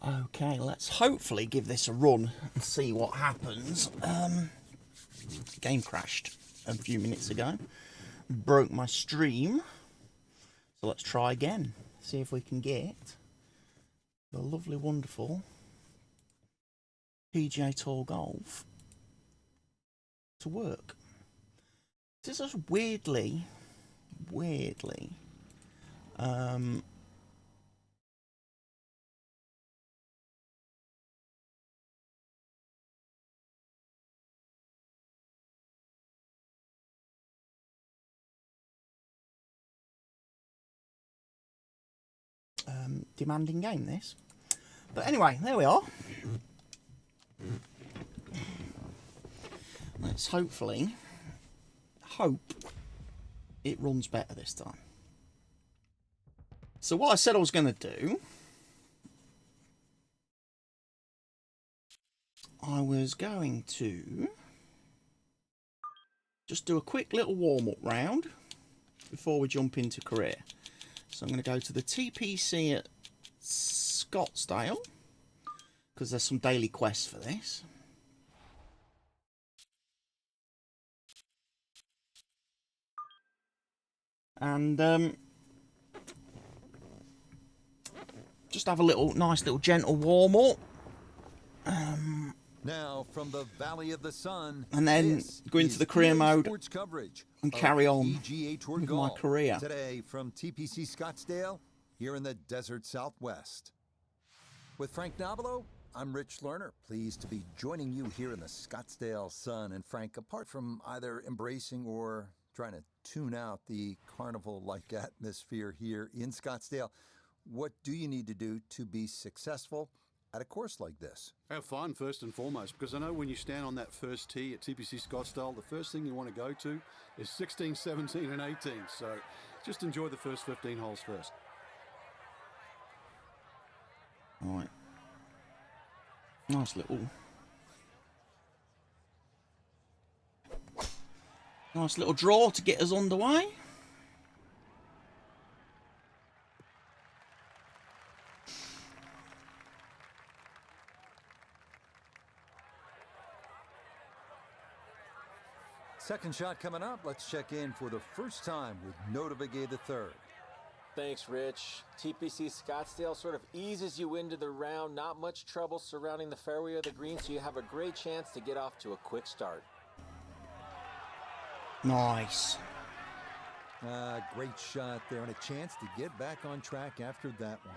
Okay, let's hopefully give this a run and see what happens. Game crashed a few minutes ago, broke my stream, so let's try again, see if we can get the lovely, wonderful PGA Tour Golf to work. This is just weirdly, demanding game, this. But anyway, there we are. Let's hope it runs better this time. So what I said I was going to do, I was going to just do a quick little warm-up round before we jump into career. So I'm going to go to the TPC at Scottsdale, because there's some daily quests for this. And just have a nice little gentle warm up. Now from the Valley of the Sun, and then go into the career mode and carry on PGA Tour with golf. my career. Today from TPC Scottsdale, here in the desert Southwest. With Frank Nobilo, I'm Rich Lerner, pleased to be joining you here in the Scottsdale sun. And Frank, apart from either embracing or trying to tune out the carnival-like atmosphere here in Scottsdale, what do you need to do to be successful at a course like this? Have fun first and foremost, because I know when you stand on that first tee at TPC Scottsdale, the first thing you want to go to is 16, 17, and 18. So just enjoy the first 15 holes first. All right. Nice little draw to get us underway. Second shot coming up. Let's check in for the first time with No.1 Golfer. Thanks, Rich. TPC Scottsdale sort of eases you into the round. Not much trouble surrounding the fairway or the green, so you have a great chance to get off to a quick start. Nice. Great shot there, and a chance to get back on track after that one.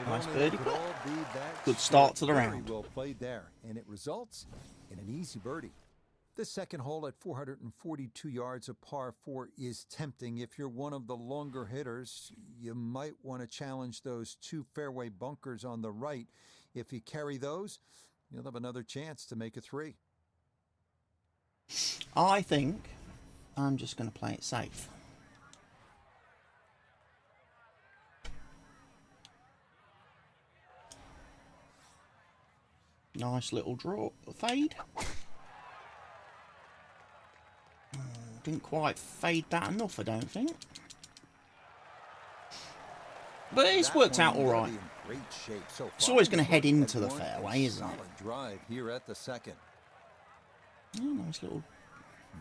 Nice birdie. Good start to the round. Well played there, and it results in an easy birdie. This second hole at 442 yards of par 4 is tempting. If you're one of the longer hitters, you might want to challenge those two fairway bunkers on the right. If you carry those, you'll have another chance to make a 3. I think I'm just going to play it safe. Nice little draw, fade. Didn't quite fade that enough, I don't think. But it's worked out all right. It's always going to head into the fairway, isn't it? Drive here at the second. Oh, nice little.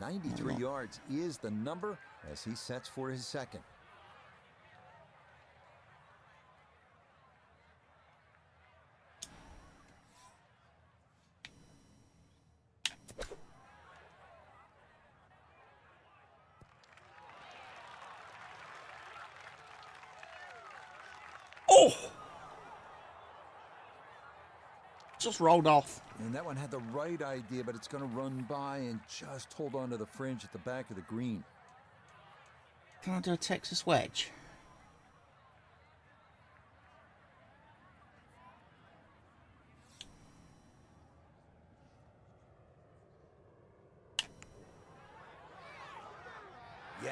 93 yards is the number as he sets for his second. Oh! Just rolled off. And that one had the right idea, but it's going to run by and just hold on to the fringe at the back of the green. Can I do a Texas wedge?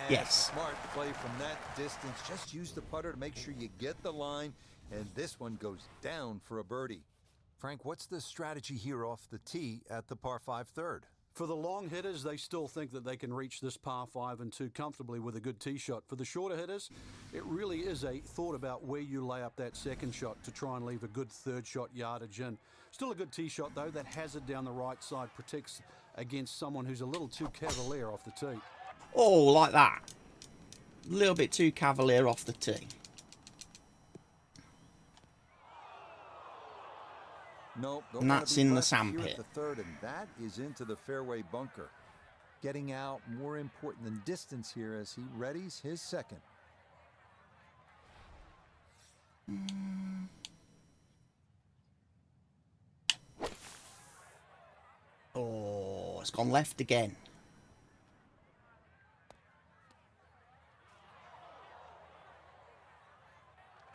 Yes. Smart play from that distance. Just use the putter to make sure you get the line, and this one goes down for a birdie. Frank, what's the strategy here off the tee at the par 5 third? For the long hitters, they still think that they can reach this par 5 and 2 comfortably with a good tee shot. For the shorter hitters, it really is a thought about where you lay up that second shot to try and leave a good third shot yardage in. Still a good tee shot, though. That hazard down the right side protects against someone who's a little too cavalier off the tee. Oh, like that. A little bit too cavalier off the tee. Nope, And that's in the sandpit. The third, and that is into the fairway bunker. Getting out more important than distance here as he readies his second. Oh, it's gone left again.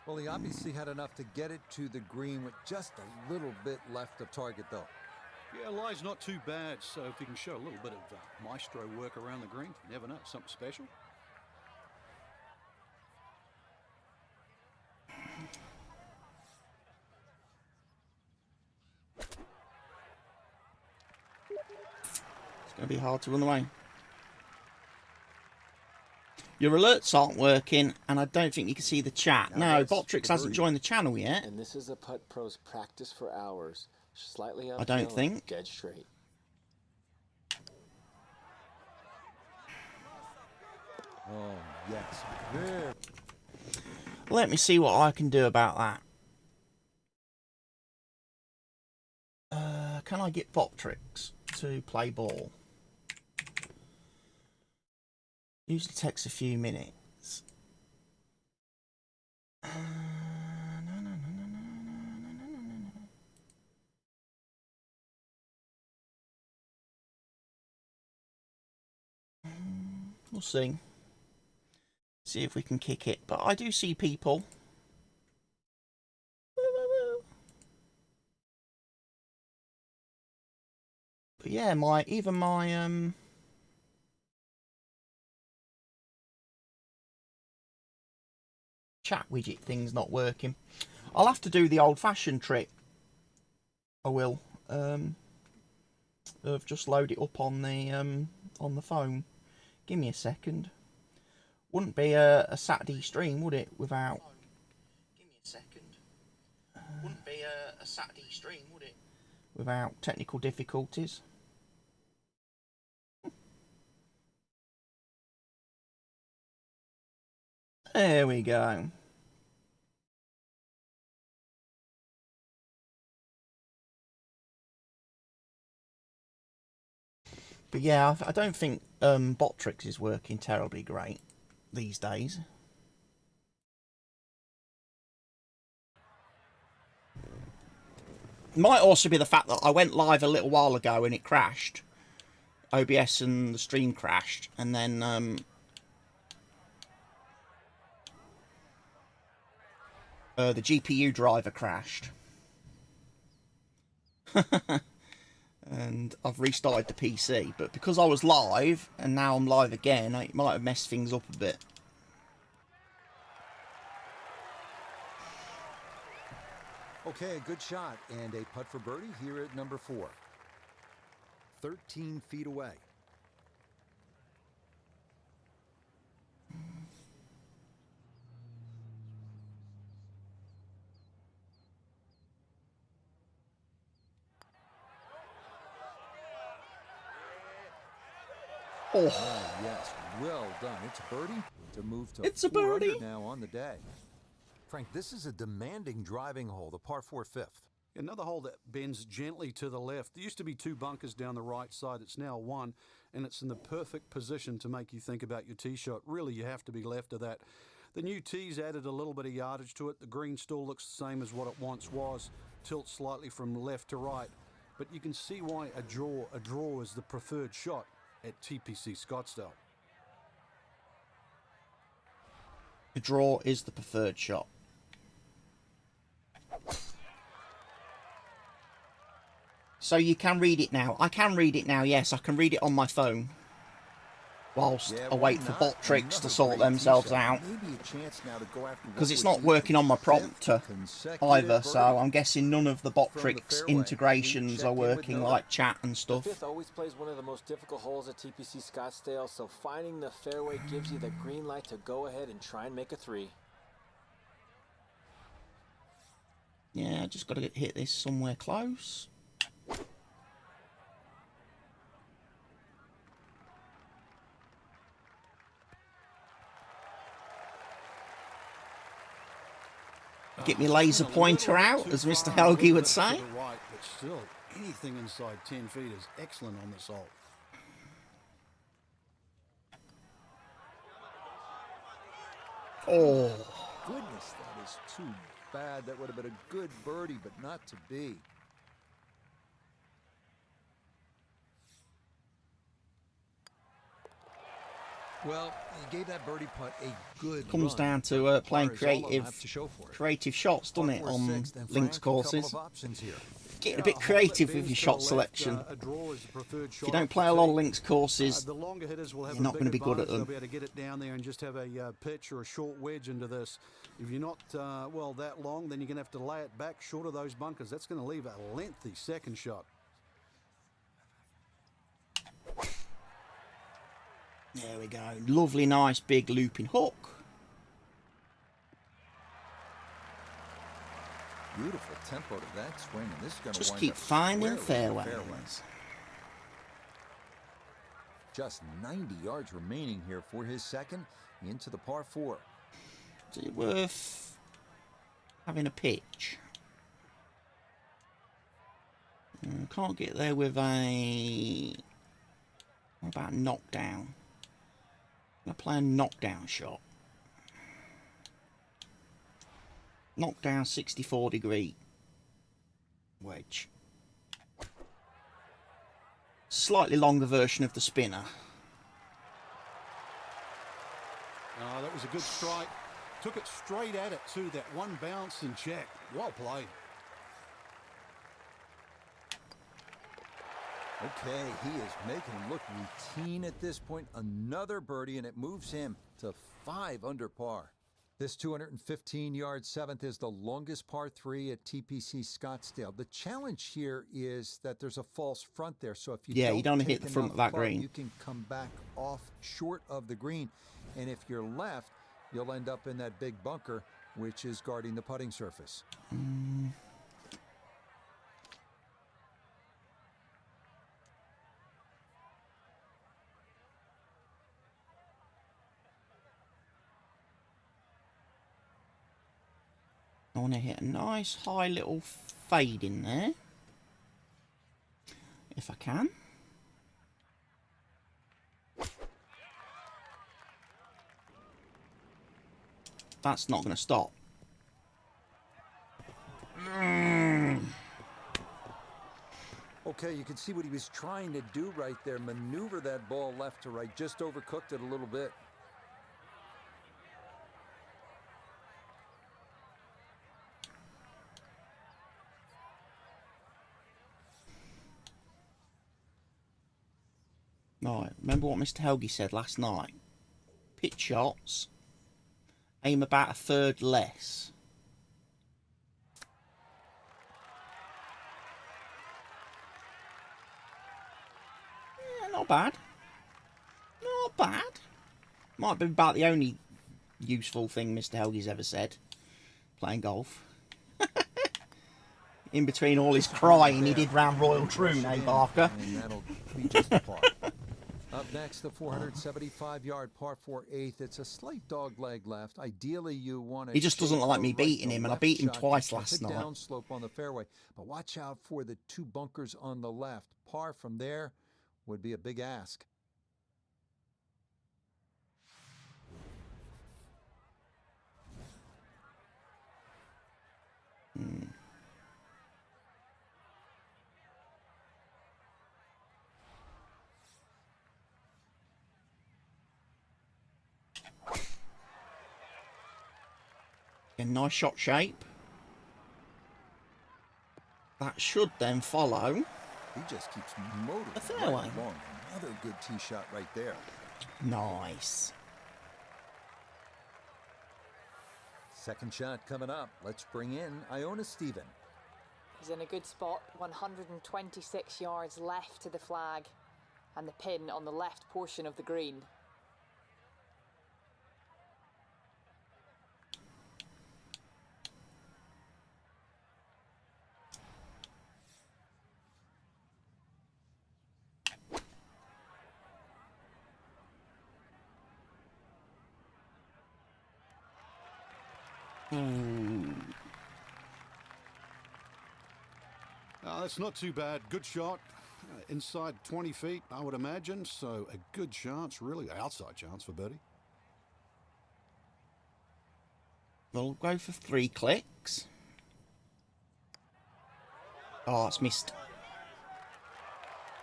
Well, he obviously had enough to get it to the green with just a little bit left of target, though. Yeah, lie's not too bad, so if you can show a little bit of maestro work around the green, you never know, something special. It's going to be hard to run away. Your alerts aren't working, and I don't think you can see the chat. No, Botrix hasn't joined the channel yet. And this is a Putt Pro's practice for hours. Slightly uphill, I don't think. dead straight. Oh, yes. There. Let me see what I can do about that. Can I get Botrix to play ball? Usually takes a few minutes. We'll see. See if we can kick it. But I do see people. But yeah, even my chat widget thing's not working. I'll have to do the old-fashioned trick. I will. Of just load it up on the phone. Give me a second. Wouldn't be a Saturday stream, would it? Without. Give me a second. Wouldn't be a Saturday stream, would it? Without technical difficulties. There we go. But yeah, I don't think Botrix is working terribly great these days. Might also be the fact that I went live a little while ago and it crashed. OBS and the stream crashed, and then the GPU driver crashed. And I've restarted the PC, but because I was live and now I'm live again, it might have messed things up a bit. Okay, a good shot and a putt for birdie here at number 4. 13 feet away. Oh, yes, well done. It's a birdie to move to It's a birdie. 4 now on the day. Frank, this is a demanding driving hole, the par 4 fifth. Another hole that bends gently to the left. There used to be 2 bunkers down the right side. It's now 1, and it's in the perfect position to make you think about your tee shot. Really, you have to be left of that. The new tee's added a little bit of yardage to it. The green still looks the same as what it once was. Tilts slightly from left to right. But you can see why a draw is the preferred shot at TPC Scottsdale. The draw is the preferred shot. So you can read it now. I can read it now, yes. I can read it on my phone. whilst Yeah, I why wait for not? bot tricks to Another sort great themselves tee shot. out. Maybe a chance now to go after Because what it's would not be working on my his prompter fifth consecutive either, so birdie. I'm guessing none of the bot From the tricks fairway, integrations we are check in with working, Noah. like chat and The stuff. fifth always plays one of the most difficult holes at TPC Scottsdale, so finding the fairway gives you the green light to go ahead and try and make a 3. Yeah, I just got to hit this somewhere close. Get me laser pointer out, as Mr. Helgi would say. Right, but still, anything inside 10 feet is excellent on this hole. Oh, Goodness, that is too bad. That would have been a good birdie, but not to be. Well, he gave that birdie putt a good comes run. down to playing Par is all he'll have to creative show for it. shots, doesn't Par it, four on sixth, and links Frank, a couple courses. of options here. Getting a bit creative with your shot selection. If you don't play a lot of links courses, the longer hitters will have you're not going to be good at They'll them. be able to get it down there and just have a pitch or a short wedge into this. If you're not, well, that long, then you're going to have to lay it back short of those bunkers. That's going to leave a lengthy second shot. There we go. Lovely, nice, big looping hook. Beautiful tempo to that swing, and this is going to Just wind keep up finding squarely in the fairways. fairway. Just 90 yards remaining here for his second into the par 4. Is it worth having a pitch? Can't get there with a... What about knockdown? I'm going to play a knockdown shot. Knockdown 64 degree wedge. Slightly longer version of the spinner. That was a good strike. Took it straight at it too. That one bounce and check. Well played. Okay, he is making him look routine at this point. Another birdie, and it moves him to 5 under par. This 215-yard 7th is the longest par 3 at TPC Scottsdale. The challenge here is that there's a false front there, so if you don't take hit the front enough of that apart, green. you can come back off short of the green, and if you're left, you'll end up in that big bunker, which is guarding the putting surface. I want to hit a nice high little fade in there. If I can. That's not going to stop. Okay, you can see what he was trying to do right there. Maneuver that ball left to right. Just overcooked it a little bit. Right, remember what Mr. Helgi said last night? Pitch shots, aim about a third less. Yeah, not bad. Not bad. Might be about the only useful thing Mr. Helgi's ever said. Playing golf. In between all his crying he did round Royal Troon, eh, Barker? And that'll be just a par. Up next, the 475-yard par 4 8th. It's a slight dog leg left. Ideally, you want to. He just doesn't like me beating him, and I beat him twice last night. Downslope on the fairway, but watch out for the 2 bunkers on the left. Par from there would be a big ask. In nice shot shape. That should then follow. He just keeps motoring A fairway. right along. Another good tee shot right there. Nice. Second shot coming up. Let's bring in Iona Stephen. He's in a good spot, 126 yards left to the flag and the pin on the left portion of the green. That's not too bad. Good shot. Inside 20 feet, I would imagine. So a good chance, really outside chance for birdie. We'll go for 3 clicks. Oh, it's missed.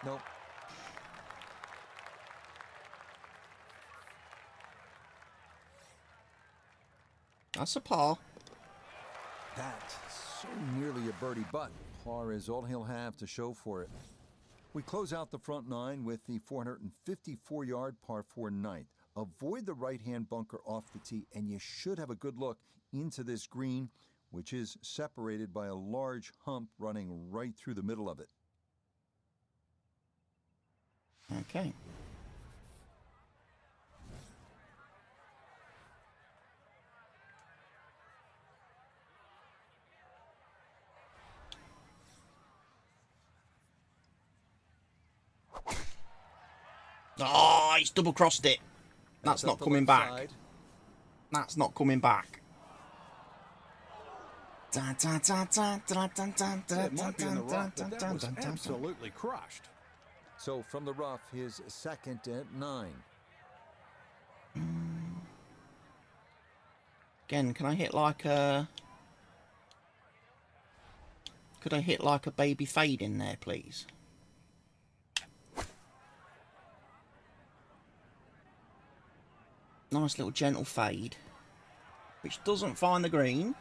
Nope. That's a par. That so nearly a birdie, but par is all he'll have to show for it. We close out the front 9 with the 454-yard par 4 ninth. Avoid the right-hand bunker off the tee, and you should have a good look into this green, which is separated by a large hump running right through the middle of it. Okay. Oh, he's double crossed it. That's not coming back. That's not coming back. It might be in the rough, but that was absolutely crushed. So from the rough, his second at 9. Again, can I hit like a... Could I hit like a baby fade in there, please? Nice little gentle fade, which doesn't find the green.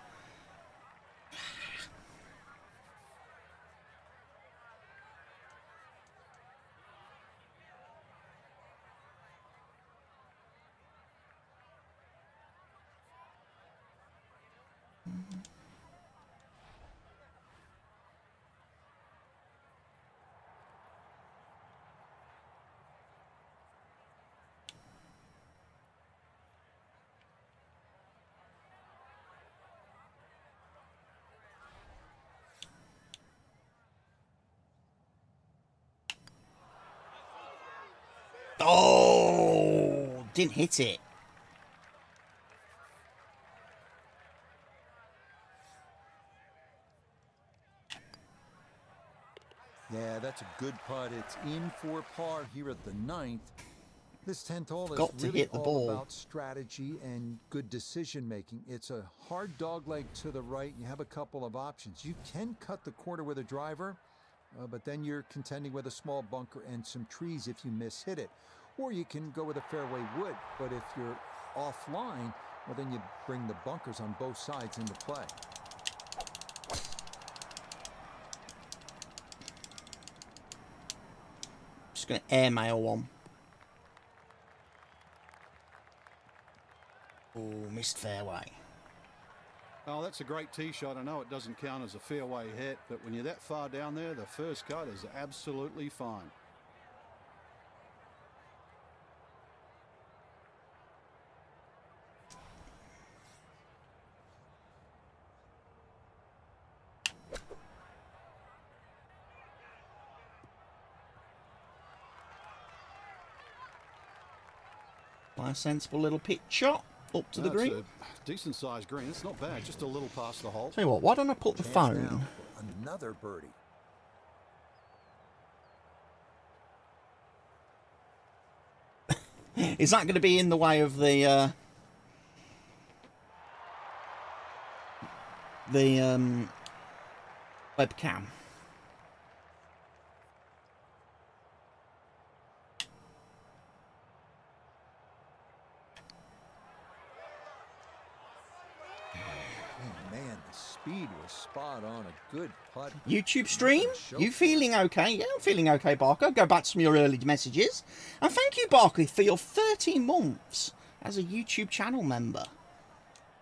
Oh, didn't hit it. Yeah, that's a good putt. It's in for par here at the 9th. This 10th hole is Got to really hit the all ball. about strategy and good decision making. It's a hard dogleg to the right. You have a couple of options. You can cut the corner with a driver, but then you're contending with a small bunker and some trees if you miss-hit it. Or you can go with a fairway wood, but if you're offline, well, then you bring the bunkers on both sides into play. Just going to airmail one. Oh, missed fairway. Oh, that's a great tee shot. I know it doesn't count as a fairway hit, but when you're that far down there, the first cut is absolutely fine. Nice sensible little pitch shot up to the That's green. a decent sized green. It's not bad, just a little past the hole. Tell you what, why don't I put the Chance phone? now for another birdie. Is that going to be in the way of the webcam? speed was spot on. A good putt. YouTube stream? You feeling okay? Yeah, I'm feeling okay, Barker. Go back to some of your early messages. And thank you, Barker, for your 13 months as a YouTube channel member.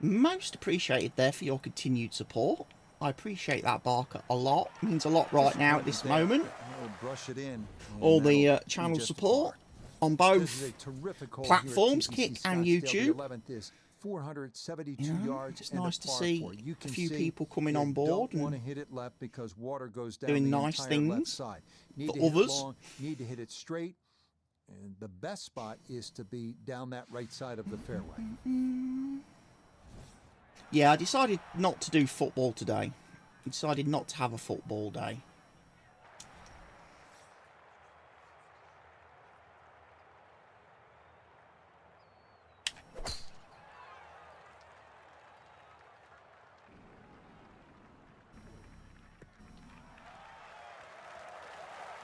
Most appreciated there for your continued support. I appreciate that, Barker, a lot. It means a lot right now at this moment. Brush it in. All the channel support on both platforms, Kick and YouTube. 472 You know, yards. it's nice to see a few people coming you on board don't want to and hit it left because water goes down doing the nice entire things left side. Need for to hit it others. long, need to hit it straight. And the best spot is to be down that right side of the fairway. Yeah, I decided not to do football today. I decided not to have a football day.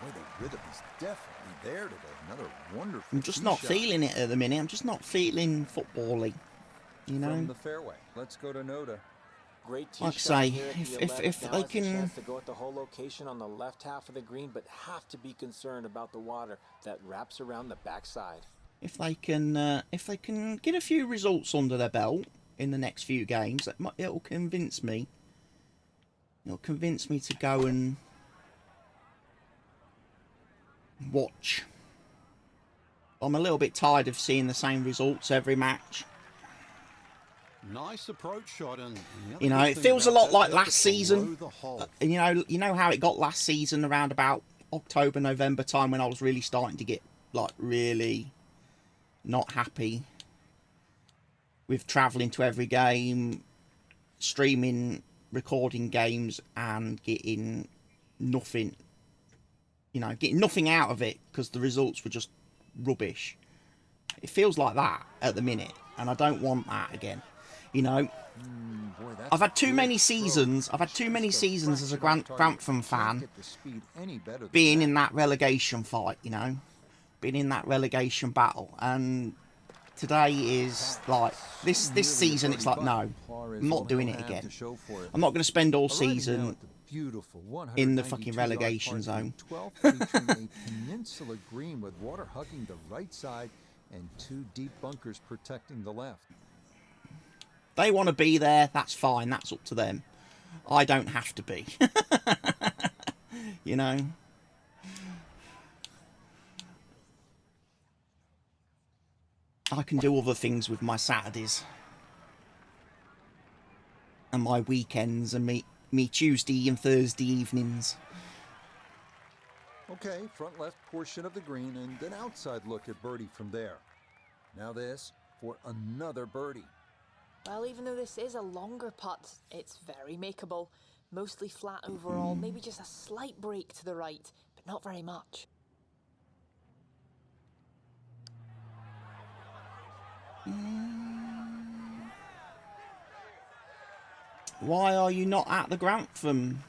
Boy, the rhythm is definitely there today. Another wonderful I'm just tee not shot feeling it at the minute. I'm just not feeling football-y, you know? from the fairway. Let's go to Noda. Great tee Like I shot say, here at the if 11th. Now they is the can... chance to go at the whole location on the left half of the green, but have to be concerned about the water that wraps around the backside. If they can get a few results under their belt in the next few games, it'll convince me. It'll convince me to go and watch. I'm a little bit tired of seeing the same results every match. Nice approach shot, and You know, it feels a lot like last season. You know how it got last season around about October, November time when I was really starting to get like really not happy with travelling to every game, streaming, recording games, and getting nothing. You know, getting nothing out of it because the results were just rubbish. It feels like that at the minute, and I don't want that again. You know, I've had too many seasons. I've had too many seasons as a Grantham fan being in that relegation fight. You know, being in that relegation battle, and today is like this season. It's like no, I'm not doing it again. I'm not going to spend all season in the fucking relegation zone. 12 featuring a peninsula green with water hugging the right side and two deep bunkers protecting the left. They want to be there, that's fine, that's up to them. I don't have to be. You know? I can do other things with my Saturdays. And my weekends and me Tuesday and Thursday evenings. Okay, front left portion of the green and an outside look at birdie from there. Now this for another birdie. Well, even though this is a longer putt, it's very makeable. Mostly flat overall, maybe just a slight break to the right, but not very much. Why are you not at the Grantham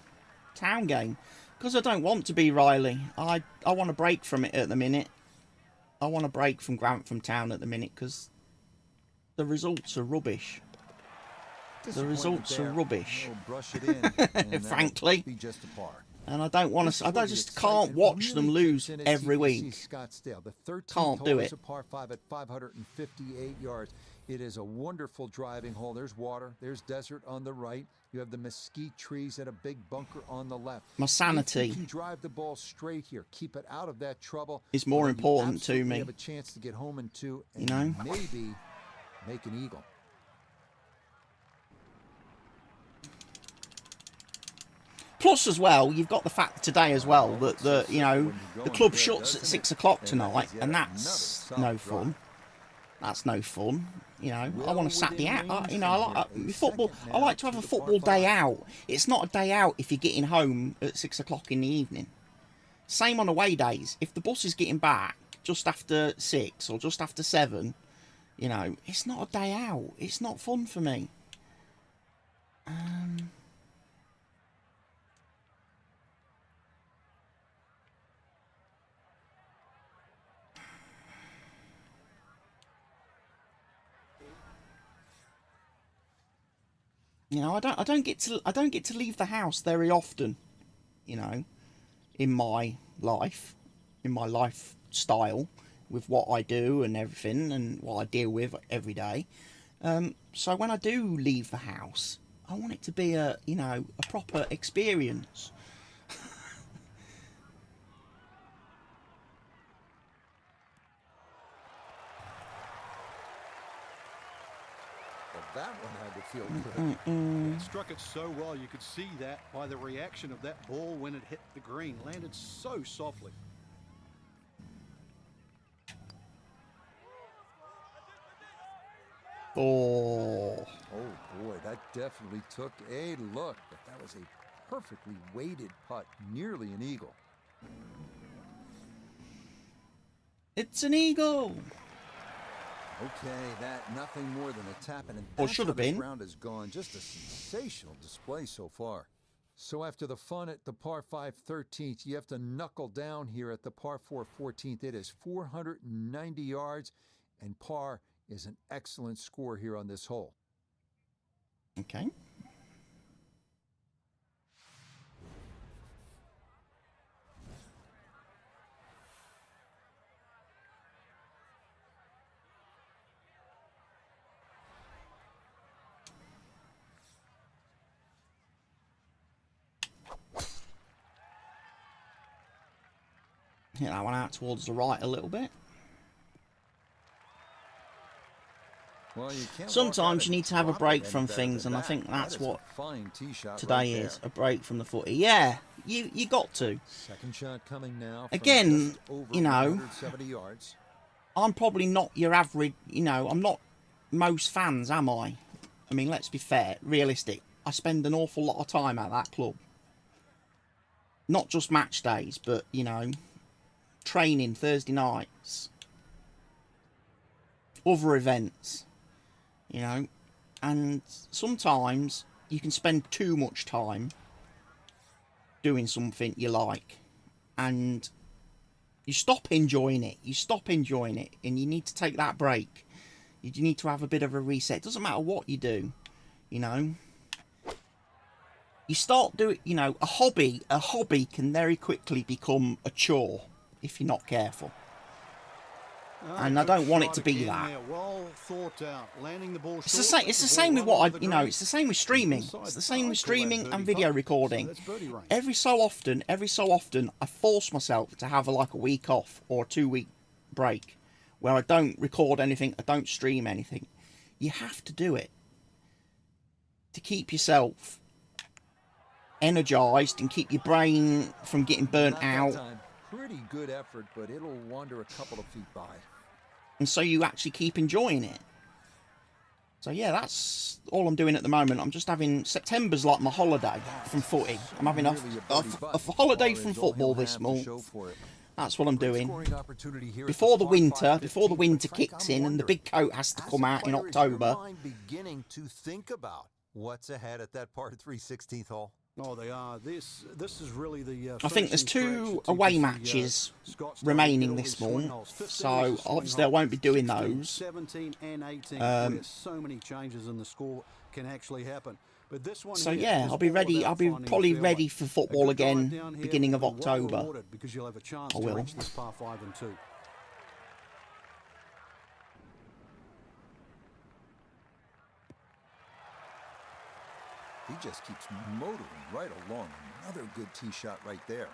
Town game? Because I don't want to be, Riley. I want to break from it at the minute. I want to break from Grantham Town at the minute because the results are rubbish. The results are rubbish. Brush it in, and frankly. be just a par. And I don't want to. I just can't watch them lose every week. Scottsdale. The 13th Can't do hole it. is a par 5 at 558 yards. It is a wonderful driving hole. There's water. There's desert on the right. You have the mesquite trees and a big bunker on the left. My sanity If you can drive the ball straight here, keep it out of that trouble. is more you important to absolutely me. have a chance to get home in two and You know? maybe make an eagle. Plus, as well, you've got the fact today as well that the club shuts at 6 o'clock tonight, and that's no fun. That's no fun. You know, I want a Saturday out. I like football. I like to have a football day out. It's not a day out if you're getting home at 6 o'clock in the evening. Same on away days. If the bus is getting back just after 6 or just after 7, you know, it's not a day out. It's not fun for me. You know, I don't get to leave the house very often, you know, in my lifestyle, with what I do and everything and what I deal with every day. So when I do leave the house, I want it to be a proper experience. That one had to feel good. It struck it so well, you could see that by the reaction of that ball when it hit the green. Landed so softly. Oh. Oh boy, that definitely took a look. But that was a perfectly weighted putt, nearly an eagle. It's an eagle. Okay, that nothing more than a tap, and Or that's should how have this been. round has gone. Just a sensational display so far. So after the fun at the par 5 13th, you have to knuckle down here at the par 4 14th. It is 490 yards, and par is an excellent score here on this hole. Okay. Hit that one out towards the right a little bit. Well, you can't Sometimes you need to have a break from from things, and I think that's what today right is, a break from the footy. Yeah, you got to. Second shot coming now. Again, just over you know, 170 yards. I'm probably not your average, you know, I'm not most fans, am I? I mean, let's be fair, realistic. I spend an awful lot of time at that club. Not just match days, but, you know, training Thursday nights. Other events, you know. And sometimes you can spend too much time doing something you like. And you stop enjoying it. You stop enjoying it. And you need to take that break. You need to have a bit of a reset. It doesn't matter what you do, you know. You start doing, you know, a hobby can very quickly become a chore if you're not careful. And I don't want it to be that. Well thought out. Landing the ball It's the same. It's the same with what I, you know. It's the same with streaming. It's the same with streaming and video recording. Every so often, I force myself to have like a week off or a 2-week break, where I don't record anything, I don't stream anything. You have to do it to keep yourself energized and keep your brain from getting burnt out. Pretty good effort, but it'll wander a couple of feet by. And so you actually keep enjoying it. So yeah, that's all I'm doing at the moment. I'm just having, September's like my holiday from footy. I'm having a holiday from football this month. That's what I'm doing. Before the winter kicks in and the big coat has to come out in October. Beginning to think about what's ahead at that par 3 16th hole. Oh, they are. This is really the. I think there's 2 away matches remaining this month, so obviously I won't be doing those. 17 and 18, where so many changes in the score can actually happen. But this one. So yeah, I'll be ready. I'll be probably ready for football again, beginning of October. Because you'll have a chance I to will. reach this par 5 and 2. He just keeps motoring right along. Another good tee shot right there.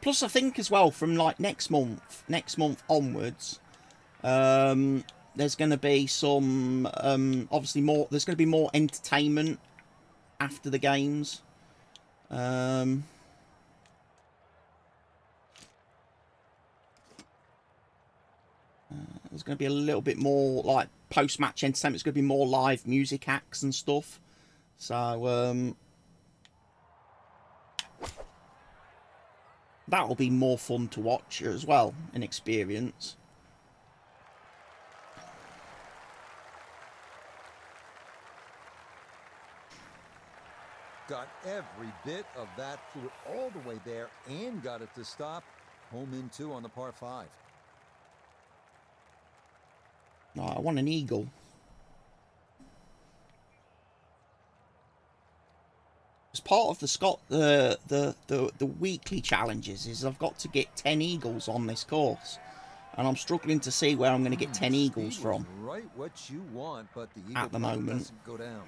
Plus, I think as well from like next month onwards, there's going to be some obviously more. There's going to be more entertainment after the games. There's going to be a little bit more like post-match entertainment. It's going to be more live music acts and stuff. So that will be more fun to watch as well, an experience. Got every bit of that, threw it all the way there and got it to stop. Home in 2 on the par 5. I want an eagle. As part of the weekly challenges is I've got to get 10 eagles on this course, and I'm struggling to see where I'm going to get 10 eagles Speed from was right what you want, but the eagle at the putter moment. doesn't go down.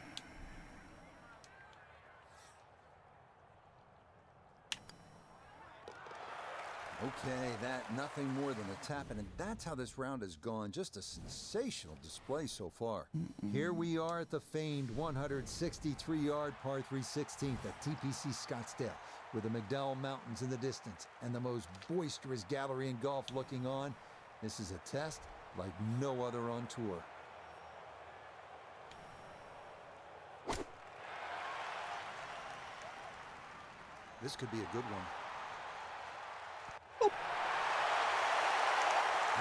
Okay, that nothing more than a tap, and that's how this round has gone. Just a sensational display so far. Here we are at the famed 163-yard par 3 16th at TPC Scottsdale, with the McDowell Mountains in the distance and the most boisterous gallery in golf looking on. This is a test like no other on tour. This could be a good one.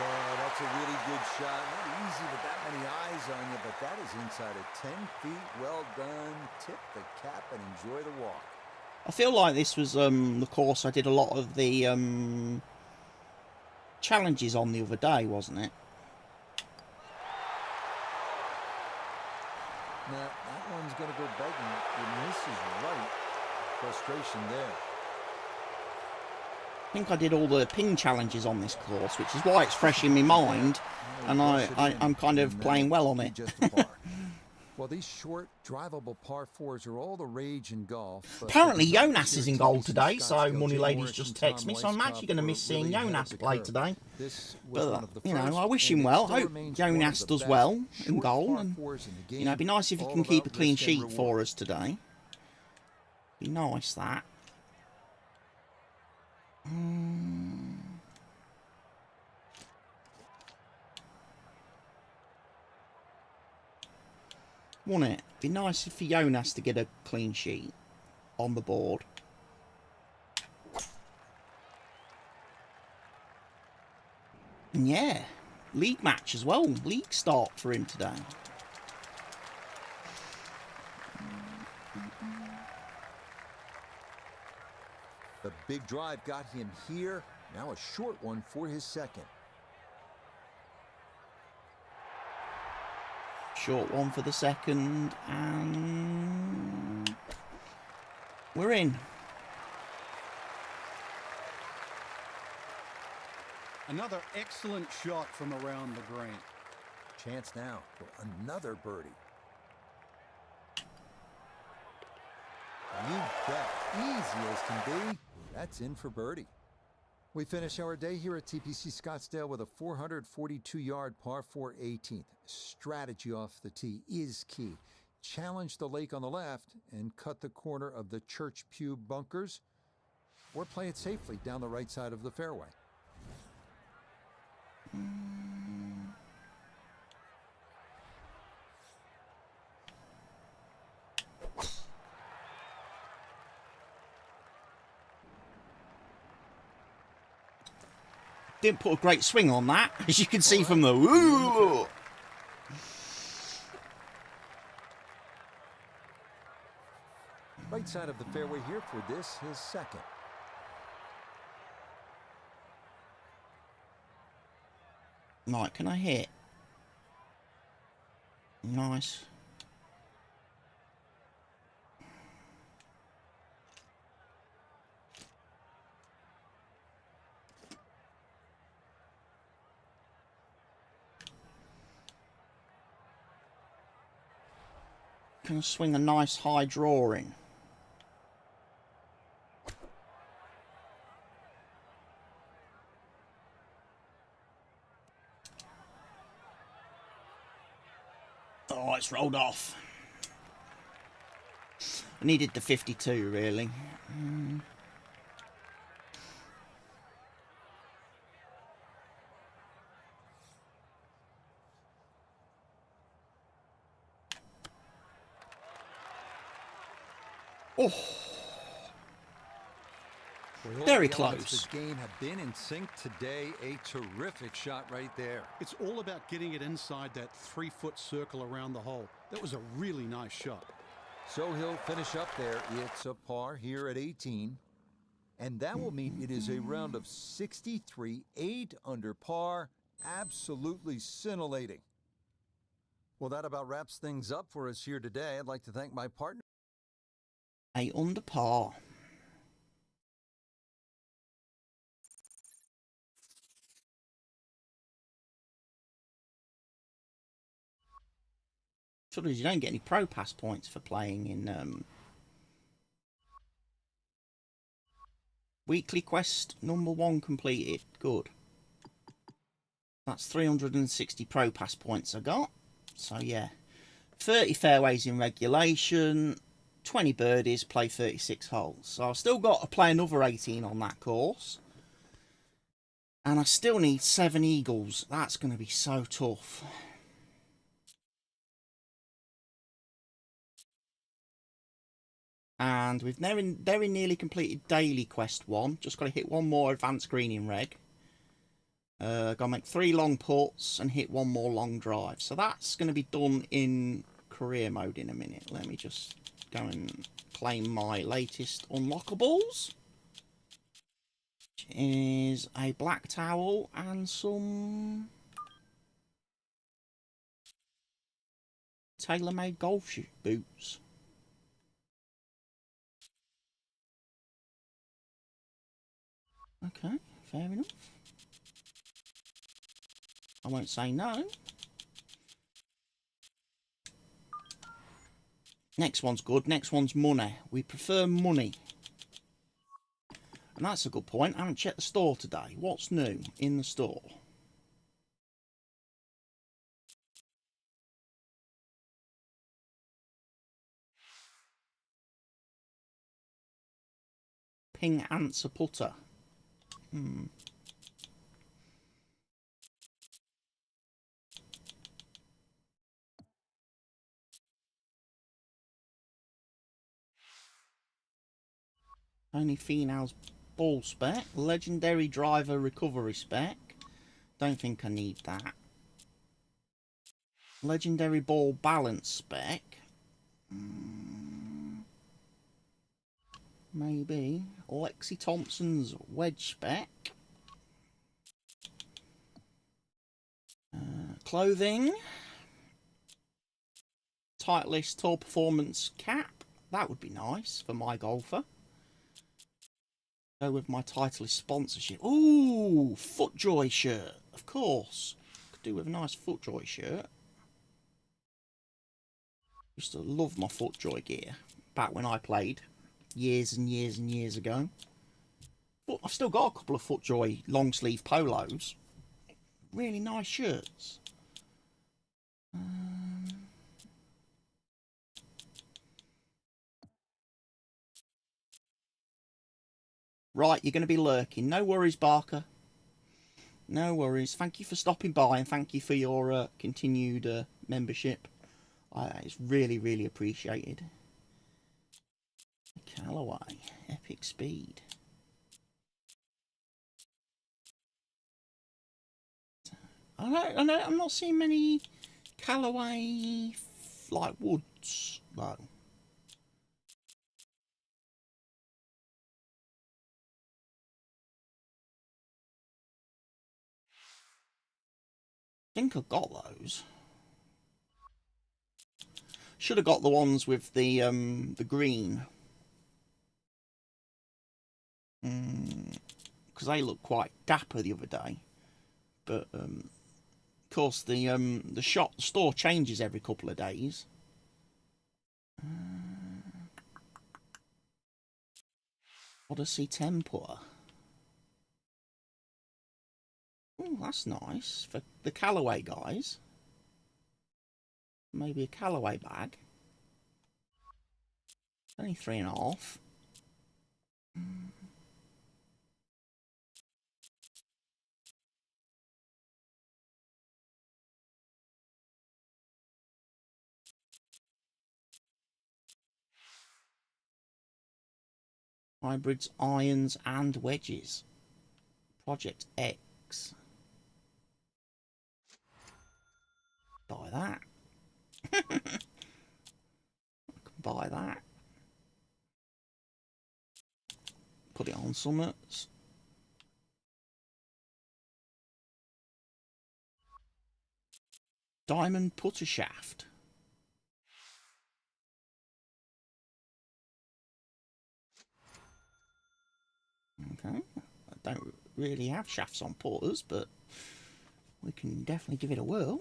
Yeah, that's a really good shot. Not easy with that many eyes on you, but that is inside of 10 feet. Well done. Tip the cap and enjoy the walk. I feel like this was the course I did a lot of the challenges on the other day, wasn't it? Now, that one's going to go begging. And this is right. Frustration there. I think I did all the ping challenges on this course, which is why it's fresh in my mind, and I'm kind of playing well on it. Well, these short, drivable par 4s are all the rage in golf. Apparently Jonas is in goal today, so Money Ladies just text me, so I'm actually going to miss seeing Jonas play today. But, you know, I wish him well. I hope Jonas does well in goal, and, you know, it'd be nice if he can keep a clean sheet for us today. Be nice, that. Wouldn't it? Be nice for Jonas to get a clean sheet on the board. And yeah, league match as well. League start for him today. The big drive got him here. Now a short one for his second. Short one for the second, and we're in. Another excellent shot from around the green. Chance now for another birdie. You bet. Easy as can be. That's in for birdie. We finish our day here at TPC Scottsdale with a 442-yard par 4 18th. Strategy off the tee is key. Challenge the lake on the left and cut the corner of the Church Pew bunkers, or play it safely down the right side of the fairway. Didn't put a great swing on that, as you can see from the woo. Right side of the fairway here for this, his second. Right, can I hit? Nice. Can swing a nice high draw in. Oh, it's rolled off. I needed the 52, really. Oh, very close. The game have been in sync today. A terrific shot right there. It's all about getting it inside that 3-foot circle around the hole. That was a really nice shot. So he'll finish up there. It's a par here at 18. And that will mean it is a round of 63, 8 under par. Absolutely scintillating. Well, that about wraps things up for us here today. I'd like to thank my partner. 8 under par. Trouble is, you don't get any pro pass points for playing in weekly quest #1 completed. Good. That's 360 pro pass points I got. So yeah, 30 fairways in regulation, 20 birdies, play 36 holes. So I've still got to play another 18 on that course. And I still need 7 eagles. That's going to be so tough. And we've very nearly completed daily quest 1. Just got to hit one more advanced green in reg. Got to make 3 long putts and hit 1 more long drive. So that's going to be done in career mode in a minute. Let me just go and claim my latest unlockables. Which is a black towel and some tailor-made golf boots. Okay, fair enough. I won't say no. Next one's good. Next one's money. We prefer money. And that's a good point. I haven't checked the store today. What's new in the store? Ping answer putter. Only females ball spec. Legendary driver recovery spec. Don't think I need that. Legendary ball balance spec. Maybe. Lexi Thompson's wedge spec. Clothing. Titleist Tour Performance cap. That would be nice for my golfer. Go with my Titleist sponsorship. Ooh, FootJoy shirt. Of course. Could do with a nice FootJoy shirt. Used to love my FootJoy gear. Back when I played. Years and years and years ago. But I've still got a couple of FootJoy long sleeve polos. Really nice shirts. Right, you're going to be lurking. No worries, Barker. No worries. Thank you for stopping by and thank you for your continued membership. It's really, really appreciated. Callaway. Epic speed. I'm not seeing many Callaway like woods though. I think I got those. Should have got the ones with the green. Because they look quite dapper the other day. But of course the store changes every couple of days. Odyssey Tempur. Oh, that's nice for the Callaway guys. Maybe a Callaway bag. Only 3.5. Hybrids, irons and wedges. Project X. Buy that. I can buy that. Put it on summits. Diamond putter shaft. Okay, I don't really have shafts on putters, but we can definitely give it a whirl.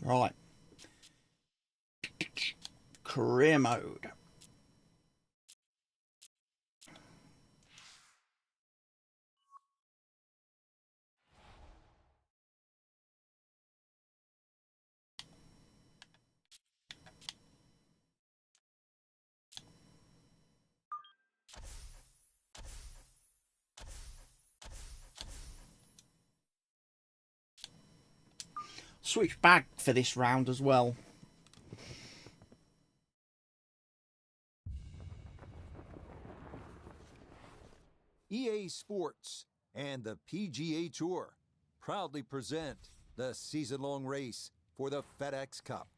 Right. Career mode. Switch bag for this round as well. EA Sports and the PGA Tour proudly present the season-long race for the FedEx Cup.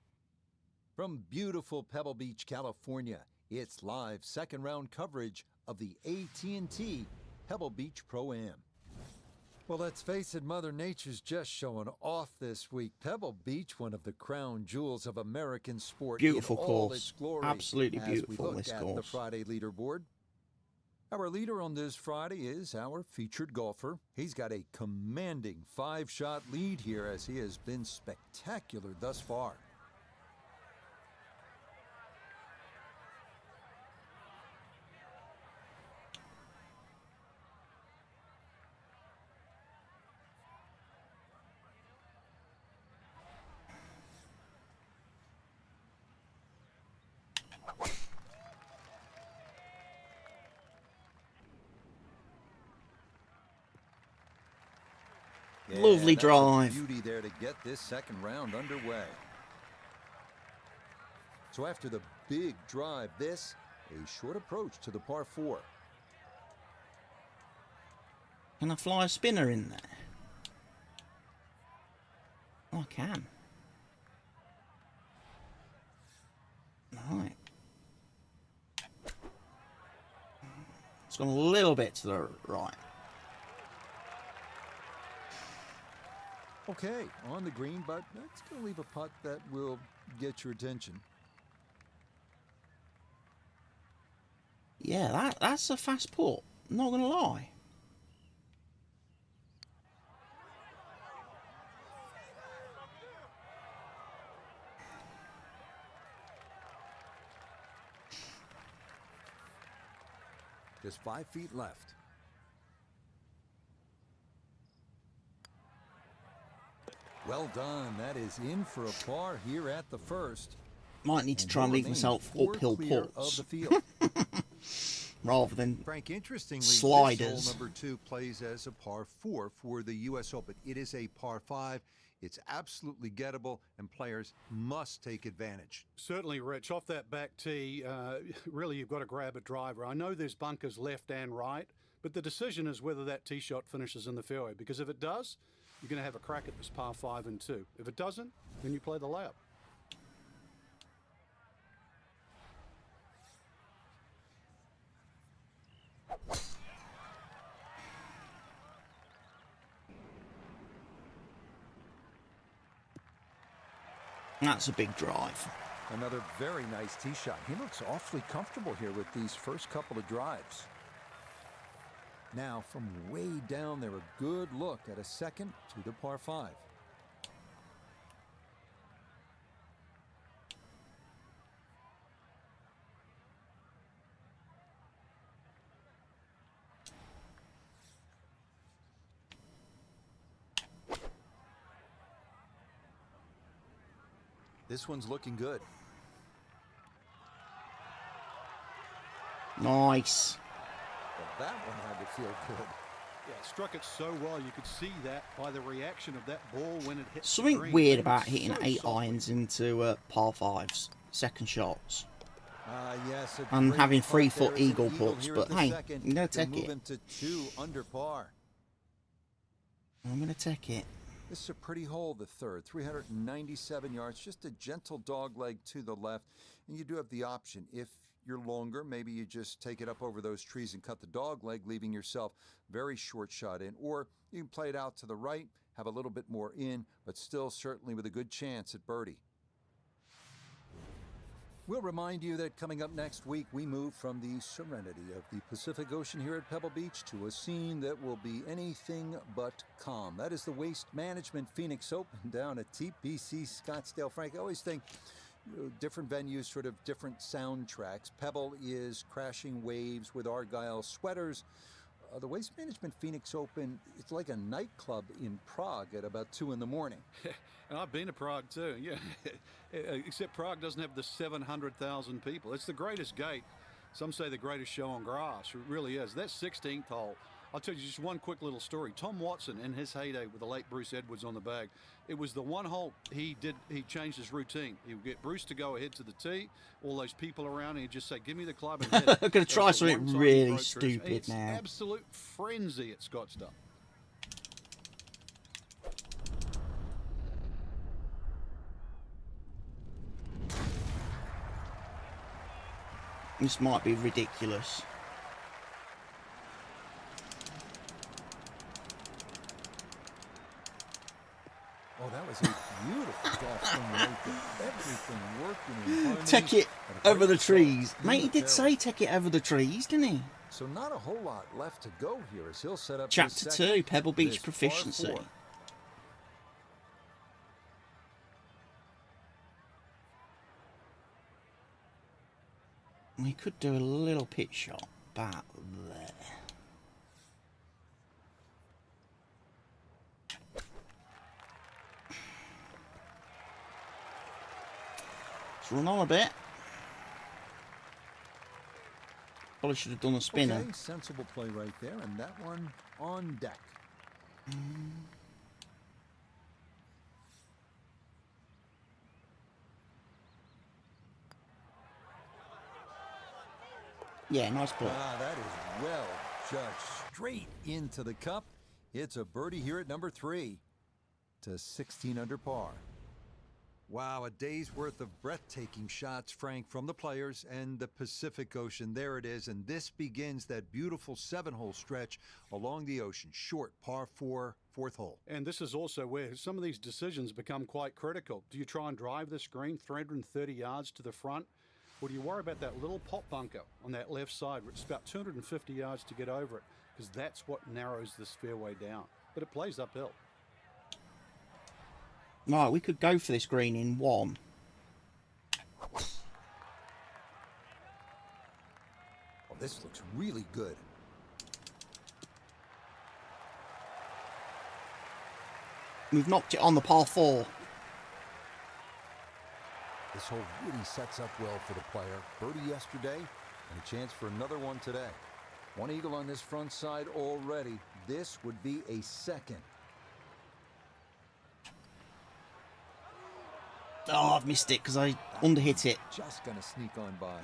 From beautiful Pebble Beach, California, it's live second-round coverage of the AT&T Pebble Beach Pro-Am. Well, let's face it, Mother Nature's just showing off this week. Pebble Beach, one of the crown jewels of American sport. Beautiful in all course. its glory. Absolutely As we beautiful, look this at course. the Friday leaderboard. Our leader on this Friday is our featured golfer. He's got a commanding 5-shot lead here as he has been spectacular thus far. Lovely that's a drive. beauty there to get this second round underway. So after the big drive, this a short approach to the par 4. Can I fly a spinner in there? Oh, I can. Right. It's gone a little bit to the right. Okay, on the green, but that's going to leave a putt that will get your attention. Yeah, that's a fast putt. Not gonna lie. Just 5 feet left. Well done. That is in for a par here at the first. Might need to try and leave myself 4 uphill clear putts of the field. rather than Frank, interestingly, sliders. this hole number 2 plays as a par 4 for the U.S. Open. It is a par 5. It's absolutely gettable, and players must take advantage. Certainly, Rich. Off that back tee, really you've got to grab a driver. I know there's bunkers left and right, but the decision is whether that tee shot finishes in the fairway, because if it does, you're going to have a crack at this par 5 and 2. If it doesn't, then you play the layup. That's a big drive. Another very nice tee shot. He looks awfully comfortable here with these first couple of drives. Now, from way down there, a good look at a second to the par 5. This one's looking good. Nice. But that one had to feel good. Yeah, struck it so well. You could see that by the reaction of that ball when it hit the Something green. weird It about was hitting so 8 soft. irons into par 5s, second shots. Yes, a I'm great having putt 3 there. foot It's an eagle puts, here but in the hey, second I'm going to to take move it. him to 2 under par. I'm going to take it. This is a pretty hole, the third, 397 yards, just a gentle dog leg to the left. And you do have the option. If you're longer, maybe you just take it up over those trees and cut the dog leg, leaving yourself very short shot in. Or you can play it out to the right, have a little bit more in, but still certainly with a good chance at birdie. We'll remind you that coming up next week, we move from the serenity of the Pacific Ocean here at Pebble Beach to a scene that will be anything but calm. That is the Waste Management Phoenix Open down at TPC Scottsdale. Frank, I always think, you know, different venues, sort of different soundtracks. Pebble is crashing waves with Argyle sweaters. The Waste Management Phoenix Open, it's like a nightclub in Prague at about 2 in the morning. And I've been to Prague too, yeah. Except Prague doesn't have the 700,000 people. It's the greatest gate. Some say the greatest show on grass. It really is. That 16th hole, I'll tell you just one quick little story. Tom Watson, in his heyday with the late Bruce Edwards on the bag, it was the one hole he changed his routine. He would get Bruce to go ahead to the tee, all those people around, and he'd just say, give me the club and hit it. I'm going to try That's the something one time he really broke through. stupid It's now. absolute frenzy at Scottsdale. This might be ridiculous. Oh, that was a beautiful golf swing right there. Everything working in harmony. Take it And a over the great trees. shot Mate, in he the did fairway. say take it over the trees, didn't he? So not a whole lot left to go here as he'll set up Chapter his 2, second. Pebble It Beach is par Proficiency. 4. We could do a little pitch shot back there. Let's run on a bit. Probably should have done a spinner. Okay, sensible play right there, and that one on deck. Yeah, nice play. That is well judged. Straight into the cup. It's a birdie here at number 3 to 16 under par. Wow, a day's worth of breathtaking shots, Frank, from the players and the Pacific Ocean. There it is, and this begins that beautiful 7-hole stretch along the ocean. Short, par 4, 4th hole. And this is also where some of these decisions become quite critical. Do you try and drive this green 330 yards to the front? Or do you worry about that little pop bunker on that left side, which is about 250 yards to get over it? Because that's what narrows this fairway down. But it plays uphill. Right, we could go for this green in 1. Oh, this looks really good. We've knocked it on the par 4. This hole really sets up well for the player. Birdie yesterday and a chance for another one today. One eagle on this front side already. This would be a second. Oh, I've missed it because I underhit it. Just going to sneak on by.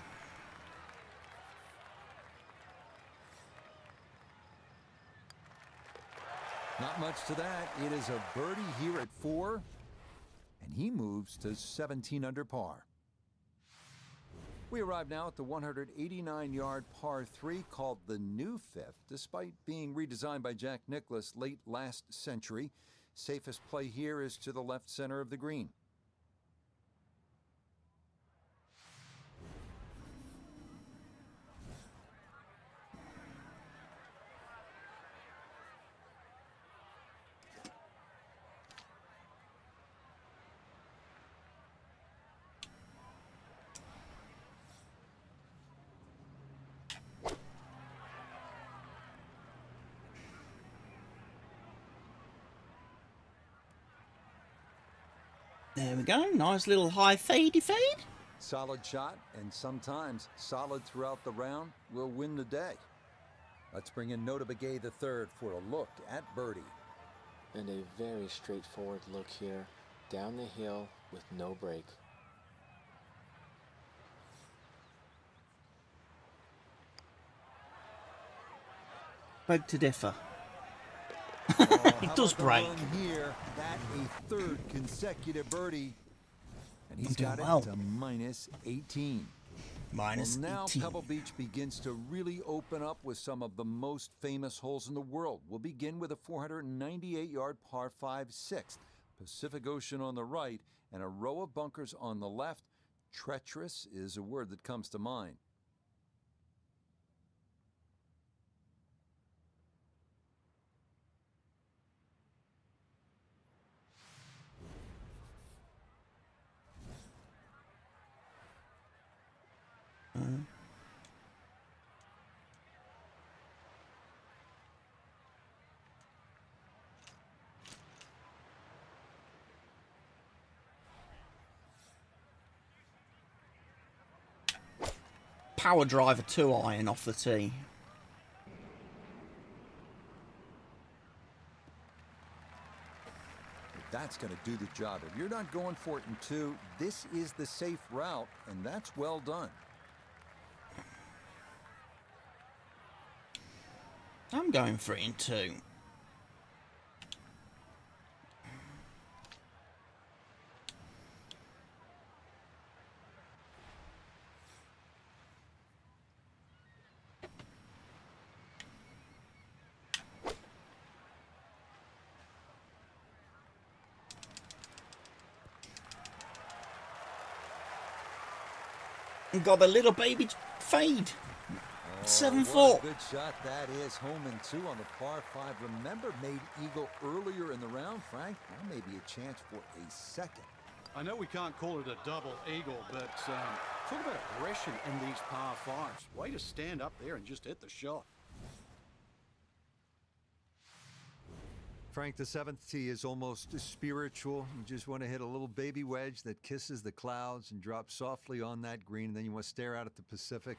Not much to that. It is a birdie here at 4. And he moves to 17 under par. We arrive now at the 189-yard par 3 called the New Fifth. Despite being redesigned by Jack Nicklaus late last century, safest play here is to the left center of the green. There we go. Nice little high fadey fade. Solid shot, and sometimes solid throughout the round, will win the day. Let's bring in No.1 the third for a look at birdie. And a very straightforward look here. Down the hill with no break. Beg to differ. Oh, It how does about the break. run here? That a third consecutive birdie. And he's doing got well. it to minus 18. Minus Well, now 18. Pebble Beach begins to really open up with some of the most famous holes in the world. We'll begin with a 498-yard par 5 sixth. Pacific Ocean on the right and a row of bunkers on the left. Treacherous is a word that comes to mind. Power driver 2-iron off the tee. That's going to do the job. If you're not going for it in 2, this is the safe route, and that's well done. I'm going for it in 2. And got a little baby fade. 7 What foot. a good shot that is. Home in 2 on the par 5. Remember, made eagle earlier in the round, Frank. Now maybe a chance for a second. I know we can't call it a double eagle, but talk about aggression in these par 5s. Way to stand up there and just hit the shot. Frank, the 7th tee is almost spiritual. You just want to hit a little baby wedge that kisses the clouds and drops softly on that green, and then you want to stare out at the Pacific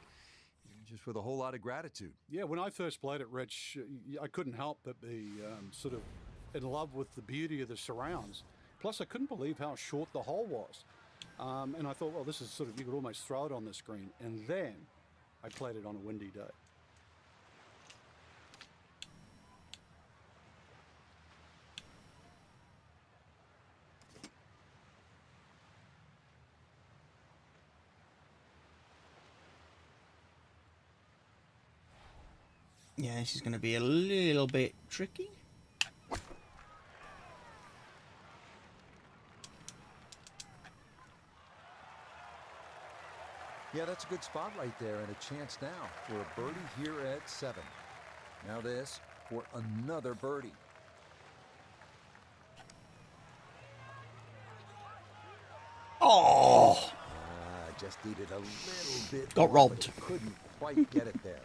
just with a whole lot of gratitude. Yeah, when I first played at Rich, I couldn't help but be sort of in love with the beauty of the surrounds. Plus, I couldn't believe how short the hole was. And I thought, well, this is sort of, you could almost throw it on the screen. And then I played it on a windy day. Yeah, this is going to be a little bit tricky. Yeah, that's a good spot right there, and a chance now for a birdie here at 7. Now this for another birdie. Oh, Just needed a little bit Got more, robbed. but couldn't quite get it there.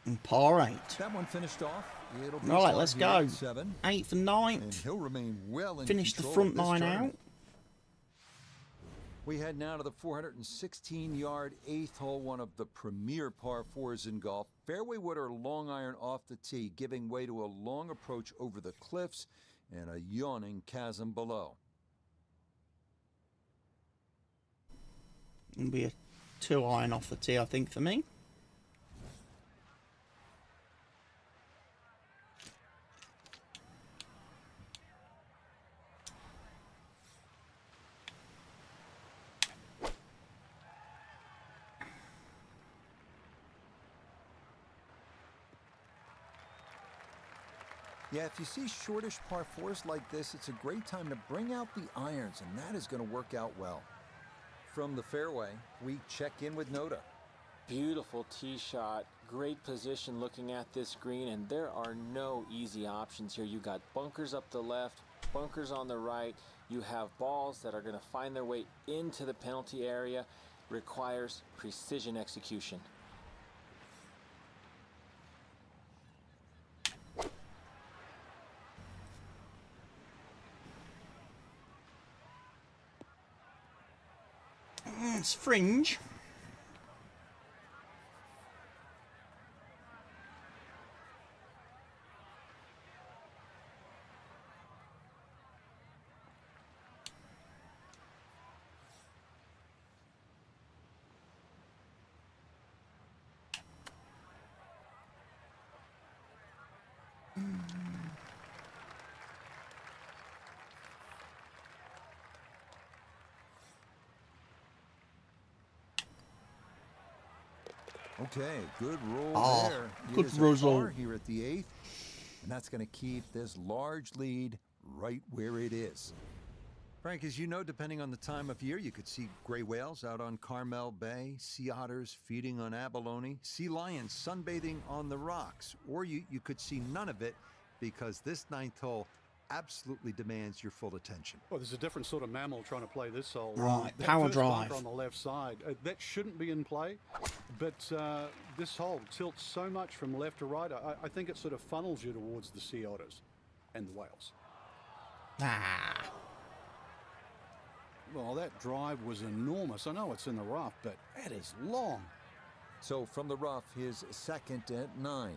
and par 8. That one finished off. It'll be All right, par let's here go. at 7. 8th and And 9th. he'll remain well in Finish the control front of this 9 tournament. out. We head now to the 416-yard 8th hole, one of the premier par 4s in golf. Fairway wood or long iron off the tee, giving way to a long approach over the cliffs and a yawning chasm below. It'll be a 2-iron off the tee, I think, for me. Yeah, if you see shortish par 4s like this, it's a great time to bring out the irons, and that is going to work out well. From the fairway, we check in with Noda. Beautiful tee shot, great position looking at this green, and there are no easy options here. You got bunkers up the left, bunkers on the right. You have balls that are going to find their way into the penalty area. Requires precision execution. It's fringe. Okay, good roll Oh, there. good It is a result. par here at the 8th, and that's going to keep this large lead right where it is. Frank, as you know, depending on the time of year, you could see gray whales out on Carmel Bay, sea otters feeding on abalone, sea lions sunbathing on the rocks, or you could see none of it because this 9th hole absolutely demands your full attention. Well, there's a different sort of mammal trying to play this hole. Right, That power first bunker drive. on the left side, that shouldn't be in play, but this hole tilts so much from left to right, I think it sort of funnels you towards the sea otters and the whales. Ah. Well, that drive was enormous. I know it's in the rough, but that is long. So from the rough, his second at 9.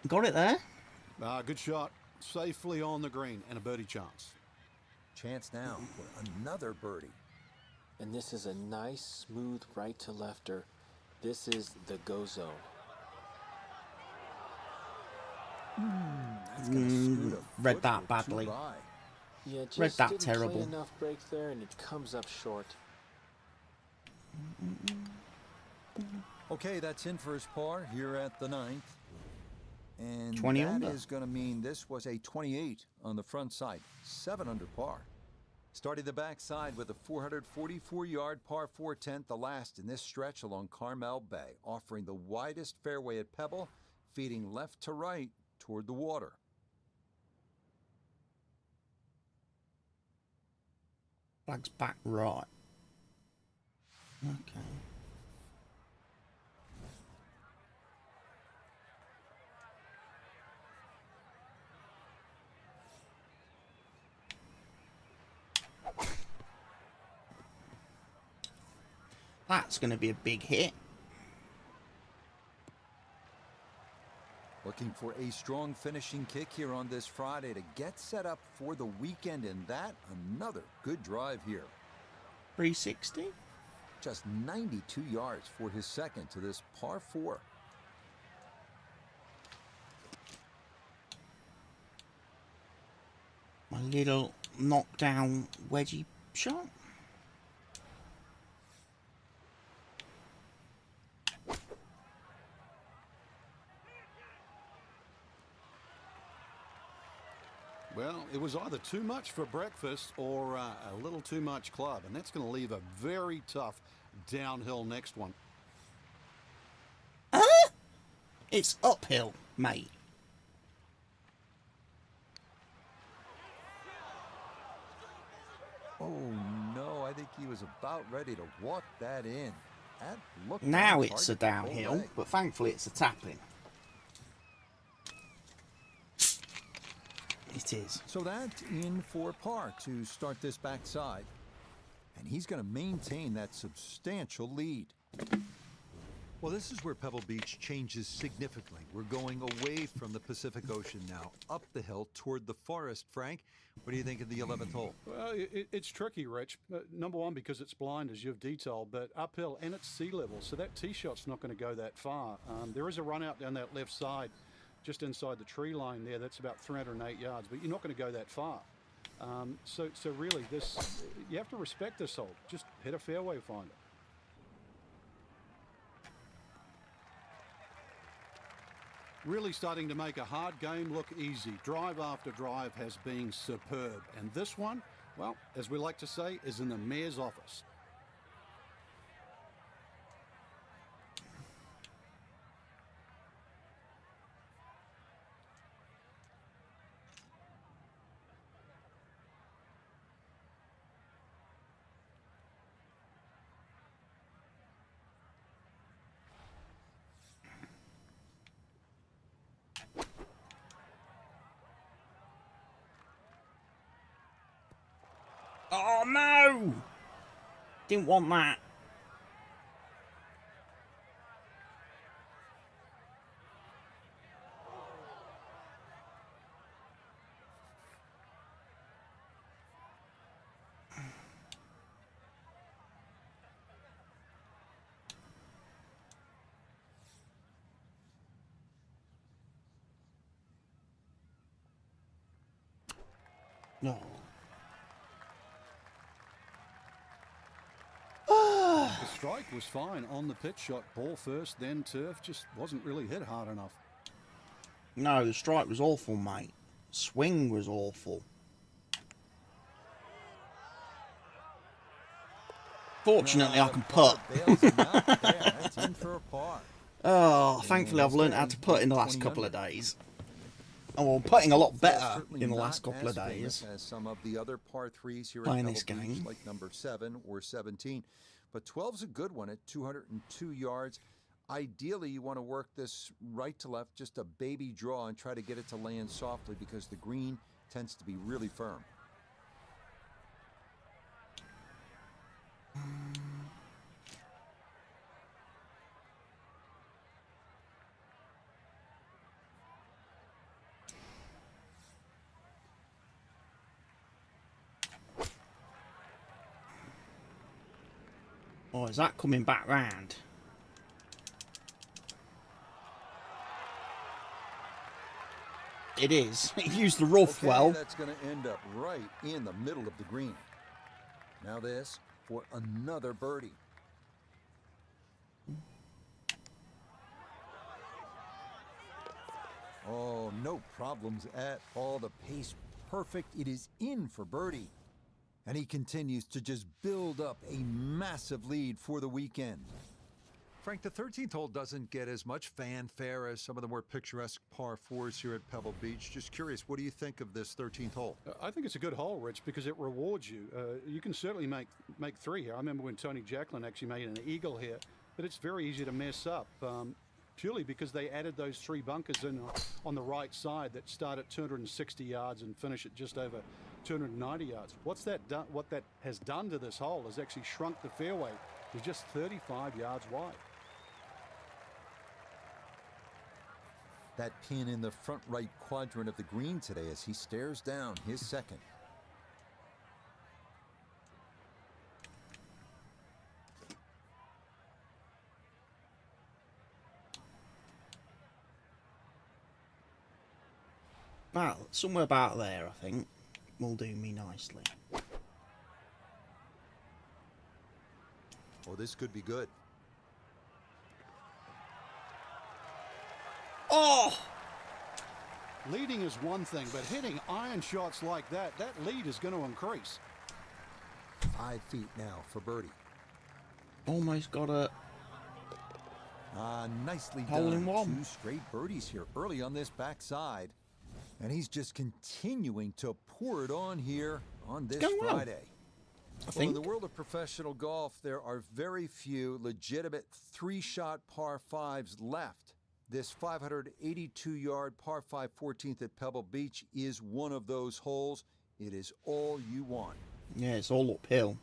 Got it there. Good shot. Safely on the green and a birdie chance. Chance now for another birdie. And this is a nice, smooth right to lefter. This is the go zone. That's going to scoot a read foot that or two badly. by. Yeah, just Read that didn't terrible. play enough break there, and it comes up short. Okay, that's in for his par here at the 9th. And 20 that under. is going to mean this was a 28 on the front side, 7 under par. Starting the backside with a 444-yard par 4 10th, the last in this stretch along Carmel Bay, offering the widest fairway at Pebble, feeding left to right toward the water. Flag's back right. Okay. That's going to be a big hit. Looking for a strong finishing kick here on this Friday to get set up for the weekend, and that another good drive here. 360. Just 92 yards for his second to this par 4. My little knockdown wedgie shot. Well, it was either too much for breakfast or a little too much club, and that's going to leave a very tough downhill next one. It's uphill, mate. Oh no, I think he was about ready to walk that in. That looked Now on it's a target the whole downhill, way. but thankfully it's a tap-in. It is. So that's in for par to start this backside. And he's going to maintain that substantial lead. Well, this is where Pebble Beach changes significantly. We're going away from the Pacific Ocean now, up the hill toward the forest. Frank, what do you think of the 11th hole? Well, it's tricky, Rich. Number one, because it's blind, as you've detailed, but uphill and it's sea level, so that tee shot's not going to go that far. There is a run out down that left side, just inside the tree line there. That's about 308 yards, but you're not going to go that far. So really, this you have to respect this hole. Just hit a fairway finder. Really starting to make a hard game look easy. Drive after drive has been superb. And this one, well, as we like to say, is in the mayor's office. Oh no! Didn't want that. No. The strike was fine on the pitch shot. Ball first, then turf. Just wasn't really hit hard enough. No, the strike was awful, mate. Swing was awful. Fortunately, I can putt. That's in for a par. Oh, thankfully I've learned how to putt in the last couple of days. Oh, I'm putting a lot better in the last couple of days. As some of the other par threes here Playing at this Pebble Beach, game. like number 7 or 17. But 12's a good one at 202 yards. Ideally, you want to work this right to left, just a baby draw, and try to get it to land softly because the green tends to be really firm. Oh, is that coming back round? It is. It used the rough well. That's going to end up right in the middle of the green. Now this for another birdie. Oh, no problems at all. The pace perfect. It is in for birdie. And he continues to just build up a massive lead for the weekend. Frank, the 13th hole doesn't get as much fanfare as some of the more picturesque par 4s here at Pebble Beach. Just curious, what do you think of this 13th hole? I think it's a good hole, Rich, because it rewards you. You can certainly make three here. I remember when Tony Jacklin actually made an eagle here, but it's very easy to mess up. Purely because they added those 3 bunkers in on the right side that start at 260 yards and finish at just over 290 yards. What that has done to this hole is actually shrunk the fairway to just 35 yards wide. That pin in the front right quadrant of the green today as he stares down his second. Somewhere about there, I think, will do me nicely. Oh, this could be good. Oh! Leading is one thing, but hitting iron shots like that lead is going to increase. 5 feet now for birdie. Almost got a Nicely hole in done. one. 2 straight birdies here early on this backside. And he's just continuing to pour it on here on this going well, Friday. I Well, think. in the world of professional golf, there are very few legitimate 3-shot par 5s left. This 582-yard par 5 14th at Pebble Beach is one of those holes. It is all you want. Yeah, it's all uphill.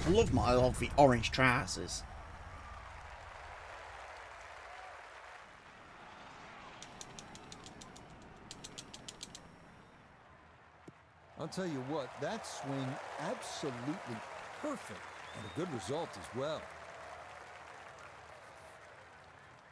I love my orange trousers. I'll tell you what, that swing absolutely perfect and a good result as well.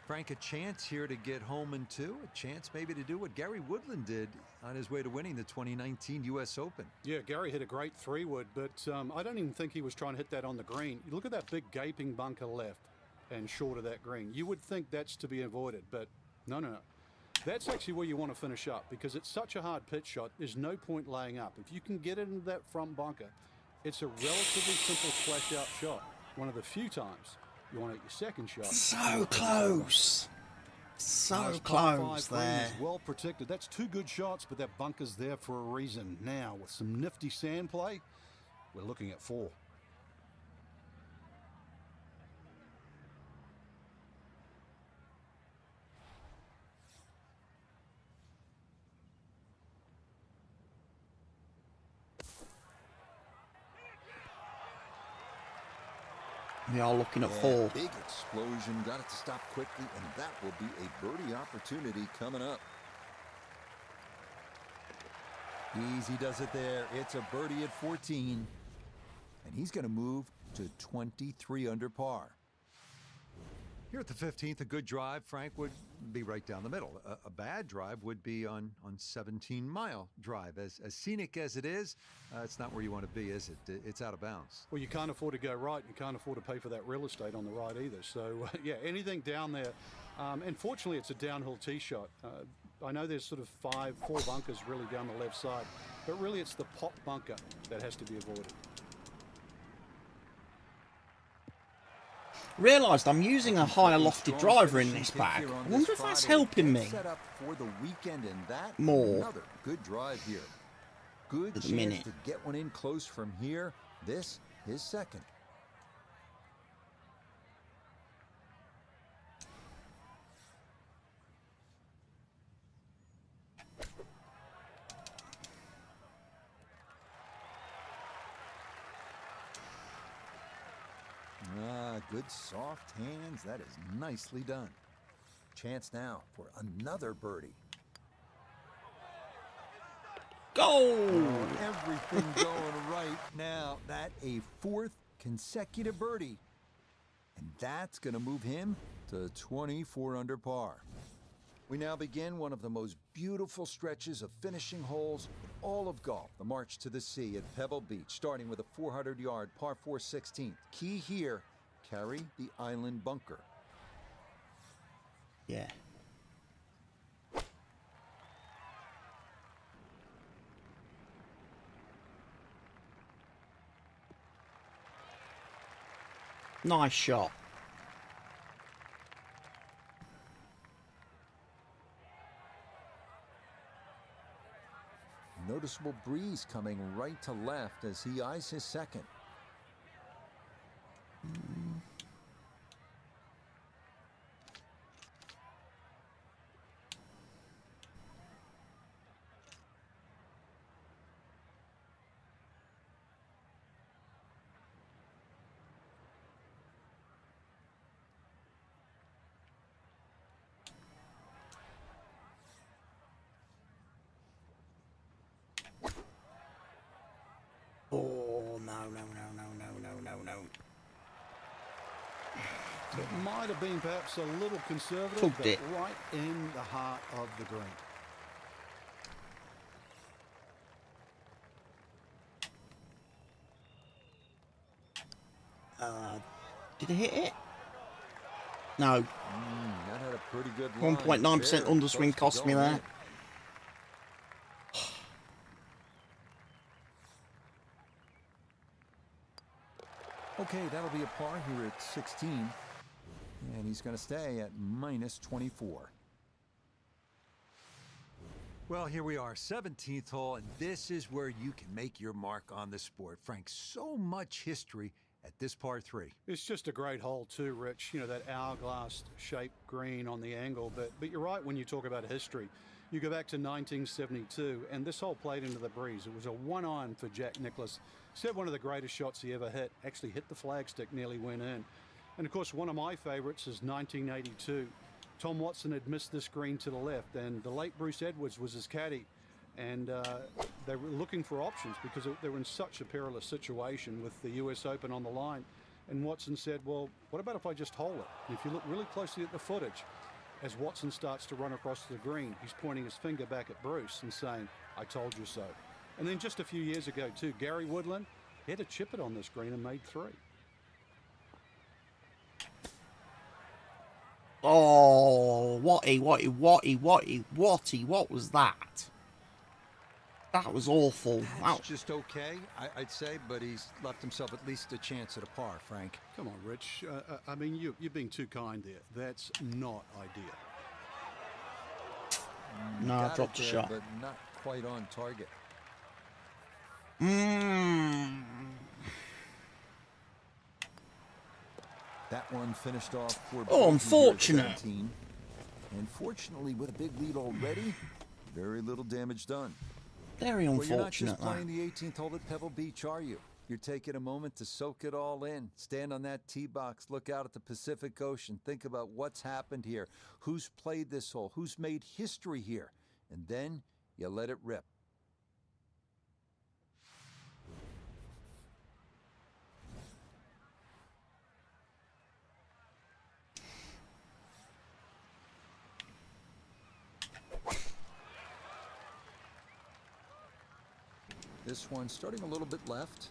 Frank, a chance here to get home in 2, a chance maybe to do what Gary Woodland did on his way to winning the 2019 U.S. Open. Yeah, Gary hit a great 3-wood, but I don't even think he was trying to hit that on the green. You look at that big gaping bunker left and short of that green. You would think that's to be avoided, but no. That's actually where you want to finish up because it's such a hard pitch shot. There's no point laying up. If you can get it into that front bunker, it's a relatively simple splash out shot. One of the few times you want to hit your second shot. So close. So Nice par close 5 green there. is well protected. That's 2 good shots, but that bunker's there for a reason. Now, with some nifty sand play, we're looking at 4. We are looking at 4. Big explosion, got it to stop quickly, and that will be a birdie opportunity coming up. Easy does it there. It's a birdie at 14. And he's going to move to 23 under par. Here at the 15th, a good drive, Frank, would be right down the middle. A bad drive would be on 17-mile drive. As scenic as it is, it's not where you want to be, is it? It's out of bounds. Well, you can't afford to go right. You can't afford to pay for that real estate on the right either. So, yeah, anything down there. And fortunately, it's a downhill tee shot. I know there's sort of 4 bunkers really down the left side, but really it's the pop bunker that has to be avoided. Realised I'm using a higher lofted driver in this bag. I wonder if that's helping me Set up for the weekend, and that more. Another good drive here. Good At the chance minute. to get one in close from here. This is second. Good soft hands. That is nicely done. Chance now for another birdie. Go! Everything going right now. That a 4th consecutive birdie. And that's going to move him to 24 under par. We now begin one of the most beautiful stretches of finishing holes in all of golf. The march to the sea at Pebble Beach, starting with a 400-yard par 4 16th. Key here, carry the island bunker. Yeah. Nice shot. Noticeable breeze coming right to left as he eyes his second. Oh, no. It might have been perhaps a little conservative, Tugged but it. right in the heart of the green. Did it hit it? No. That had a pretty good line. 1.9% Very underswing close cost to me going there. in. Okay, that'll be a par here at 16. And he's going to stay at minus 24. Well, here we are, 17th hole, and this is where you can make your mark on the sport. Frank, so much history at this par 3. It's just a great hole too, Rich. You know, that hourglass-shaped green on the angle. But you're right when you talk about history. You go back to 1972, and this hole played into the breeze. It was a 1-iron for Jack Nicklaus. Said one of the greatest shots he ever hit. Actually hit the flagstick, nearly went in. And of course, one of my favorites is 1982. Tom Watson had missed this green to the left, and the late Bruce Edwards was his caddy. And they were looking for options because they were in such a perilous situation with the US Open on the line. And Watson said, well, what about if I just hole it? And if you look really closely at the footage, as Watson starts to run across the green, he's pointing his finger back at Bruce and saying, I told you so. And then just a few years ago, too, Gary Woodland, he had to chip it on this green and made 3. Oh, Watty, what was that? That was awful. That's just okay, I'd say, but he's left himself at least a chance at a par, Frank. Come on, Rich. I mean, you're being too kind there. That's not ideal. No, I Got dropped it a there, shot. but not quite on target. That one finished off for Oh, bogey here at unfortunate. 17. And fortunately, with a big lead already, very little damage done. Very Well, you're not just unfortunate, playing that. the 18th hole at Pebble Beach, are you? You're taking a moment to soak it all in. Stand on that tee box, look out at the Pacific Ocean, think about what's happened here, who's played this hole, who's made history here, and then you let it rip. This one starting a little bit left.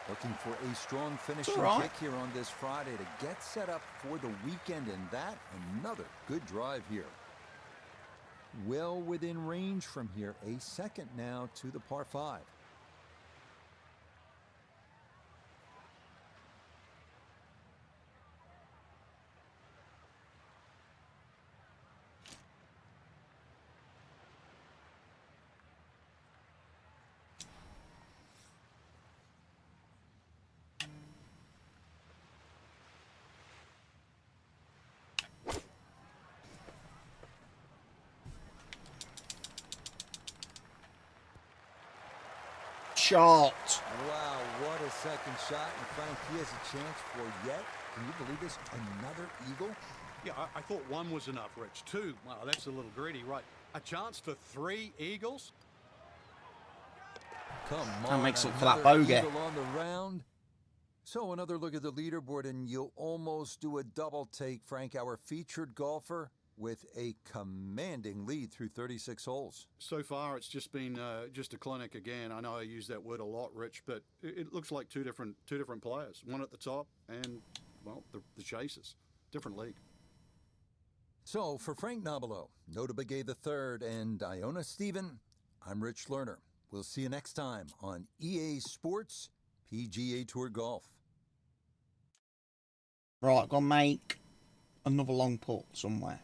Looking for a strong finishing kick here on this Friday to get set up for the weekend, and that another good drive here. Well within range from here. A second now to the par 5. Shot. Wow, what a second shot. And Frank, he has a chance for yet. Can you believe this? Another eagle? Yeah, I thought one was enough, Rich. Two, wow, that's a little greedy, right? A chance for 3 eagles? Come on. That makes up for that another bogey. eagle on the round. So another look at the leaderboard, and you'll almost do a double take, Frank. Our featured golfer with a commanding lead through 36 holes. So far, it's just been just a clinic again. I know I use that word a lot, Rich, but it looks like two different players. One at the top and, well, the chasers. Different league. So for Frank Nobilo, No.1 III, and Iona Stephen, I'm Rich Lerner. We'll see you next time on EA Sports PGA Tour Golf. Right, gonna make another long putt somewhere.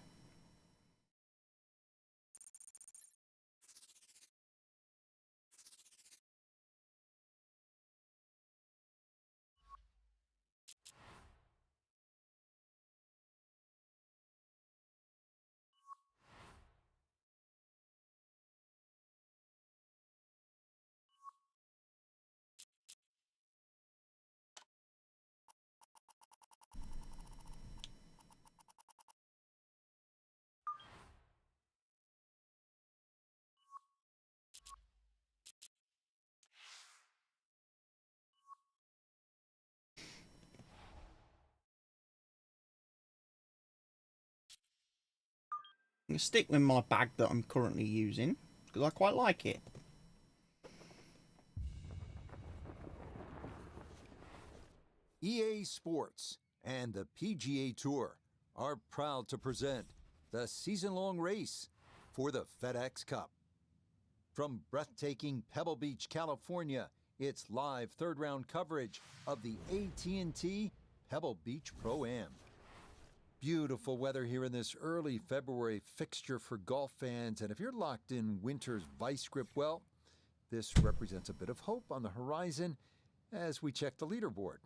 I'm going to stick with my bag that I'm currently using because I quite like it. EA Sports and the PGA Tour are proud to present the season-long race for the FedEx Cup. From breathtaking Pebble Beach, California, it's live third-round coverage of the AT&T Pebble Beach Pro-Am. Beautiful weather here in this early February fixture for golf fans, and if you're locked in winter's vice grip, well, this represents a bit of hope on the horizon as we check the leaderboard.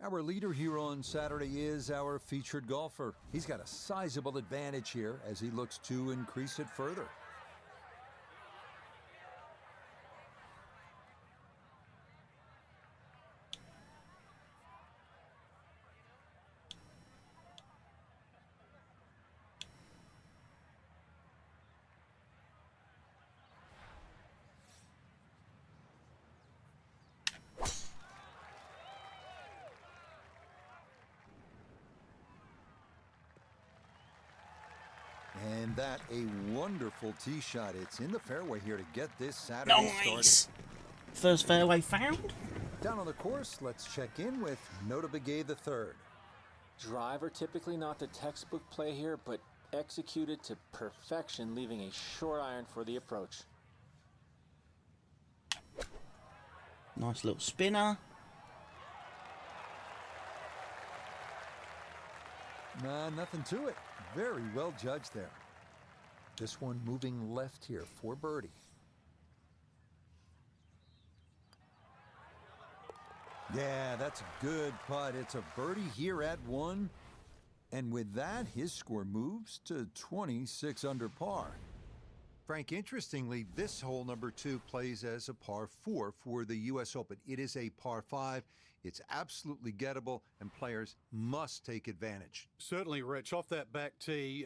Our leader here on Saturday is our featured golfer. He's got a sizable advantage here as he looks to increase it further. And that a wonderful tee shot. It's in the fairway here to get this Saturday Nice. started. First fairway found. Down on the course, let's check in with No.1 III. Driver typically not the textbook play here, but executed to perfection, leaving a short iron for the approach. Nice little spinner. Nah, nothing to it. Very well judged there. This one moving left here for birdie. Yeah, that's a good putt. It's a birdie here at 1. And with that, his score moves to 26 under par. Frank, interestingly, this hole number 2 plays as a par 4 for the U.S. Open. It is a par 5. It's absolutely gettable, and players must take advantage. Certainly, Rich. Off that back tee,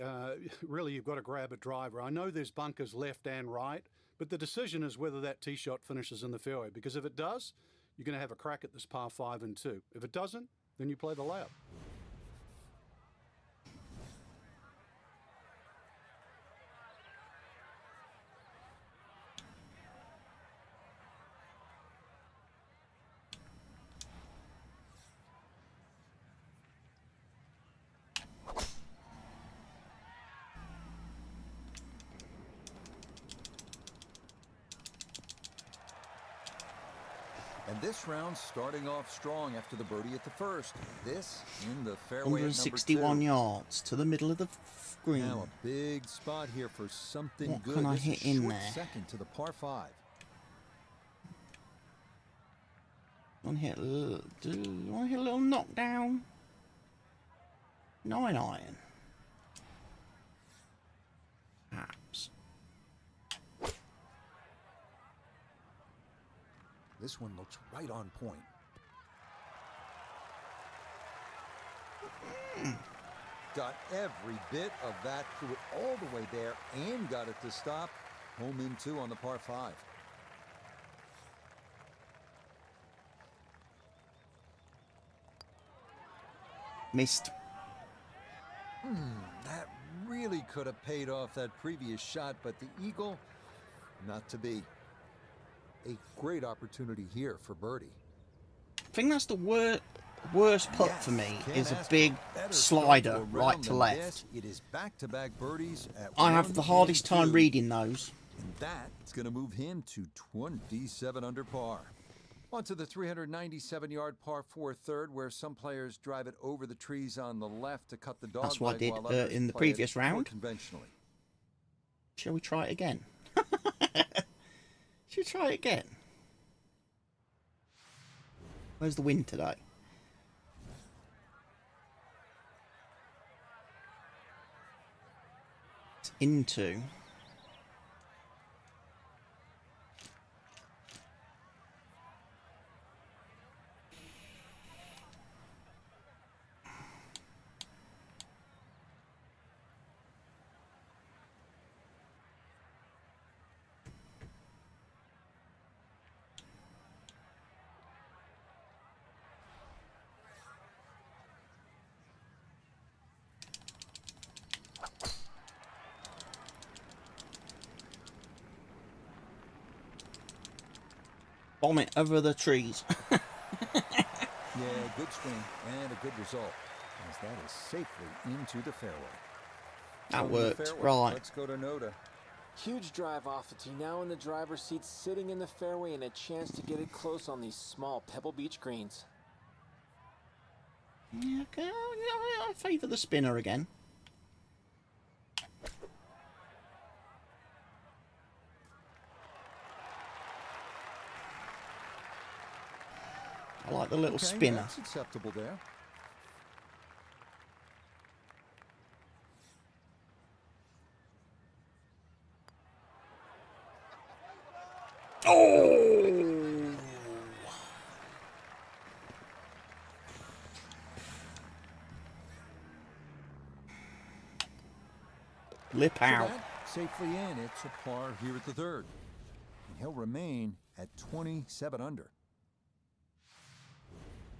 really you've got to grab a driver. I know there's bunkers left and right, but the decision is whether that tee shot finishes in the fairway, because if it does, you're going to have a crack at this par 5 and 2. If it doesn't, then you play the layup. And this round starting off strong after the birdie at the first. This in the fairway at number 161 2. yards to the middle of the green. Now a big spot here for something What good. can I This hit is in short there? second to the par 5. Want to hit a little knockdown? 9 iron. Perhaps. This one looks right on point. Got every bit of that, threw it all the way there and got it to stop. Home in 2 on the par 5. Missed. That really could have paid off that previous shot, but the eagle, not to be. A great opportunity here for birdie. I think that's the worst putt for me, is a big slider right to left. It is back-to-back birdies at I have 1 the hardest and time 2. reading those. And that's going to move him to 27 under par. On to the 397-yard par 4 third, where some players drive it over the trees on the left to cut the dog That's what I leg, did while others in the play it previous more round. conventionally. Shall we try it again? Should we try it again? Where's the wind today? It's into. Bomb it over the trees. Yeah, good swing and a good result, as that is safely into the fairway. That From the worked, fairway, right. Let's go to Noda. Huge drive off the tee, now in the driver's seat, sitting in the fairway, and a chance to get it close on these small Pebble Beach greens. Yeah, okay, I favour the spinner again. I like the little Okay, spinner. that's acceptable there. Oh! Lip So out. that safely in. It's a par here at the third. And he'll remain at 27 under.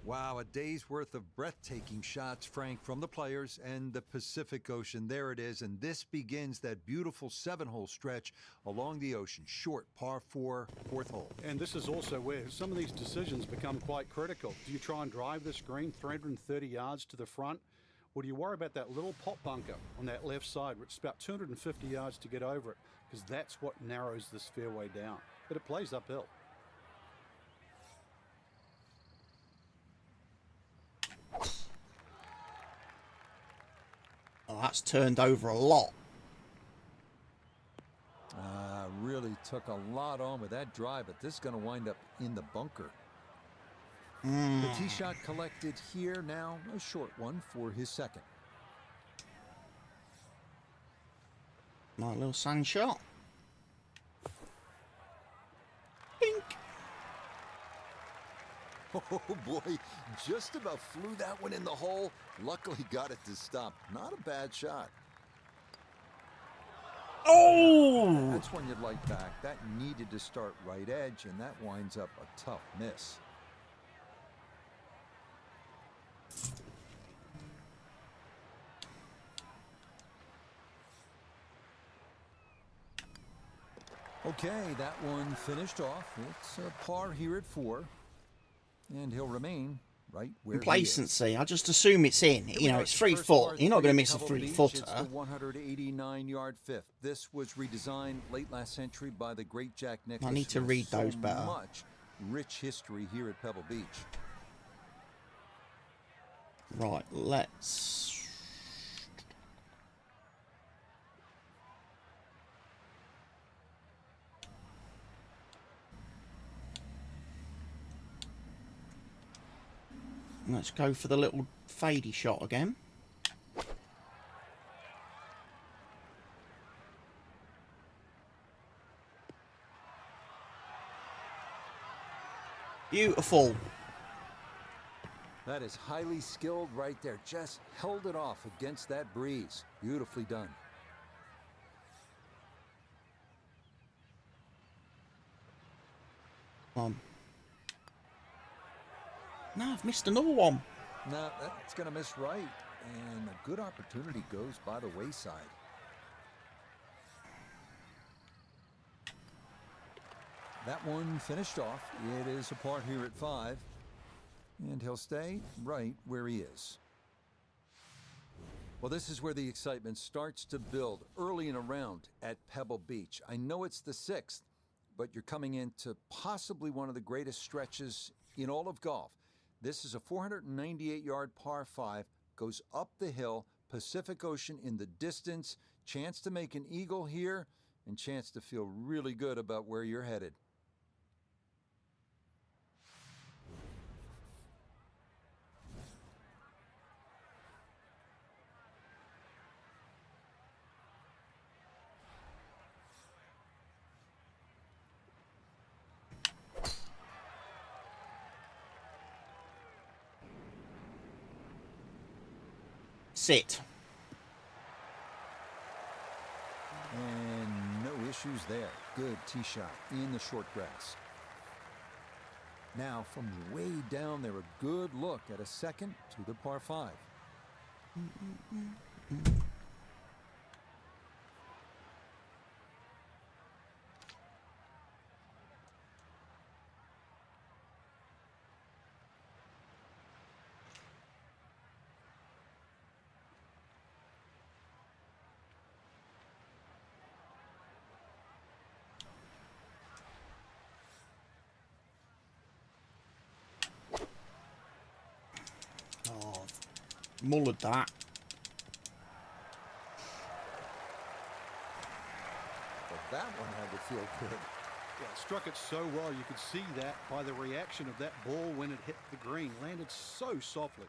Wow, a day's worth of breathtaking shots, Frank, from the players and the Pacific Ocean. There it is, and this begins that beautiful 7-hole stretch along the ocean. Short, par 4, 4th hole. And this is also where some of these decisions become quite critical. Do you try and drive this green 330 yards to the front, or do you worry about that little pot bunker on that left side, which is about 250 yards to get over it, because that's what narrows this fairway down. But it plays uphill. Oh, that's turned over a lot. Really took a lot on with that drive, but this is going to wind up in the bunker. The tee shot collected here, now a short one for his second. Nice little sand shot. Oh, boy. Just about flew that one in the hole. Luckily got it to stop. Not a bad shot. Oh! That's one you'd like back. That needed to start right edge, and that winds up a tough miss. Okay, that one finished off. It's a par here at 4. And he'll remain right where he is. Complacency. I just assume it's in. Here You we know, are it's at 3 first foot. par You're not 3 going to at miss a Pebble 3 Beach. footer. It's the 189-yard fifth. This was redesigned late last century by the great Jack Nicklaus. I need to who has read those so better. much rich history here at Pebble Beach. Right, let's... Let's go for the little fadey shot again. Beautiful. That is highly skilled right there. Just held it off against that breeze. Beautifully done. No, I've missed another one. No, that's going to miss right. And a good opportunity goes by the wayside. That one finished off. It is a par here at 5. And he'll stay right where he is. Well, this is where the excitement starts to build early in a round at Pebble Beach. I know it's the 6th, but you're coming into possibly one of the greatest stretches in all of golf. This is a 498-yard par 5, goes up the hill, Pacific Ocean in the distance, chance to make an eagle here, and chance to feel really good about where you're headed. Sit. And no issues there. Good tee shot in the short grass. Now from way down there, a good look at a second to the par 5. Oh, mullered that. But that one had to feel good. Yeah, it struck it so well. You could see that by the reaction of that ball when it hit the green. Landed so softly.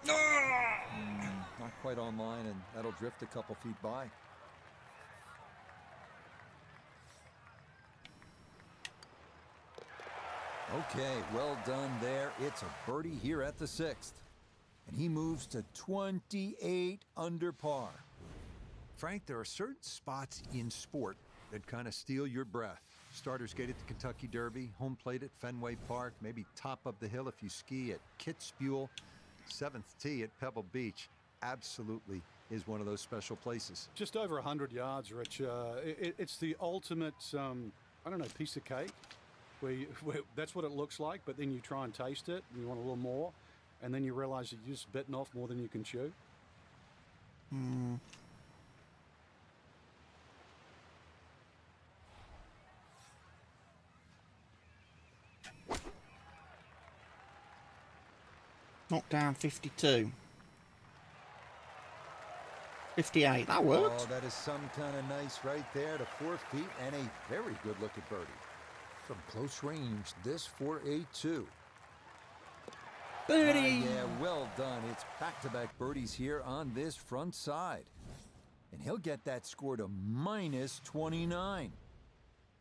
Not quite on line, and that'll drift a couple feet by. Okay, well done there. It's a birdie here at the 6th. And he moves to 28 under par. Frank, there are certain spots in sport that kind of steal your breath. Starters Gate at the Kentucky Derby, home plate at Fenway Park, maybe top of the hill if you ski at Kitzbühel, 7th tee at Pebble Beach. Absolutely is one of those special places. Just over 100 yards, Rich. It's the ultimate, I don't know, piece of cake. Where that's what it looks like, but then you try and taste it, and you want a little more, and then you realize that you're just bitten off more than you can chew. Knocked down 52. 58. That worked. Oh, that is some kind of nice right there to 4 feet and a very good look at birdie. From close range, this for a 2. Birdie. Yeah, well done. It's back-to-back birdies here on this front side. And he'll get that score to -29.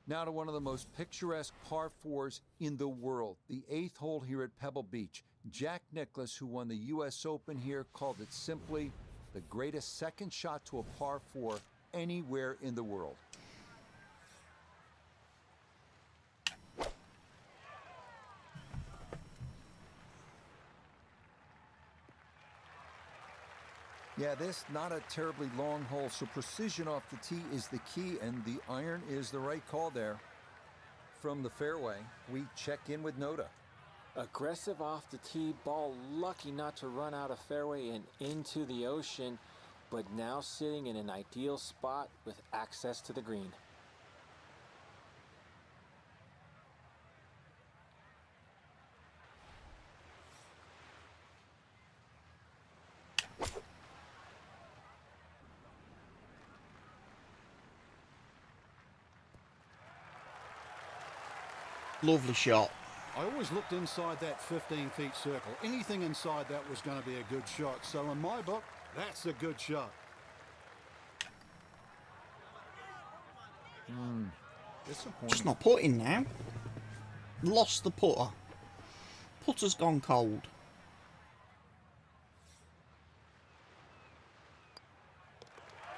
Now to one of the most picturesque par fours in the world, the 8th hole here at Pebble Beach. Jack Nicklaus, who won the U.S. Open here, called it simply the greatest second shot to a par four anywhere in the world. Yeah, this not a terribly long hole, so precision off the tee is the key, and the iron is the right call there. From the fairway, we check in with Noda. Aggressive off the tee, ball lucky not to run out of fairway and into the ocean, but now sitting in an ideal spot with access to the green. Lovely shot. I always looked inside that 15-feet circle. Anything inside that was going to be a good shot. So in my book, that's a good shot. Disappointing. Just not putting now. Lost the putter. Putter's gone cold.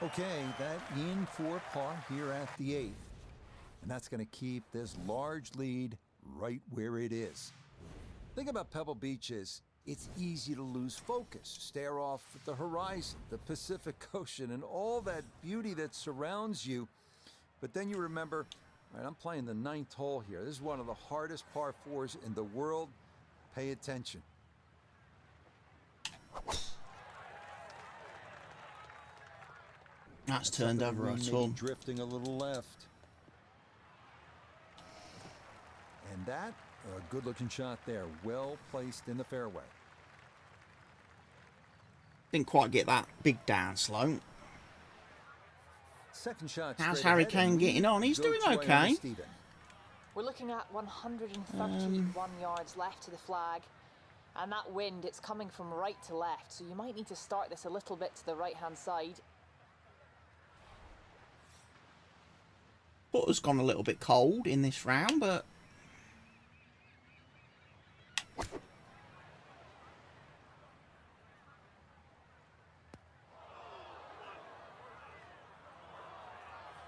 Okay, that in for par here at the 8th. And that's going to keep this large lead right where it is. The thing about Pebble Beach is it's easy to lose focus, stare off at the horizon, the Pacific Ocean, and all that beauty that surrounds you. But then you remember, all right, I'm playing the 9th hole here. This is one of the hardest par fours in the world. Pay attention. That's turned over a ton. Drifting a little left. And that, a good-looking shot there. Well placed in the fairway. Didn't quite get that big downslope. Second shot. How's straight Harry ahead, Kane and getting on? He's go doing to okay. Iona Stephen. We're looking at 131 yards left to the flag. And that wind, it's coming from right to left. So you might need to start this a little bit to the right-hand side. Putter's gone a little bit cold in this round, but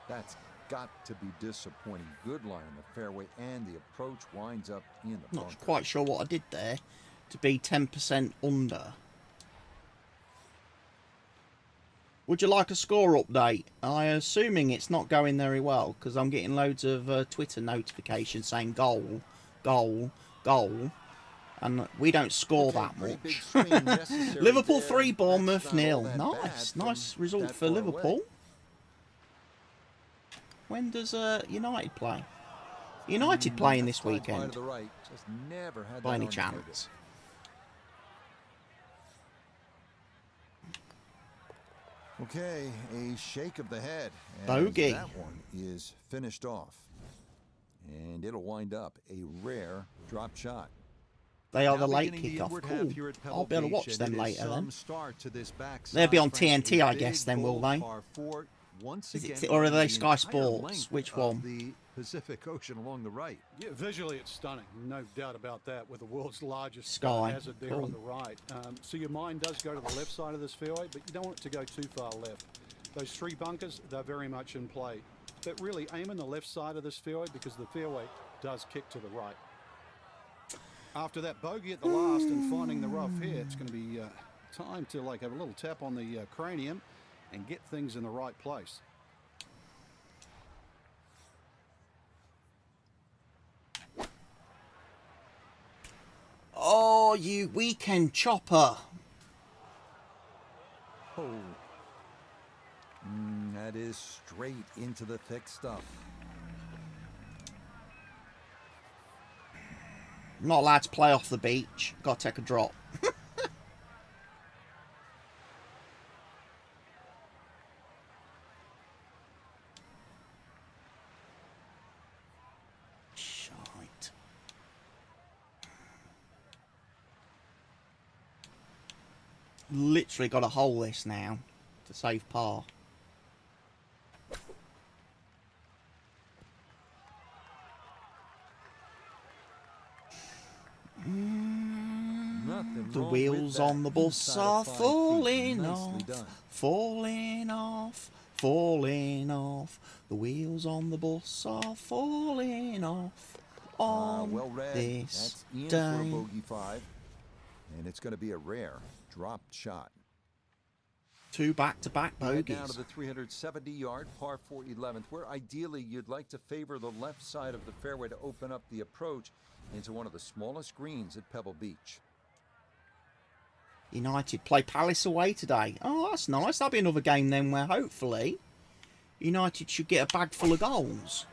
That's got to be disappointing. Good line in the fairway, and the approach winds up in the bunker. not quite sure what I did there to be 10% under. Would you like a score update? I'm assuming it's not going very well because I'm getting loads of Twitter notifications saying goal, goal, goal. And we don't score that much. Liverpool 3, Bournemouth 0. Nice result for Liverpool. When does United play? United playing this weekend, by any chance? Okay, a shake of the head. Bogey. That one is finished off. And it'll wind up a rare drop shot. They are Now the late beginning the kickoff. inward half Cool. here at Pebble I'll be able to Beach, watch and them it is later then. some start to this backside, They'll be on Frank. TNT, I A guess, big then, will bold they? par four, once Is again it, or are they the Sky entire Sports? length Which of one? The Pacific Ocean along the right. Yeah, visually it's stunning, no doubt about that, with the world's largest Sky. hazard there Cool. on the right. So your mind does go to the left side of this fairway, but you don't want it to go too far left. Those 3 bunkers, they're very much in play. But really aim in the left side of this fairway because the fairway does kick to the right. After that bogey at the last and finding the rough here, it's going to be time to have a little tap on the cranium and get things in the right place. Oh, you weekend chopper. Oh. That is straight into the thick stuff. I'm not allowed to play off the beach. Got to take a drop. Shite. Literally got to hole this now to save par. Nothing The wrong wheels with that. on the bus Inside are of 5 feet. falling Nicely off, done. falling off, falling off. The wheels on the bus are falling off on Well read. this That's Ian day. for a bogey 5. And it's going to be a rare dropped shot. 2 back-to-back Head down bogeys. to the 370-yard par 4 11th, where ideally you'd like to favor the left side of the fairway to open up the approach into one of the smallest greens at Pebble Beach. United play Palace away today. Oh, that's nice. That'll be another game then where hopefully United should get a bag full of goals.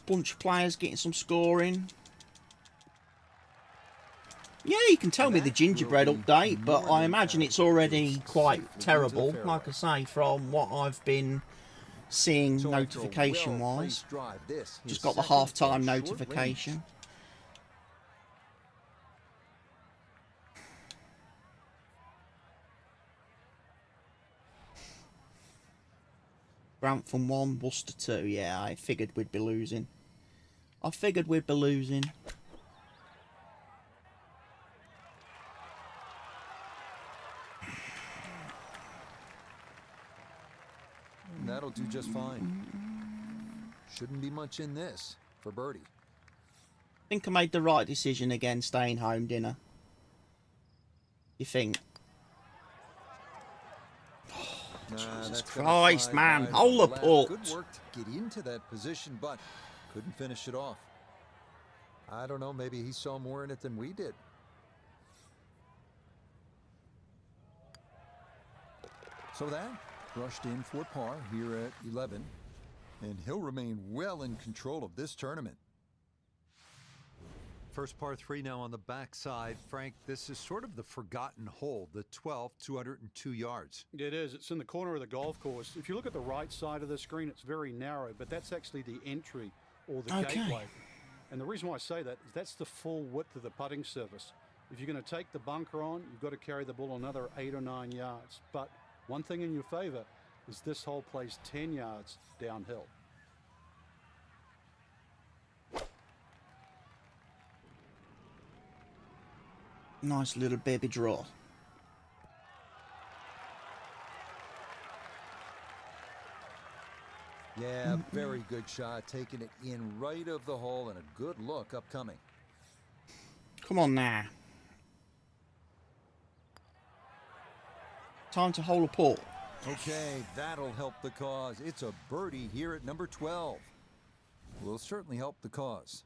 Bunch of players getting some scoring. Yeah, you can tell me the gingerbread update, but I imagine it's already quite terrible, like I say, from what I've been seeing So after a notification-wise. well-placed drive, this Just is got the second half-time from short notification. range. Grantham 1, Worcester 2. Yeah, I figured we'd be losing. And that'll do just fine. Shouldn't be much in this for birdie. I think I made the right decision again, staying home dinner. You think? Jesus Christ, man. Hold the putt. Good work to get into that position, but couldn't finish it off. I don't know, maybe he saw more in it than we did. So that brushed in for par here at 11, and he'll remain well in control of this tournament. First par 3 now on the backside. Frank, this is sort of the forgotten hole, the 12th, 202 yards. It is. It's in the corner of the golf course. If you look at the right side of the screen, it's very narrow, but that's actually the entry or the gateway. And the reason why I say that is that's the full width of the putting surface. If you're going to take the bunker on, you've got to carry the ball another 8 or 9 yards. But one thing in your favor is this hole plays 10 yards downhill. Nice little baby draw. Yeah, very good shot, taking it in right of the hole, and a good look upcoming. Come on now. Time to hole a putt. Okay, that'll help the cause. It's a birdie here at number 12. Will certainly help the cause.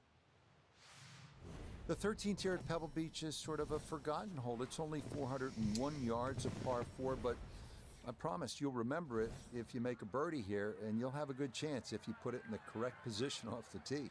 The 13th here at Pebble Beach is sort of a forgotten hole. It's only 401 yards of par 4, but I promise you'll remember it if you make a birdie here, and you'll have a good chance if you put it in the correct position off the tee.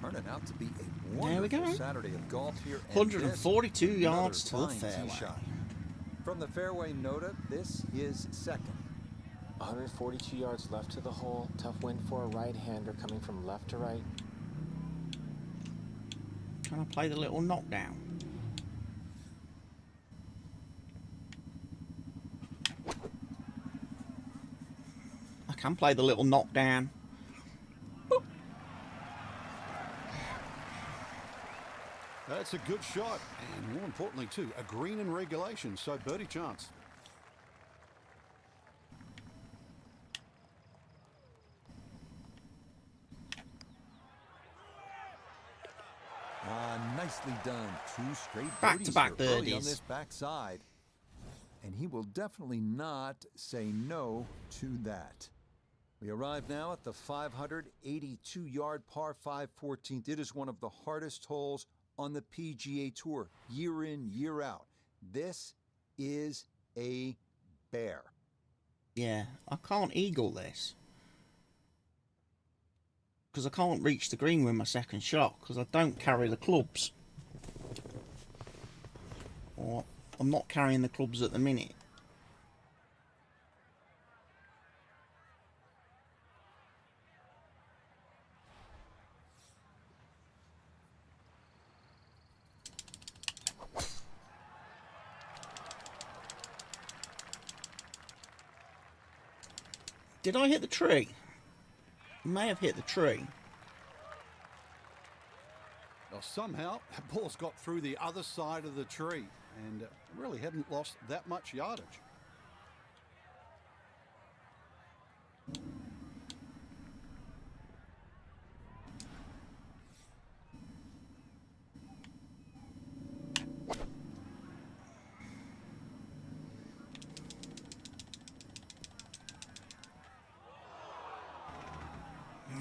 Turning out to be a wonderful Saturday of golf here. 142 yards to the fine fairway. tee shot. From the fairway nota, this is second. 142 yards left to the hole. Tough wind for a right-hander coming from left to right. Can I play the little knockdown? I can play the little knockdown. That's a good shot, and more importantly too, a green in regulation, so birdie chance. Nicely done. 2 straight Back-to-back birdies here early on birdies. this backside, and he will definitely not say no to that. We arrive now at the 582-yard par 5 14th. It is one of the hardest holes on the PGA Tour, year in, year out. This is a bear. Yeah, I can't eagle this. Because I can't reach the green with my second shot, because I don't carry the clubs. Or I'm not carrying the clubs at the minute. Did I hit the tree? May have hit the tree. Well, somehow that ball's got through the other side of the tree and really hadn't lost that much yardage.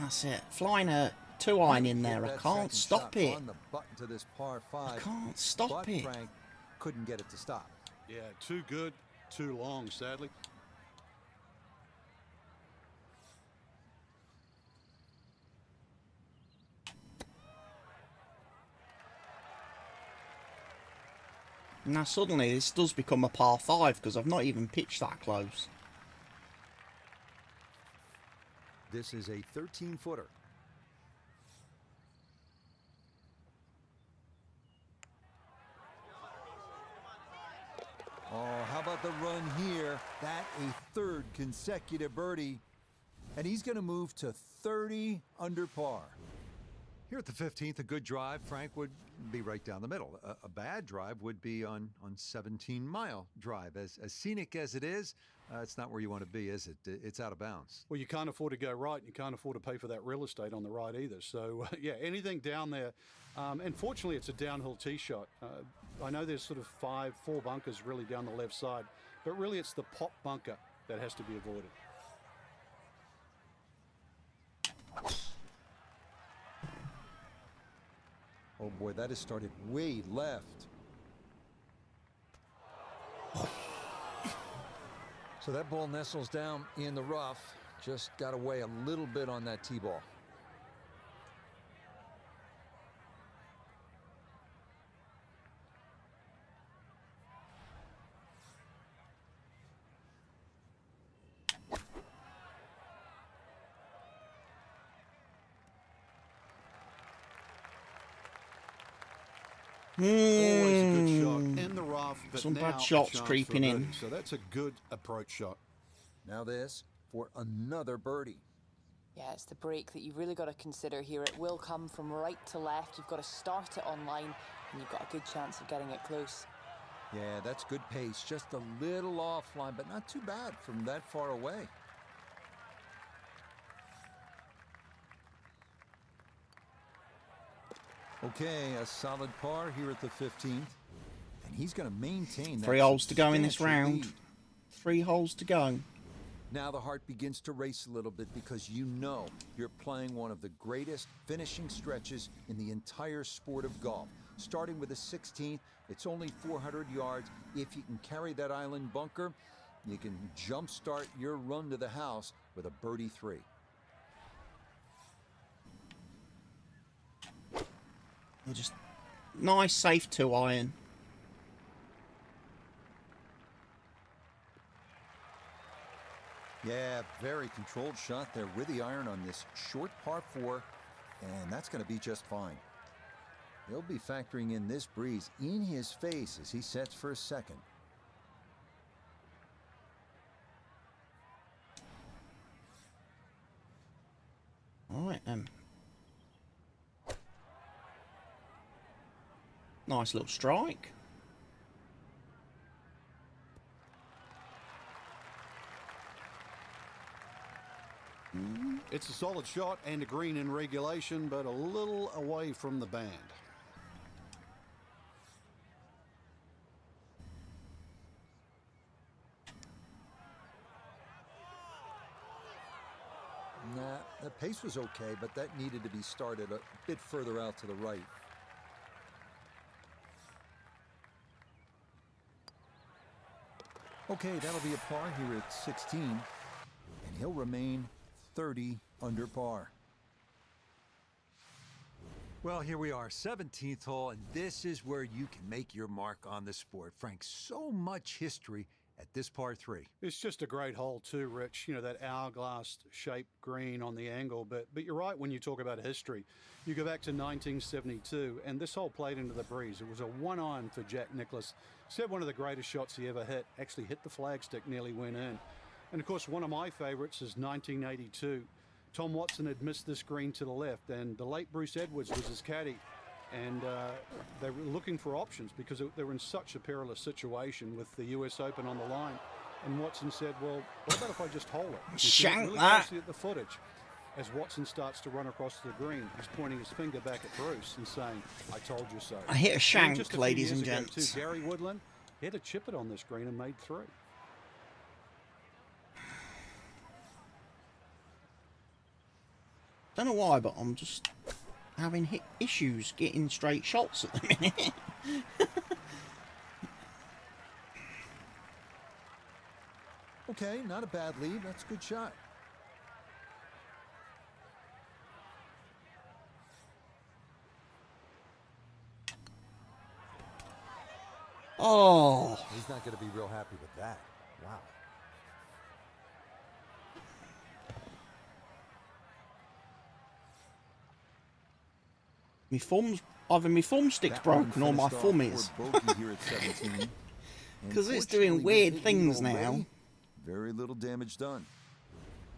That's it. Flying a 2-iron in there. I That can't second stop shot it. on the button to this par 5. I can't stop but it. Frank couldn't get it to stop. Yeah, too good, too long, sadly. Now suddenly this does become a par 5 because I've not even pitched that close. This is a 13-footer. Oh, how about the run here? That a third consecutive birdie. And he's going to move to 30 under par. Here at the 15th, a good drive, Frank, would be right down the middle. A bad drive would be on 17-mile drive. As scenic as it is, it's not where you want to be, is it? It's out of bounds. Well, you can't afford to go right, and you can't afford to pay for that real estate on the right either. So, yeah, anything down there. And fortunately, it's a downhill tee shot. I know there's sort of 4 bunkers really down the left side, but really it's the pop bunker that has to be avoided. Oh boy, that has started way left. So that ball nestles down in the rough. Just got away a little bit on that tee ball. Always a good shot in the rough, but Some now bad a shots chance for creeping a in. birdie. So that's a good approach shot. Now this for another birdie. Yeah, it's the break that you've really got to consider here. It will come from right to left. You've got to start it on line, and you've got a good chance of getting it close. Yeah, that's good pace. Just a little offline, but not too bad from that far away. Okay, a solid par here at the 15th. And he's going to maintain that 3 holes to go in this substantial round. lead. 3 holes to go. Now the heart begins to race a little bit because you know you're playing one of the greatest finishing stretches in the entire sport of golf. Starting with the 16th, it's only 400 yards. If you can carry that island bunker, you can jumpstart your run to the house with a birdie 3. Just nice, safe 2-iron. Yeah, very controlled shot there with the iron on this short par 4, and that's going to be just fine. He'll be factoring in this breeze in his face as he sets for a second. All right then. Nice little strike. It's a solid shot and a green in regulation, but a little away from the band. Nah, the pace was okay, but that needed to be started a bit further out to the right. Okay, that'll be a par here at 16, and he'll remain 30 under par. Well, here we are, 17th hole, and this is where you can make your mark on the sport. Frank, so much history at this par 3. It's just a great hole too, Rich. You know, that hourglass-shaped green on the angle. But you're right when you talk about history. You go back to 1972, and this hole played into the breeze. It was a 1-iron for Jack Nicklaus. Said one of the greatest shots he ever hit. Actually hit the flagstick, nearly went in. And of course, one of my favorites is 1982. Tom Watson had missed this green to the left, and the late Bruce Edwards was his caddy. And they were looking for options because they were in such a perilous situation with the US Open on the line. And Watson said, well, what about if I just hole it? You see Shank really that. closely at the footage. As Watson starts to run across the green, he's pointing his finger back at Bruce and saying, I told you so. I hit a shank, Just few ladies years and ago, gents. too, Gary Woodland, he had a chip it on this green and made 3. Don't know why, but I'm just having issues getting straight shots at the minute. Okay, not a bad lead. That's a good shot. Oh, He's not going to be real happy with that. Wow. my thumb's either my thumbstick's That one broken or my finished thumb off is. for bogey here at 17. 'Cause it's Unfortunately, doing with weird the things eagle now. ready, very little damage done.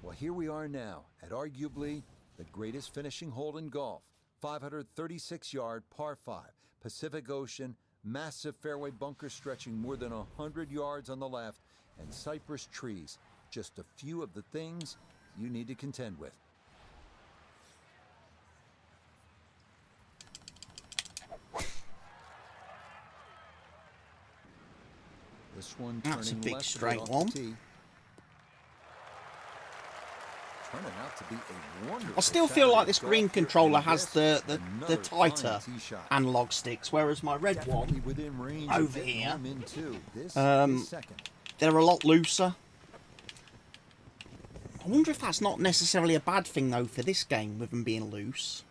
Well, here we are now at arguably the greatest finishing hole in golf. 536-yard par 5, Pacific Ocean, massive fairway bunker stretching more than 100 yards on the left, and cypress trees. Just a few of the things you need to contend with. This one That's a turning big left to straight get off the one. tee. Turning out to be a wonderful I still feel like this Saturday green golf here, controller and has this, the another tighter fine tee shot. analog sticks, whereas my red Definitely one, within range over of getting here, them in too. This is second. they're a lot looser. I wonder if that's not necessarily a bad thing though for this game with them being loose.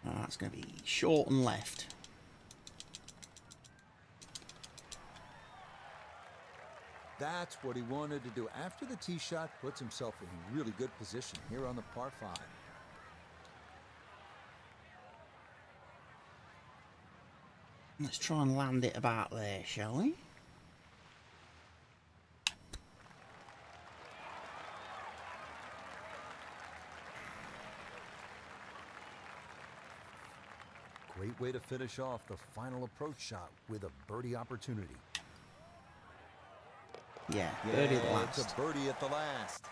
Oh, that's going to be short and left. That's what he wanted to do. After the tee shot, puts himself in really good position here on the par 5. Let's try and land it about there, shall we? Great way to finish off the final approach shot with a birdie opportunity. Yeah, birdie at It's last. a birdie at the last.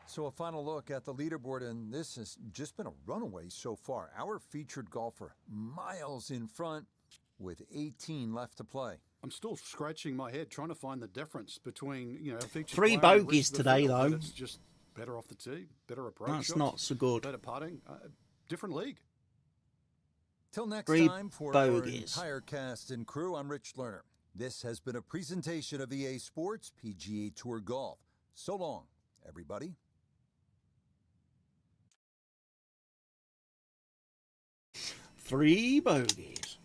So a final look at the leaderboard, and this has just been a runaway so far. Our featured golfer miles in front with 18 left to play. I'm still scratching my head trying to find the difference between, you know, a featured 3 player and the bogeys rest of the today, field, but though. It's just better off the tee, better approach That's shots, not so good. better putting, different league. Till next 3 time, for bogeys. our entire cast and crew, I'm Rich Lerner. This has been a presentation of EA Sports PGA Tour Golf. So long, everybody. Three bogeys.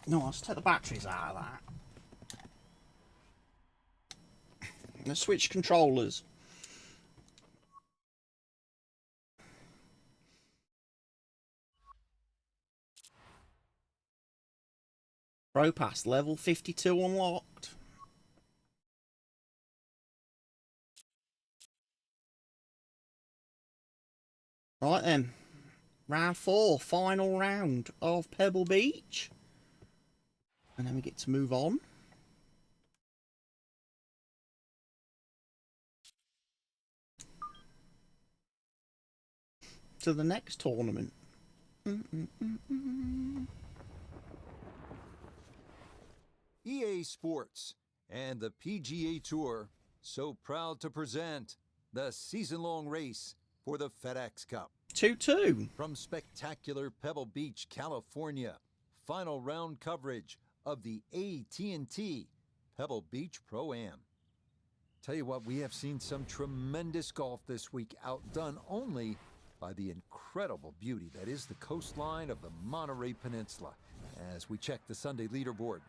No, let's take the batteries out of that. Let's switch controllers. Pro Pass level 52 unlocked. Right then, round 4, final round of Pebble Beach. And then we get to move on. To the next tournament. EA Sports and the PGA Tour so proud to present the season-long race for the FedEx Cup. 2-2. From spectacular Pebble Beach, California, final round coverage of the AT&T Pebble Beach Pro-Am. Tell you what, we have seen some tremendous golf this week, outdone only by the incredible beauty that is the coastline of the Monterey Peninsula. As we check the Sunday leaderboard,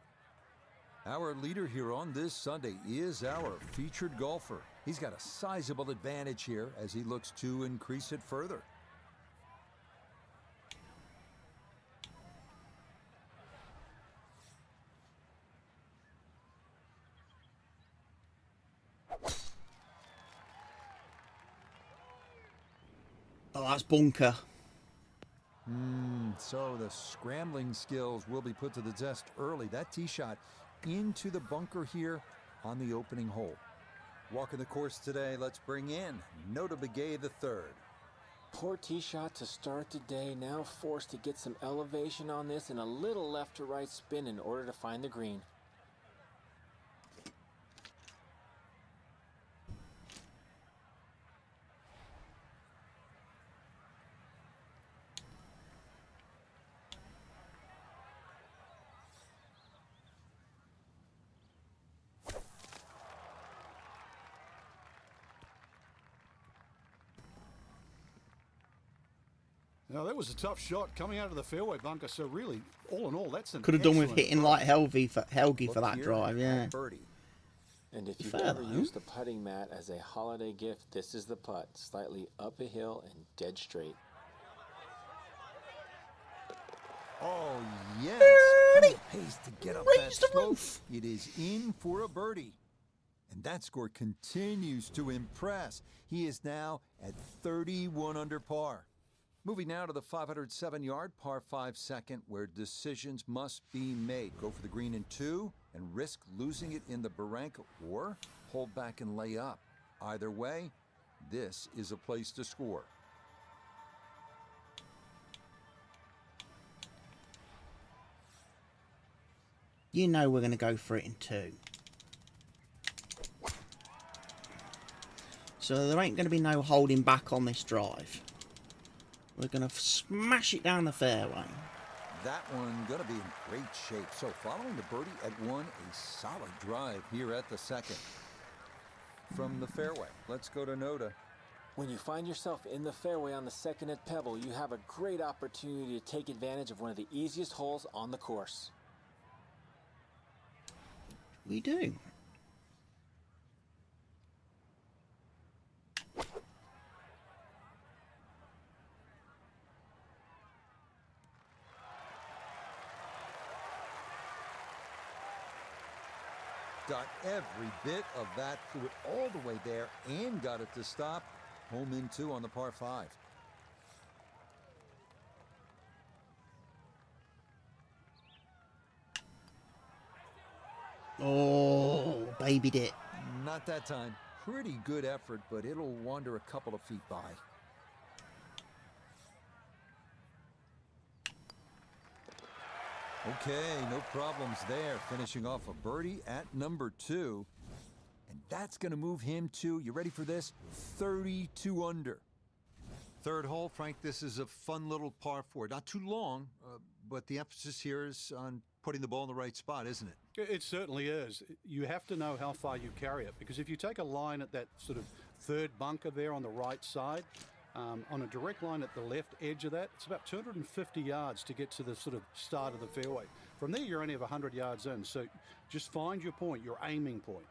Our leader here on this Sunday is our featured golfer. He's got a sizable advantage here as he looks to increase it further. Oh, that's bunker. So the scrambling skills will be put to the test early. That tee shot into the bunker here on the opening hole. Walking the course today, let's bring in No.1 the third. Poor tee shot to start the day, now forced to get some elevation on this and a little left to right spin in order to find the green. Now, that was a tough shot coming out of the fairway bunker. So really, all in all, that's an Could have done with excellent hitting approach. like Helgi for Look that here drive, at yeah. birdie. And if you've Fair ever though. used the putting mat as a holiday gift, this is the putt. Slightly up a hill and dead straight. Oh, yes. Birdie! Pace to get up Raise that the slope. roof. It is in for a birdie. And that score continues to impress. He is now at 31 under par. Moving now to the 507-yard par 5 second, where decisions must be made. Go for the green in 2 and risk losing it in the barranca, or hold back and lay up. Either way, this is a place to score. You know we're going to go for it in 2. So there ain't going to be no holding back on this drive. We're going to smash it down the fairway. That one going to be in great shape. So following the birdie at 1, a solid drive here at the second. From the fairway, let's go to Noda. When you find yourself in the fairway on the second at Pebble, you have a great opportunity to take advantage of one of the easiest holes on the course. We do. Got every bit of that, threw it all the way there and got it to stop. Home in 2 on the par 5. Oh, babied it. Not that time. Pretty good effort, but it'll wander a couple of feet by. Okay, no problems there. Finishing off a birdie at number 2. And that's going to move him to, you ready for this? 32 under. Third hole, Frank, this is a fun little par 4. Not too long, but the emphasis here is on putting the ball in the right spot, isn't it? It certainly is. You have to know how far you carry it, because if you take a line at that sort of third bunker there on the right side, on a direct line at the left edge of that, it's about 250 yards to get to the sort of start of the fairway. From there, you're only have 100 yards in, so just find your point, your aiming point.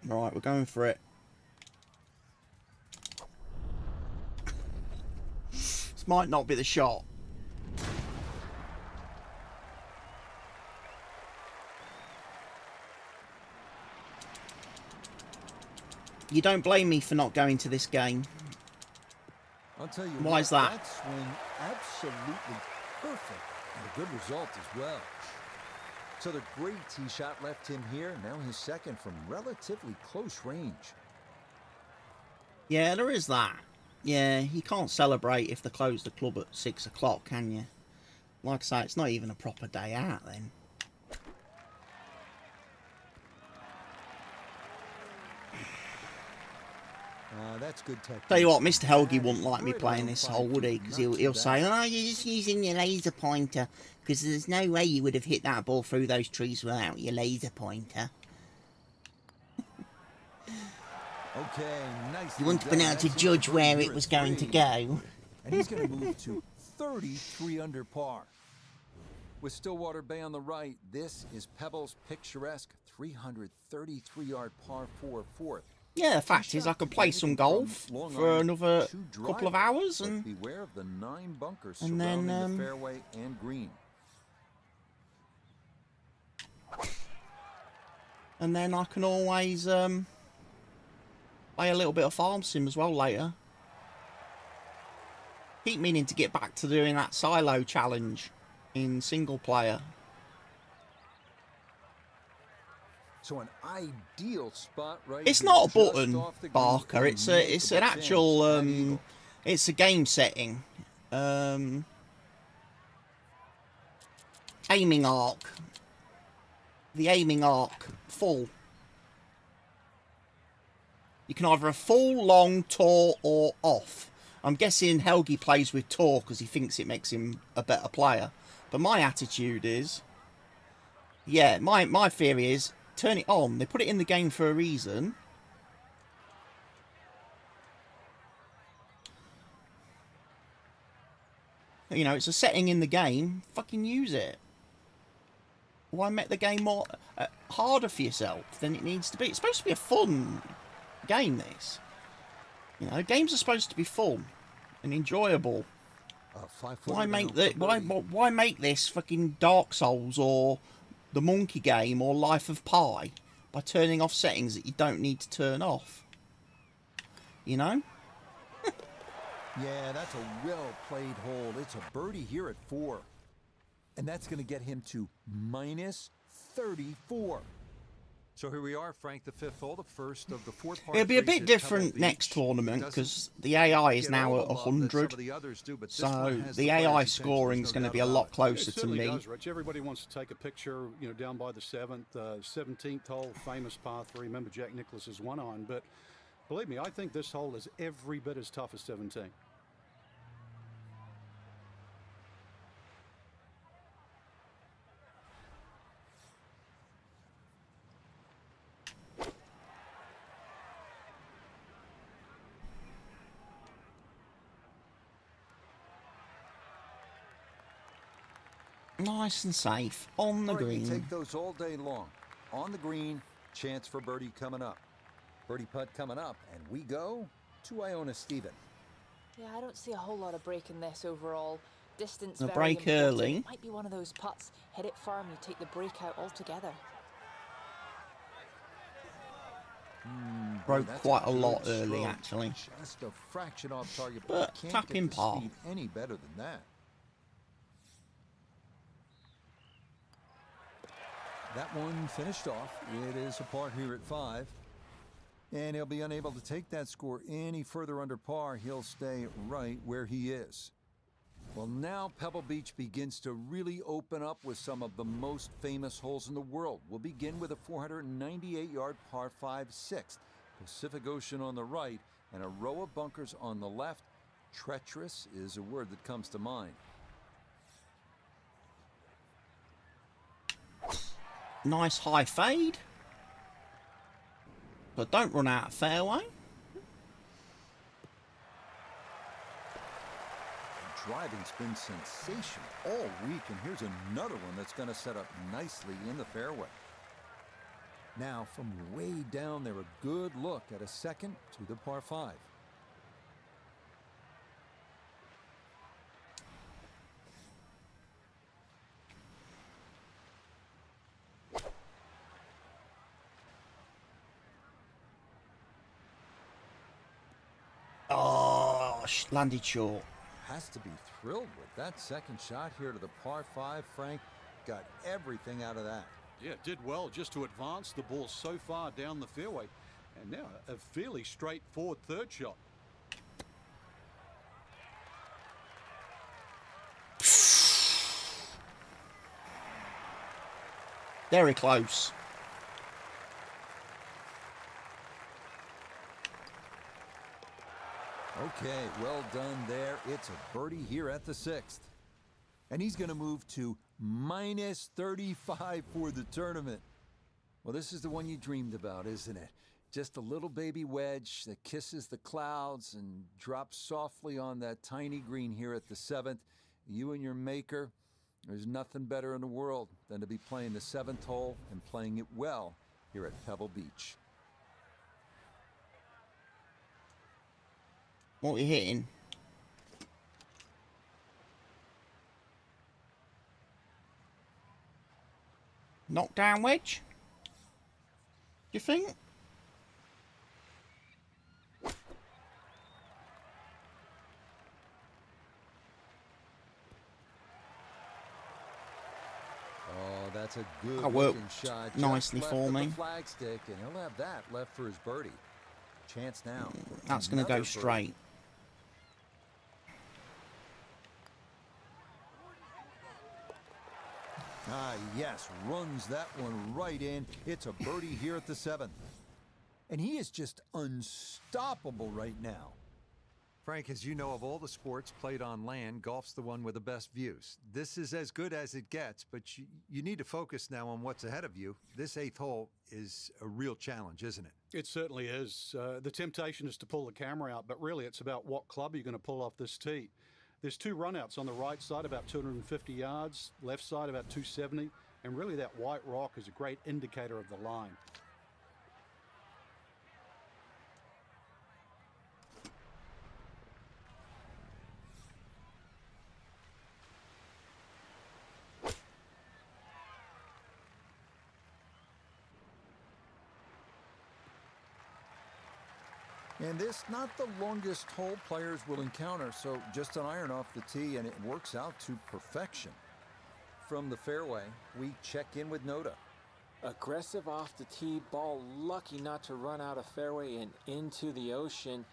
All right, we're going for it. This might not be the shot. You don't blame me for not going to this game. I'll tell you Why what, is that? That swing absolutely perfect and a good result as well. So the great tee shot left him here. Now his second from relatively close range. Yeah, there is that. Yeah, you can't celebrate if they close the club at 6 o'clock, can you? Like I say, it's not even a proper day out then. That's good technique. Tell you what, Mr. Helgi That wouldn't is like me right playing around this 5 hole, would he? feet. Because Not he'll too say, bad. oh, you're just using your laser pointer. Because there's no way you would have hit that ball through those trees without your laser pointer. Okay, nice. You wouldn't have been able to judge where it was going to go. And he's going to move to 33 under par. With Stillwater Bay on the right, this is Pebble's picturesque 333-yard par 4 fourth. Yeah, the fact is I could play some golf for another couple of hours and beware of the 9 bunkers and surrounding then, the fairway and green. and then I can always play a little bit of farm sim as well later. Keep meaning to get back to doing that silo challenge in single player. So an ideal spot right It's here, not a just button, off the green Barker. for a It's notable an actual chance at eagle. it's a game setting. Aiming arc. The aiming arc full. You can either have full, long, tour, or off. I'm guessing Helgi plays with tour because he thinks it makes him a better player. But my attitude is, yeah, my theory is, turn it on. They put it in the game for a reason. You know, it's a setting in the game. Fucking use it. Why make the game more harder for yourself than it needs to be? It's supposed to be a fun game, this. You know, games are supposed to be fun and enjoyable. Why make why make this fucking Dark Souls or the Monkey Game or Life of Pi by turning off settings that you don't need to turn off? You know? Yeah, that's a well-played hole. It's a birdie here at 4. And that's going to get him to minus 34. So here we are, Frank, the 5th hole, the first of the 4 par It'll be a threes bit at different Pebble next Beach. tournament Doesn't because the AI is get now all at the love that some 100. of the others do, but this So one has the players' AI attention, scoring there's is no going to doubt be a about lot it. It closer to certainly me. does, Rich. Everybody wants to take a picture, you know, down by the 7th, 17th hole, famous par 3. Remember Jack Nicklaus's 1-iron, but believe me, I think this hole is every bit as tough as 17. Nice and safe on the All right, you green. take those all day long. On the green, chance for birdie coming up. Birdie putt coming up, and we go to Iona Stephen. Yeah, I don't see a whole lot of break in this overall. Distance The very break important. early. It might be one of those putts. Hit it firm, you take the break out altogether. Broke That's quite a good lot early, stroke. actually. Just a fraction off target, But you can't tap get in the par. speed any better than that. That one finished off. It is a par here at 5. And he'll be unable to take that score any further under par. He'll stay right where he is. Well, now Pebble Beach begins to really open up with some of the most famous holes in the world. We'll begin with a 498-yard par 5/6. Pacific Ocean on the right and a row of bunkers on the left. Treacherous is a word that comes to mind. Nice high fade. But don't run out of fairway. Driving's been sensational all week, and here's another one that's going to set up nicely in the fairway. Now, from way down there, a good look at a second to the par 5. Oh, landed short. Has to be thrilled with that second shot here to the par 5. Frank got everything out of that. Yeah, did well just to advance the ball so far down the fairway. And now a fairly straightforward third shot. Very close. Okay, well done there. It's a birdie here at the 6th. And he's going to move to minus 35 for the tournament. Well, this is the one you dreamed about, isn't it? Just a little baby wedge that kisses the clouds and drops softly on that tiny green here at the 7th. You and your maker, there's nothing better in the world than to be playing the 7th hole and playing it well here at Pebble Beach. What are you hitting? Knockdown wedge? You think? Oh, that's a good That worked shot. Just nicely left for of the me. flagstick, and he'll have that left for his birdie. Chance now. That's going to go Another birdie. straight. Ah, yes, runs that one right in. It's a birdie here at the 7th. And he is just unstoppable right now. Frank, as you know, of all the sports played on land, golf's the one with the best views. This is as good as it gets, but you need to focus now on what's ahead of you. This 8th hole is a real challenge, isn't it? It certainly is. The temptation is to pull the camera out, but really it's about what club you're going to pull off this tee. There's 2 runouts on the right side, about 250 yards, left side about 270, and really that white rock is a great indicator of the line. And this, not the longest hole players will encounter, so just an iron off the tee, and it works out to perfection. From the fairway, we check in with Noda. Aggressive off the tee, ball lucky not to run out of fairway and into the ocean,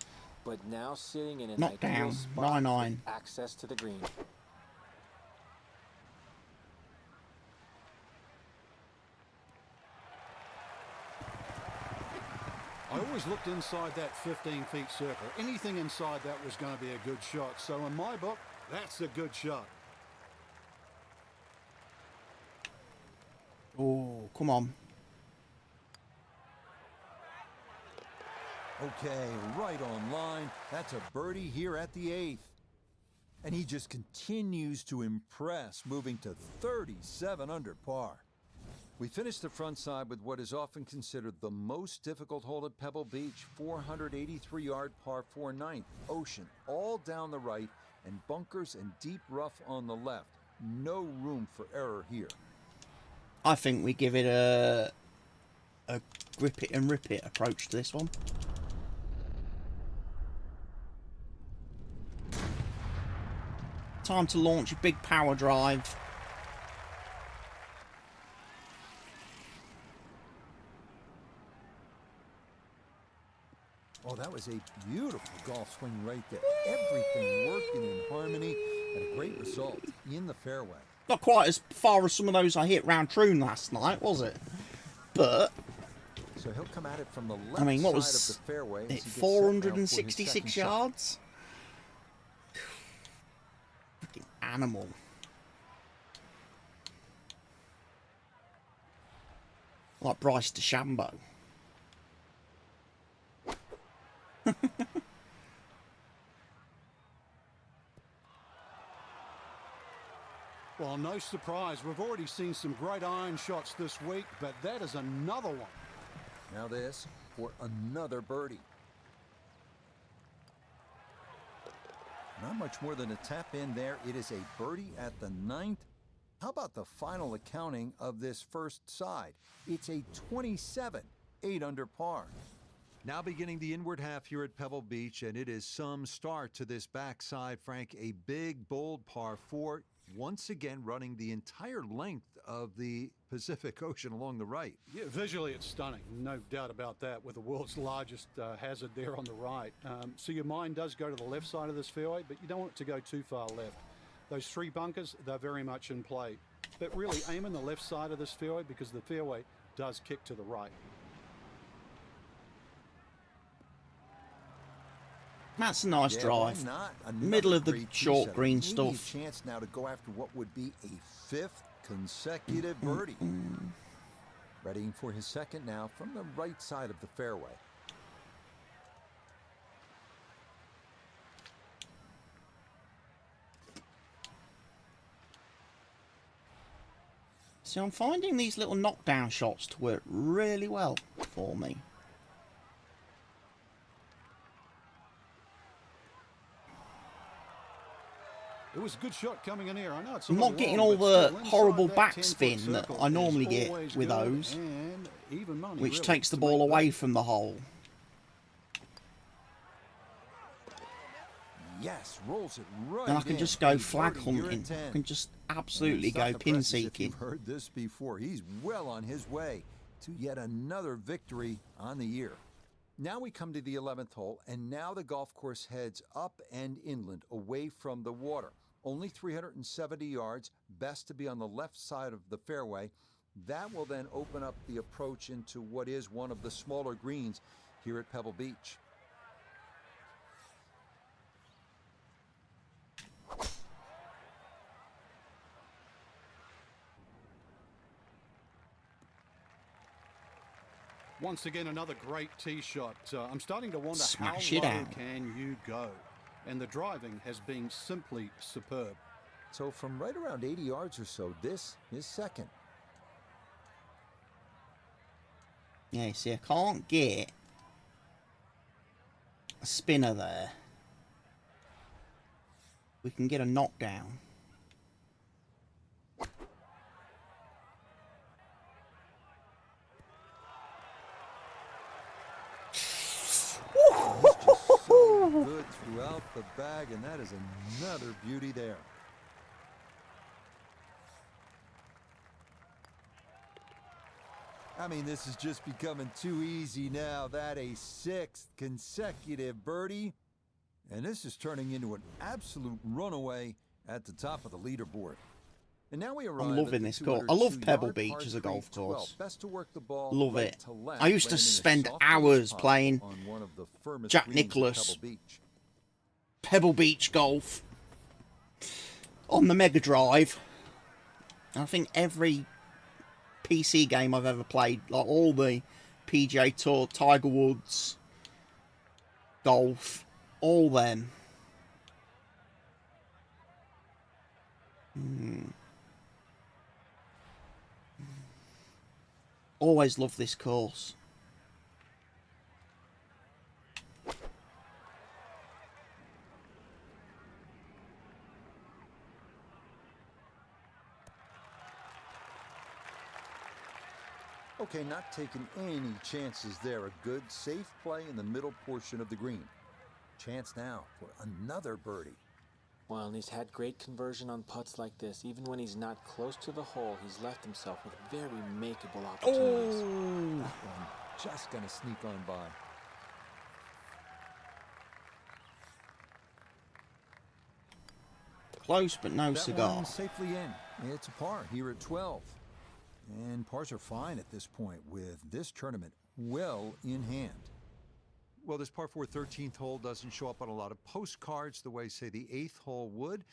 but now sitting in an ideal Knockdown, spot 9-9. with access to the green. I always looked inside that 15-feet circle. Anything inside that was going to be a good shot. So in my book, that's a good shot. Oh, come on. Okay, right on line. That's a birdie here at the 8th. And he just continues to impress, moving to 37 under par. We finished the front side with what is often considered the most difficult hole at Pebble Beach, 483-yard par 4 9th, ocean all down the right, and bunkers and deep rough on the left. No room for error here. I think we give it a grip it and rip it approach to this one. Time to launch a big power drive. Oh, that was a beautiful golf swing right there. Everything working in harmony, and a great result in the fairway. Not quite as far as some of those I hit round Troon last night, was it? But So he'll come at it from the left I mean, what side was of the fairway. as it? he gets set now for his 466 second shot. yards. Fucking animal. Like Bryce DeChambeau. Well, no surprise. We've already seen some great iron shots this week, but that is another one. Now this for another birdie. Not much more than a tap in there. It is a birdie at the 9th. How about the final accounting of this first side? It's a 27, 8 under par. Now beginning the inward half here at Pebble Beach, and it is some start to this backside, Frank. A big, bold par 4, once again running the entire length of the Pacific Ocean along the right. Yeah, visually it's stunning, no doubt about that, with the world's largest hazard there on the right. So your mind does go to the left side of this fairway, but you don't want it to go too far left. Those 3 bunkers, they're very much in play. But really aim in the left side of this fairway because the fairway does kick to the right. That's a nice Yeah, why drive. not? Middle Another of the great tee short shot. green Maybe stuff. A chance now to go after what would be a 5th consecutive birdie. Readying for his second now from the right side of the fairway. See, I'm finding these little knockdown shots to work really well for me. It was a good shot coming in here. I know it's I'm not getting all the horrible backspin that I normally get with those, which takes the ball away from the hole. Yes, rolls it right And I can in. just go A flag birdie here at hunting. 10. I can just absolutely Stop go the pin presses if seeking. You've heard this before. He's well on his way to yet another victory on the year. Now we come to the 11th hole, and now the golf course heads up and inland, away from the water. Only 370 yards, best to be on the left side of the fairway. That will then open up the approach into what is one of the smaller greens here at Pebble Beach. Once again, another great tee shot. I'm starting to wonder Smash how it low out. can you go? And the driving has been simply superb. So from right around 80 yards or so, this is second. Yeah, see, I can't get a spinner there. We can get a knockdown. So good throughout the bag, and that is another beauty there. I mean, this is just becoming too easy now. That a 6th consecutive birdie, and this is turning into an absolute runaway at the top of the leaderboard. And now we arrive I'm loving at the this course. I love 202 Pebble yard Beach par as a 3 golf 12. course. Best to work the ball Love right it. to left, I used to landing as spend softly as hours possible playing on one of the firmest Jack greens at Nicklaus. Pebble Beach. Pebble Beach Golf on the Mega Drive. I think every PC game I've ever played, like all the PGA Tour, Tiger Woods, golf, all them. Always loved this course. Okay, not taking any chances there. A good, safe play in the middle portion of the green. Chance now for another birdie. Well, and he's had great conversion on putts like this. Even when he's not close to the hole, he's left himself with very makeable opportunities. Oh, That one just going to sneak on by. close but no That cigar. one safely in. It's a par here at 12. And pars are fine at this point with this tournament well in hand. Well, this par 4 13th hole doesn't show up on a lot of postcards the way, say, the 8th hole would.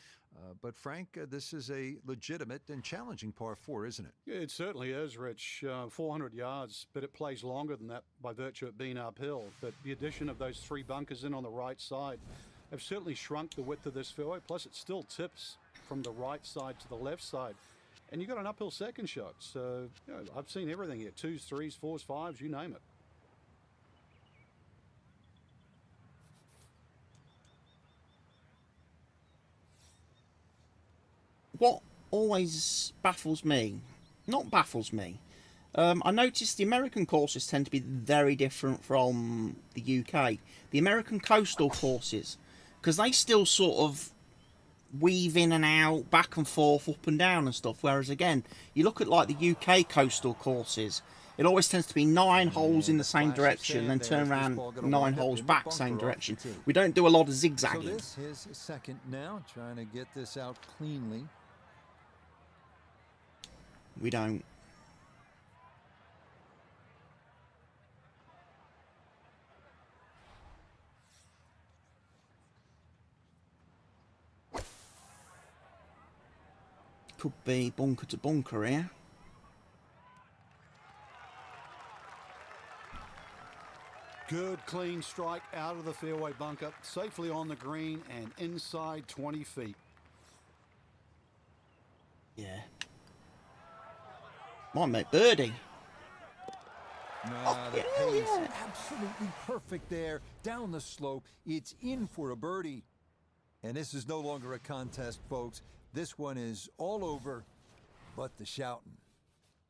But, Frank, this is a legitimate and challenging par 4, isn't it? It certainly is, Rich. 400 yards, but it plays longer than that by virtue of being uphill. But the addition of those 3 bunkers in on the right side have certainly shrunk the width of this fairway. Plus, it still tips from the right side to the left side. And you've got an uphill second shot. So, you know, I've seen everything here. 2s, 3s, 4s, 5s, you name it. What always baffles me, not baffles me, I noticed the American courses tend to be very different from the UK. The American coastal courses, because they still sort of weave in and out, back and forth, up and down and stuff. Whereas again, you look at like the UK coastal courses, it always tends to be 9 holes in the same direction, then turn around 9 holes back same direction. We don't do a lot of So zigzagging. this is second now, trying to get this out cleanly. We don't. be bunker to bunker here. Good clean strike out of the fairway bunker, safely on the green and inside 20 feet. Yeah. Might make birdie. Nah, the pace absolutely perfect there. Down the slope, it's in for a birdie. And this is no longer a contest, folks. This one is all over but the shouting.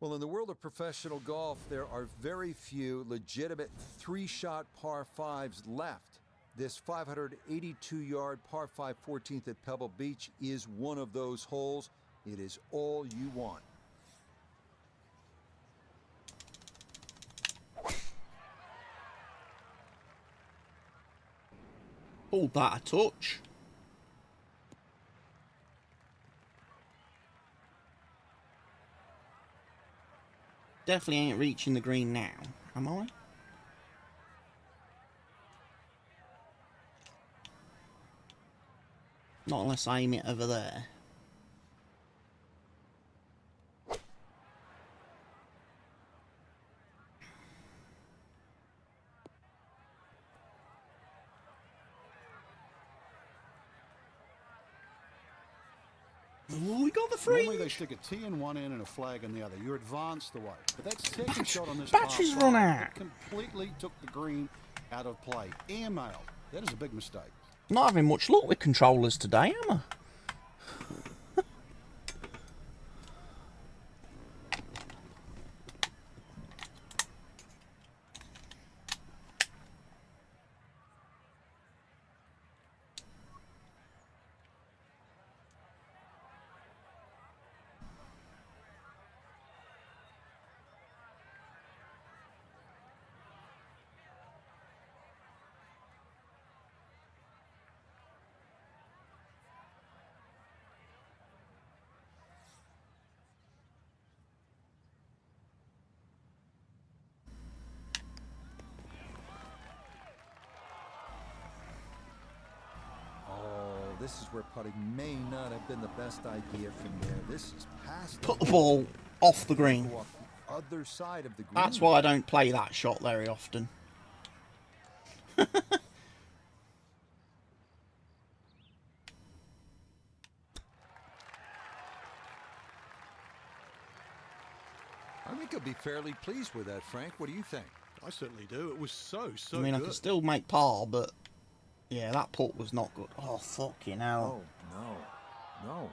Well, in the world of professional golf, there are very few legitimate three-shot par fives left. This 582-yard par 5 14th at Pebble Beach is one of those holes. It is all you want. Pulled that a touch. Definitely ain't reaching the green now, am I? Not unless I aim it over there. Ooh, we got the free. Normally they stick a tee in one end and a flag in the other. You're advanced away. But that second shot on this battery's par run five, out. it completely took the green out of play. Airmailed. That is a big mistake. Not having much luck with controllers today, am I? This is where putting may not have been the best idea from there. This is past. Put the ball off the green. Off the other side of the green. That's why I don't play that shot very often. I think he'll be fairly pleased with that, Frank. What do you think? I certainly do. It was so I mean, good. I could still make par, but yeah, that putt was not good. Oh, fucking hell. Oh, no.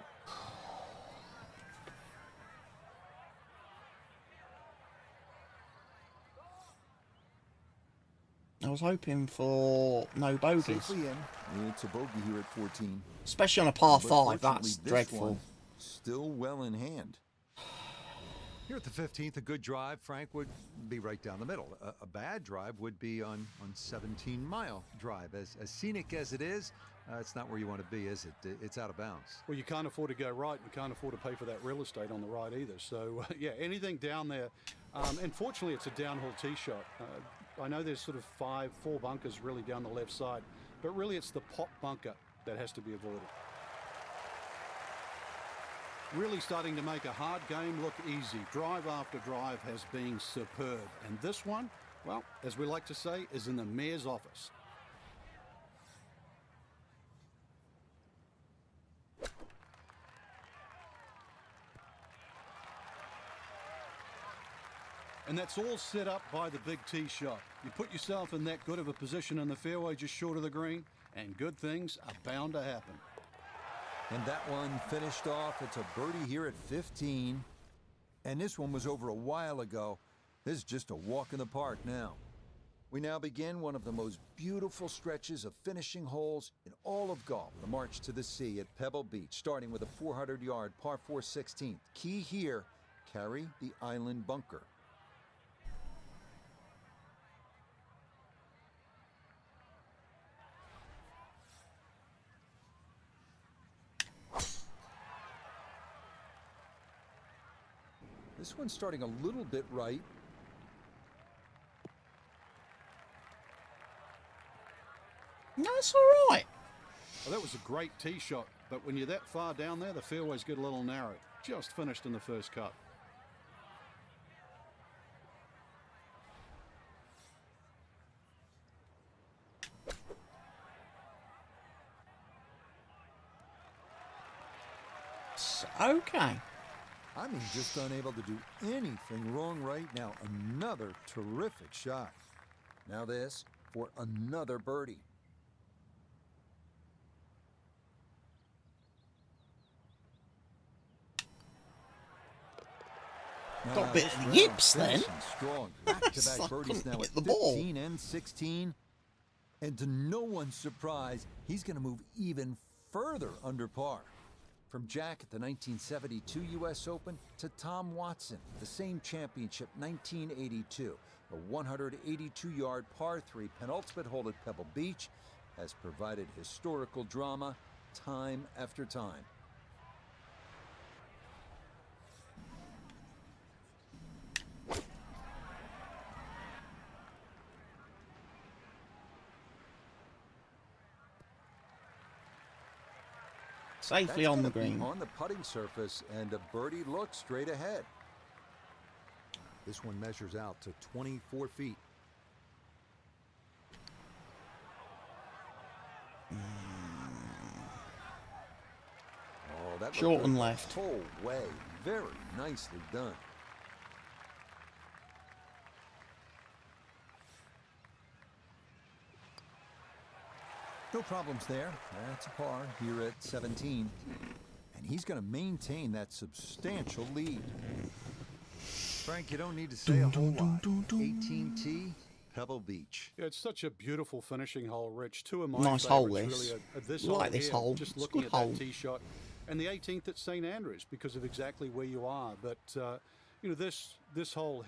I was hoping for no bogeys. Safely in. It's a bogey here at 14. Especially on a par But 5, fortunately, that's this dreadful. one still well in hand. Here at the 15th, a good drive, Frank, would be right down the middle. A bad drive would be on 17-mile drive. As scenic as it is, it's not where you want to be, is it? It's out of bounds. Well, you can't afford to go right. You can't afford to pay for that real estate on the right either. So, yeah, anything down there. And fortunately, it's a downhill tee shot. I know there's sort of 4 bunkers really down the left side, but really it's the pop bunker that has to be avoided. Really starting to make a hard game look easy. Drive after drive has been superb. And this one, well, as we like to say, is in the mayor's office. And that's all set up by the big tee shot. You put yourself in that good of a position in the fairway just short of the green, and good things are bound to happen. And that one finished off. It's a birdie here at 15. And this one was over a while ago. This is just a walk in the park now. We now begin one of the most beautiful stretches of finishing holes in all of golf. The march to the sea at Pebble Beach, starting with a 400-yard par 4 16th. Key here, carry the island bunker. This one's starting a little bit right. That's all right. Well, that was a great tee shot, but when you're that far down there, the fairways get a little narrow. just finished in the first cut. Okay. I mean, just unable to do anything wrong right now. Another terrific shot. Now this for another birdie. Got a bit This of the round yips then. finishing strong. Back-to-back I birdies couldn't now at hit the ball. 15 and 16. And to no one's surprise, he's going to move even further under par. From Jack at the 1972 U.S. Open to Tom Watson, the same championship, 1982. The 182-yard par 3 penultimate hole at Pebble Beach has provided historical drama time after time. Safely That's on the gonna be green. on the putting surface, and a birdie looks straight ahead. This one measures out to 24 feet. Oh, that looked Short good and the left. whole way. Very nicely done. No problems there. That's a par here at 17. And he's going to maintain that substantial lead. Frank, you don't need to say a whole lot. 18T, Pebble Beach. Yeah, it's such a beautiful finishing hole, Rich. Two of my Nice hole, favourites this. really are this I hole like this here, hole. just It's a looking good at that hole. tee shot, and the 18th at St Andrews because of exactly where you are. But you know, this hole,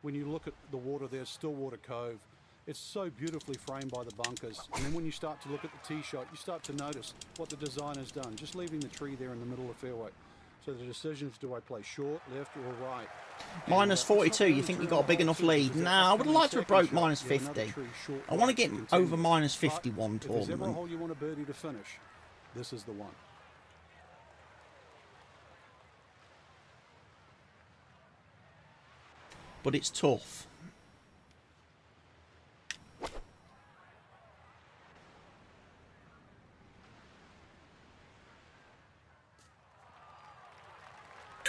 when you look at the water there, Stillwater Cove, it's so beautifully framed by the bunkers. And then when you start to look at the tee shot, you start to notice what the designer's done, just leaving the tree there in the middle of the fairway. So the decisions, do I play short, left, or right? Minus 42, you think you got a big enough lead? Nah, I would like to have broke minus 50. I want to get over minus 51 If there's ever a tournament. hole you want a birdie to finish, this is the one. But it's tough.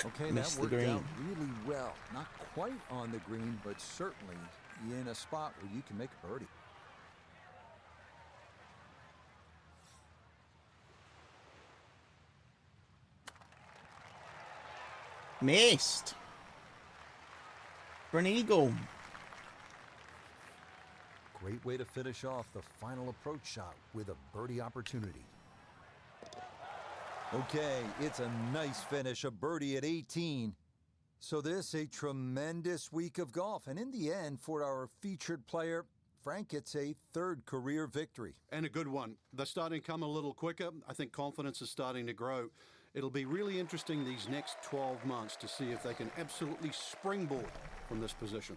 Okay, Missed that the worked out green. really well. Not quite on the green, but certainly in a spot where you can make a birdie. Missed. For an eagle. Great way to finish off the final approach shot with a birdie opportunity. Okay, it's a nice finish, a birdie at 18. So this a tremendous week of golf, and in the end, for our featured player, Frank, it's a third career victory. And a good one. They're starting to come a little quicker. I think confidence is starting to grow. It'll be really interesting these next 12 months to see if they can absolutely springboard from this position.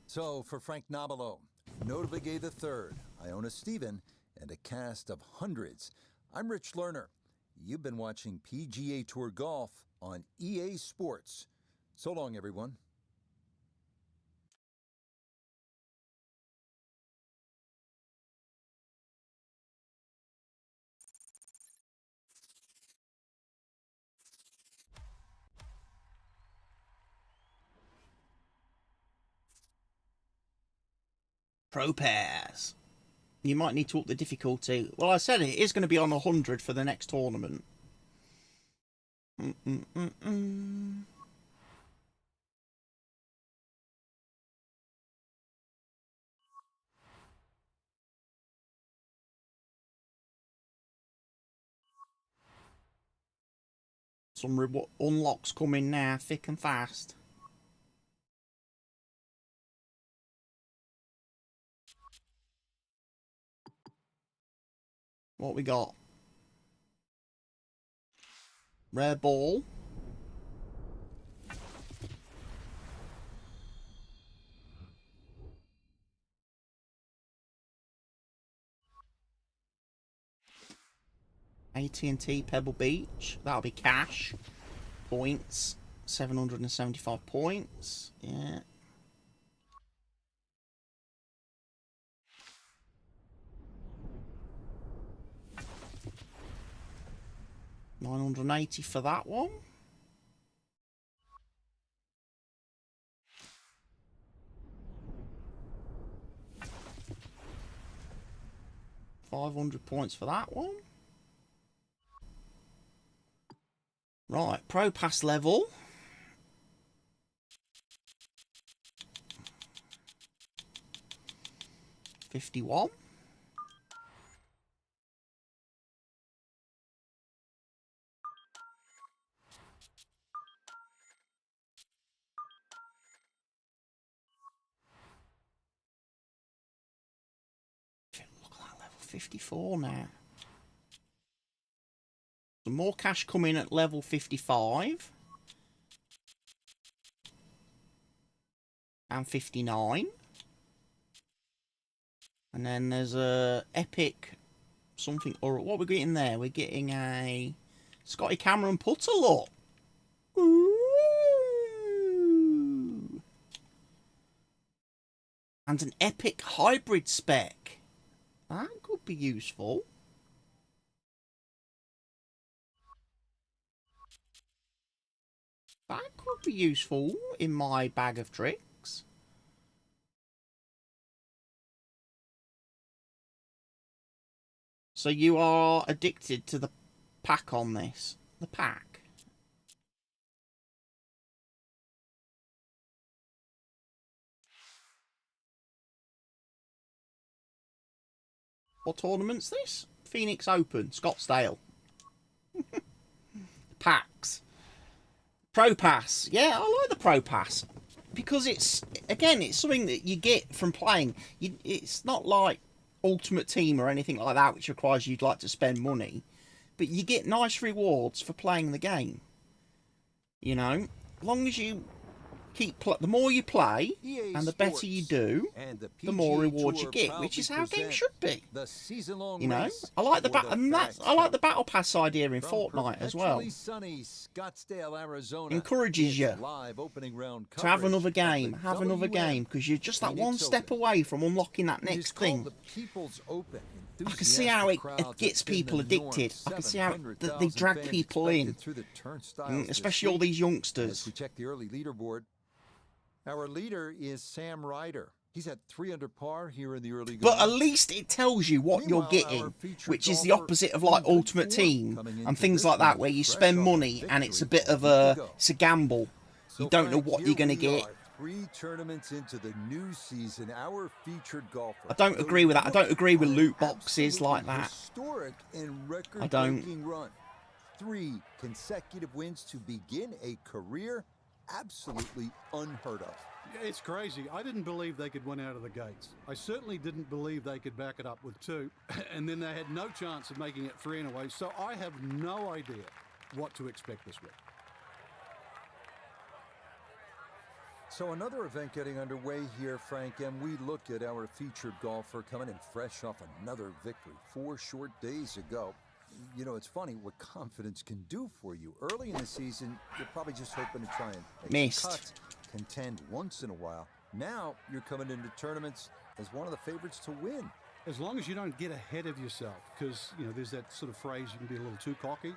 So for Frank Nobilo, Notivigay III, Iona Stephen, and a cast of hundreds, I'm Rich Lerner. You've been watching PGA Tour Golf on EA Sports. So long, everyone. Pro Pairs. You might need to up the difficulty. Well, I said it is going to be on 100 for the next tournament. Some unlocks coming now, thick and fast. What we got? Rare ball. AT&T Pebble Beach. That'll be cash. points. 775 points. Yeah. $980 for that one. $500 points for that one. Right, Pro Pass level. $51. Look at that, level 54 now. Some more cash coming at level 55. And 59. And then there's a epic something, or what we're getting there? We're getting a Scotty Cameron putter, look. Ooh. And an epic hybrid spec. That could be useful. That could be useful in my bag of tricks. So you are addicted to the pack on this. The pack. What tournament's this? Phoenix Open, Scottsdale. Packs. Pro Pass. Yeah, I like the Pro Pass. Because it's, again, it's something that you get from playing. It's not like Ultimate Team or anything like that, which requires you'd like to spend money. But you get nice rewards for playing the game. You know? As long as you keep the more you play EA and the better you do, and the the more PGA rewards you Tour get, which is how proudly games should be. the season-long You know, race I like the for I like the fledged. battle pass idea in From Fortnite as well. perpetually sunny Scottsdale, Arizona, Encourages it's you live opening round To have coverage another of game, the have another game, because you're just that Phoenix one step Open. away from unlocking that It is next called thing. the People's Open. I can see how it Enthusiastic crowds gets have been people the norm. addicted. I can see how they 700,000 drag fans people expected in, through the turnstiles this especially all week. these As youngsters. we check the early leaderboard, our leader is Sam Ryder. He's at 3 under par here in the early going. But at least it tells you what you're Meanwhile, getting, our featured which is the golfer opposite of in like good Ultimate form Team coming and into things this like that, one where you fresh spend off a money and it's a victory bit of week a ago. it's a gamble. So You don't know Frank, what here you're going to we get. are, 3 tournaments into the new season. Our featured golfer. I don't agree with that. I don't agree with loot boxes like Absolutely that. Historic and I don't. record-breaking run. 3 consecutive wins to begin a career. Absolutely unheard of. Yeah, it's crazy. I didn't believe they could win out of the gates. I certainly didn't believe they could back it up with 2, and then they had no chance of making it 3 in a way, so I have no idea what to expect this week. So another event getting underway here, Frank, and we look at our featured golfer coming in fresh off another victory 4 short days ago. You know, it's funny what confidence can do for you. Early in the season, you're probably just hoping to try and make some Missed. cuts, contend once in a while. Now you're coming into tournaments as one of the favorites to win. As long as you don't get ahead of yourself, because, you know, there's that sort of phrase, you can be a little too cocky.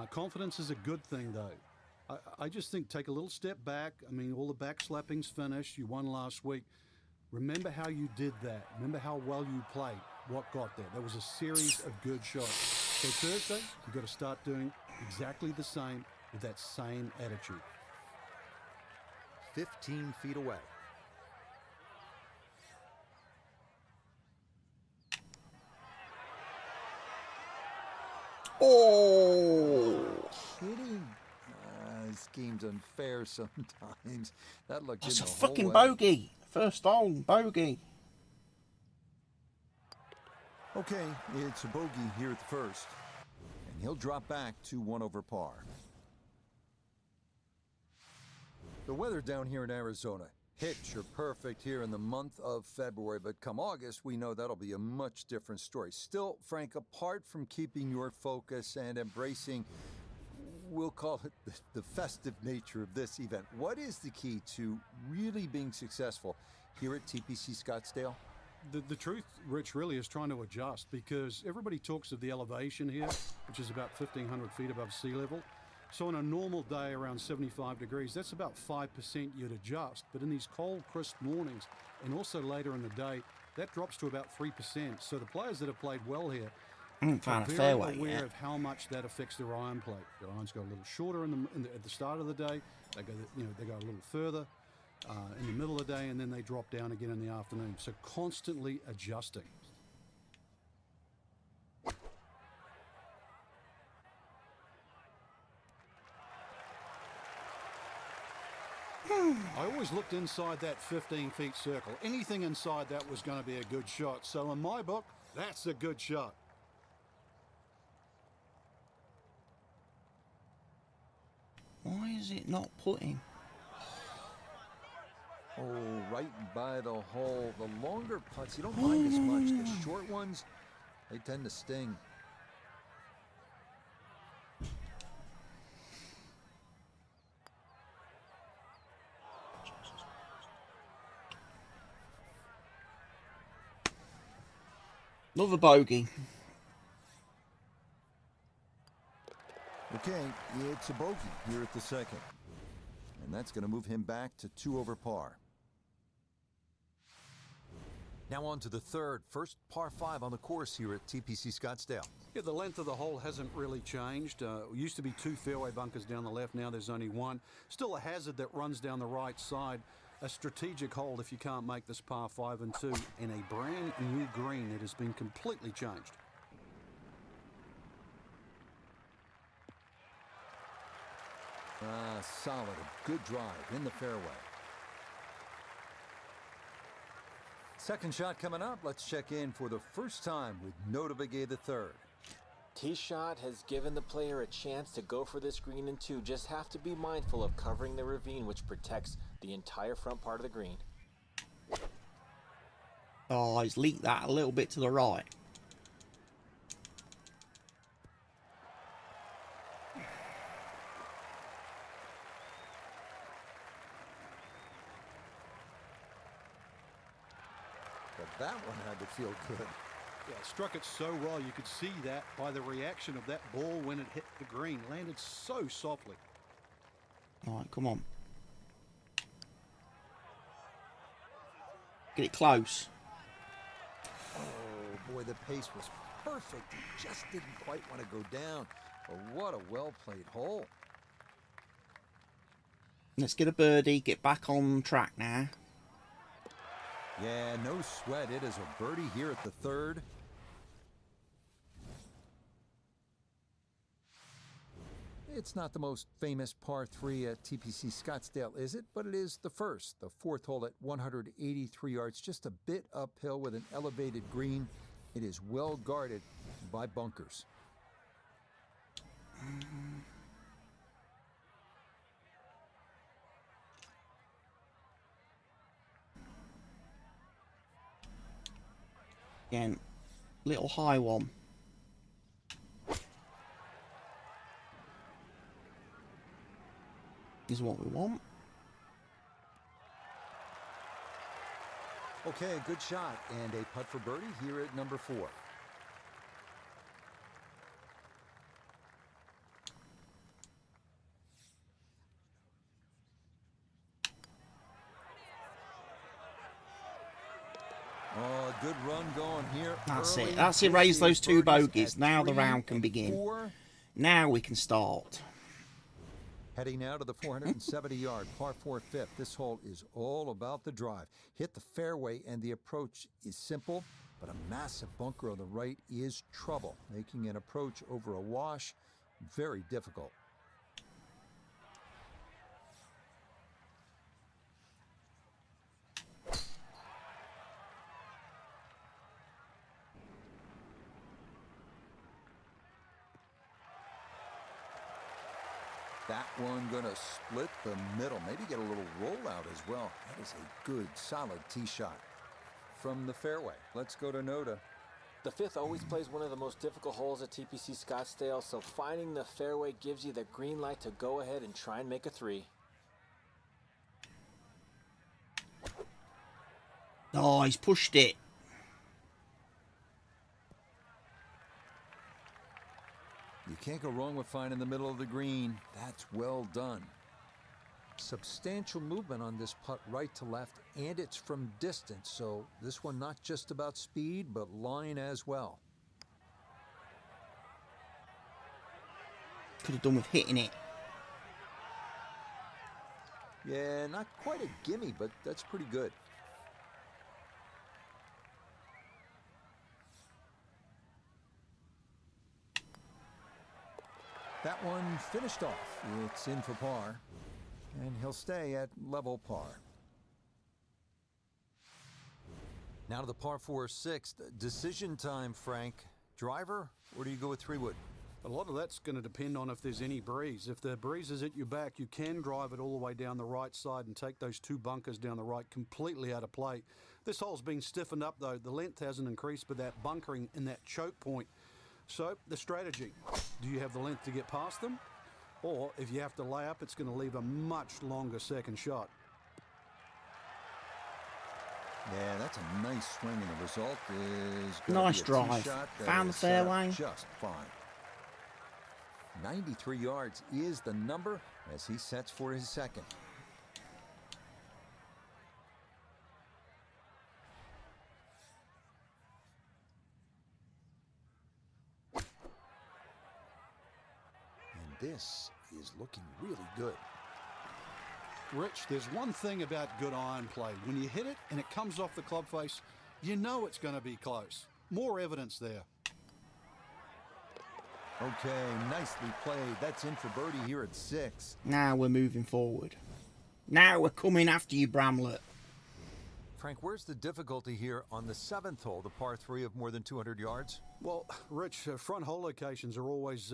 Confidence is a good thing, though. I just think take a little step back. I mean, all the backslapping's finished. You won last week. Remember how you did that. Remember how well you played. What got there? There was a series of good shots. So Thursday, you've got to start doing exactly the same with that same attitude. 15 feet away. Oh, Kidding? This game's unfair sometimes. That looked that's in a the whole fucking way. bogey. First hole, bogey. Okay, it's a bogey here at the first. And he'll drop back to 1 over par. The weather down here in Arizona, picture perfect here in the month of February, but come August, we know that'll be a much different story. Still, Frank, apart from keeping your focus and embracing we'll call it the festive nature of this event. What is the key to really being successful here at TPC Scottsdale? The truth, Rich, really is trying to adjust, because everybody talks of the elevation here, which is about 1,500 feet above sea level. So on a normal day around 75 degrees, that's about 5% you'd adjust. But in these cold, crisp mornings and also later in the day, that drops to about 3%. So the players that have played well here I found are a very fairway aware yet. of how much that affects their iron plate. Their irons go a little shorter at the start of the day. They go, they go a little further in the middle of the day, and then they drop down again in the afternoon. So constantly adjusting. I always looked inside that 15 feet circle. Anything inside that was going to be a good shot. So in my book, that's a good shot. Why is it not putting? Oh, right by the hole. The longer putts, you don't mind as much. The short ones, they tend to sting. Another bogey. Okay, it's a bogey here at the second. And that's going to move him back to 2 over par. Now on to the third, first par 5 on the course here at TPC Scottsdale. Yeah, the length of the hole hasn't really changed. Used to be 2 fairway bunkers down the left. Now there's only 1. Still a hazard that runs down the right side. A strategic hold if you can't make this par 5 and 2. And a brand new green that has been completely changed. Solid, a good drive in the fairway. Second shot coming up. Let's check in for the first time with No.1 the third. Tee shot has given the player a chance to go for this green in 2. Just have to be mindful of covering the ravine, which protects the entire front part of the green. Oh, he's leaked that a little bit to the right. But that one had to feel good. Yeah, struck it so well. You could see that by the reaction of that ball when it hit the green. Landed so softly. All right, come on. Get it close. Oh, boy, the pace was perfect. It just didn't quite want to go down. But what a well-played hole. Let's get a birdie. Get back on track now. Yeah, no sweat. It is a birdie here at the third. It's not the most famous par 3 at TPC Scottsdale, is it? But it is the first. The fourth hole at 183 yards, just a bit uphill with an elevated green. It is well guarded by bunkers. Again, little high one. Is what we want. Okay, a good shot and a putt for birdie here at number 4. Oh, good run going here. That's early. it. That's it. Raise those 2 Birdies bogeys. at Now the 3 round can and begin. 4. Now we can start. Heading now to the 470-yard par 4 fifth. This hole is all about the drive. Hit the fairway, and the approach is simple, but a massive bunker on the right is trouble, making an approach over a wash very difficult. That one gonna split the middle, maybe get a little rollout as well. That is a good, solid tee shot from the fairway. Let's go to Noda. The 5th always plays one of the most difficult holes at TPC Scottsdale, so finding the fairway gives you the green light to go ahead and try and make a 3. Oh, he's pushed it. You can't go wrong with finding the middle of the green. That's well done. Substantial movement on this putt right to left, and it's from distance, so this one not just about speed, but line as well. Could have done with hitting it. Yeah, not quite a gimme, but that's pretty good. That one finished off. It's in for par, and he'll stay at level par. Now to the par 4 6th. Decision time, Frank. Driver, or do you go with 3-wood? A lot of that's going to depend on if there's any breeze. If the breeze is at your back, you can drive it all the way down the right side and take those 2 bunkers down the right completely out of play. This hole's been stiffened up, though. The length hasn't increased, but that bunkering in that choke point. So, the strategy. Do you have the length to get past them? Or, if you have to lay up, it's going to leave a much longer second shot. Yeah, that's a nice swing, and the result is Nice gonna be a drive. tee shot that Found the is set up fairway. just fine. 93 yards is the number as he sets for his second. And this is looking really good. Rich, there's one thing about good iron play. When you hit it and it comes off the club face, you know it's going to be close. More evidence there. Okay, nicely played. That's in for birdie here at 6. Now we're moving forward. Now we're coming after you, Bramlett. Frank, where's the difficulty here on the 7th hole, the par 3 of more than 200 yards? Well, Rich, front hole locations are always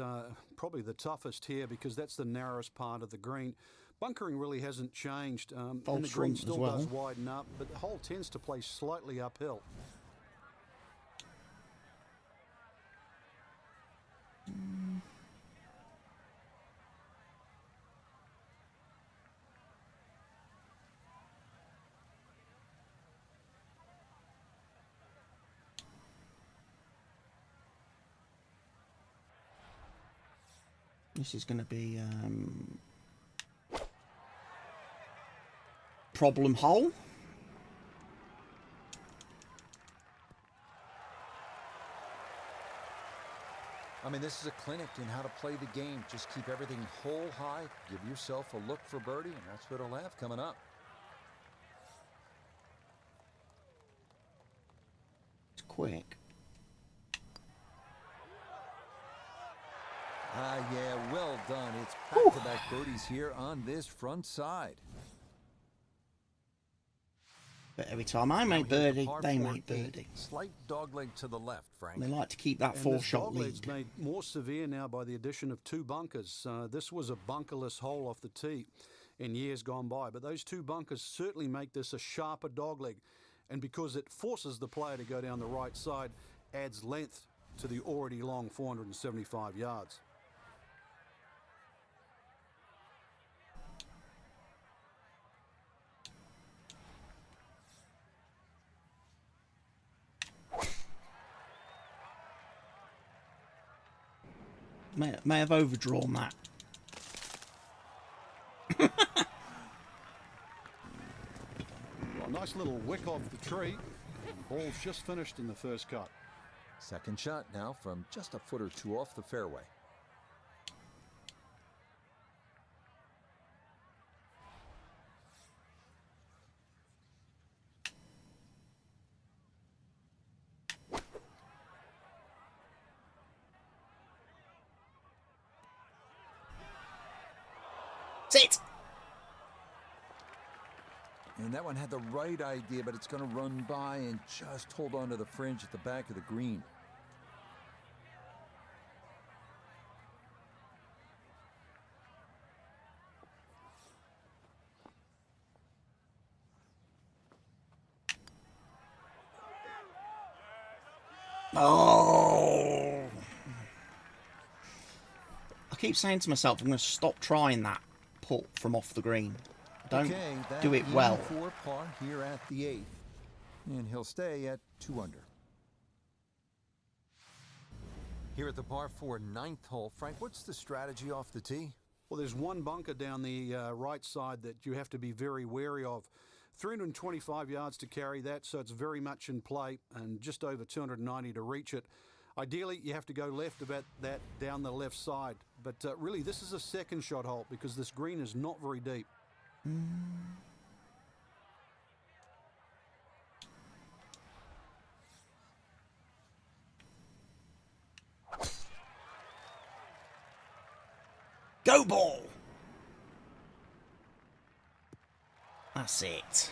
probably the toughest here because that's the narrowest part of the green. Bunkering really hasn't changed, and the green still does widen up, but the hole tends to play slightly uphill. This is going to be problem hole. I mean, this is a clinic in how to play the game. Just keep everything hole high. Give yourself a look for birdie, and that's what he'll have coming up. It's quick. Yeah, well done. It's back-to-back birdies here on this front side. But every time I make birdie, they make 8. birdie. Slight dogleg to the left, Frank. They like to keep that And four-shot this lead. dogleg's made more severe now by the addition of 2 bunkers. This was a bunkerless hole off the tee in years gone by, but those 2 bunkers certainly make this a sharper dogleg. And because it forces the player to go down the right side, adds length to the already long 475 yards. May have overdrawn that. Well, nice little wick off the tree. Ball's just finished in the first cut. Second shot now from just a foot or 2 off the fairway. Sit! And that one had the right idea, but it's going to run by and just hold on to the fringe at the back of the green. Oh! I keep saying to myself, I'm going to stop trying that putt from off the green. Don't do it well. For par here at the 8th, and he'll stay at 2 under. Here at the par 4 9th hole, Frank, what's the strategy off the tee? Well, there's one bunker down the right side that you have to be very wary of. 325 yards to carry that, so it's very much in play, and just over 290 to reach it. Ideally, you have to go left about that down the left side. But really, this is a second shot hole because this green is not very deep. Go ball! That's it. Just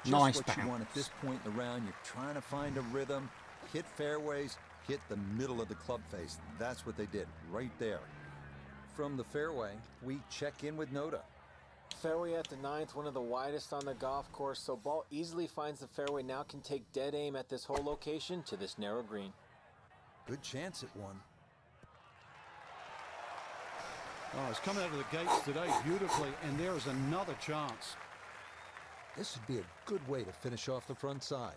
Nice what you want bounce. at this point in the round. You're trying to find a rhythm, hit fairways, hit the middle of the club face. That's what they did right there. From the fairway, we check in with Noda. Fairway at the 9th, one of the widest on the golf course, so ball easily finds the fairway, now can take dead aim at this whole location to this narrow green. Good chance at one. Oh, it's come out of the gates today beautifully, and there is another chance. This would be a good way to finish off the front side.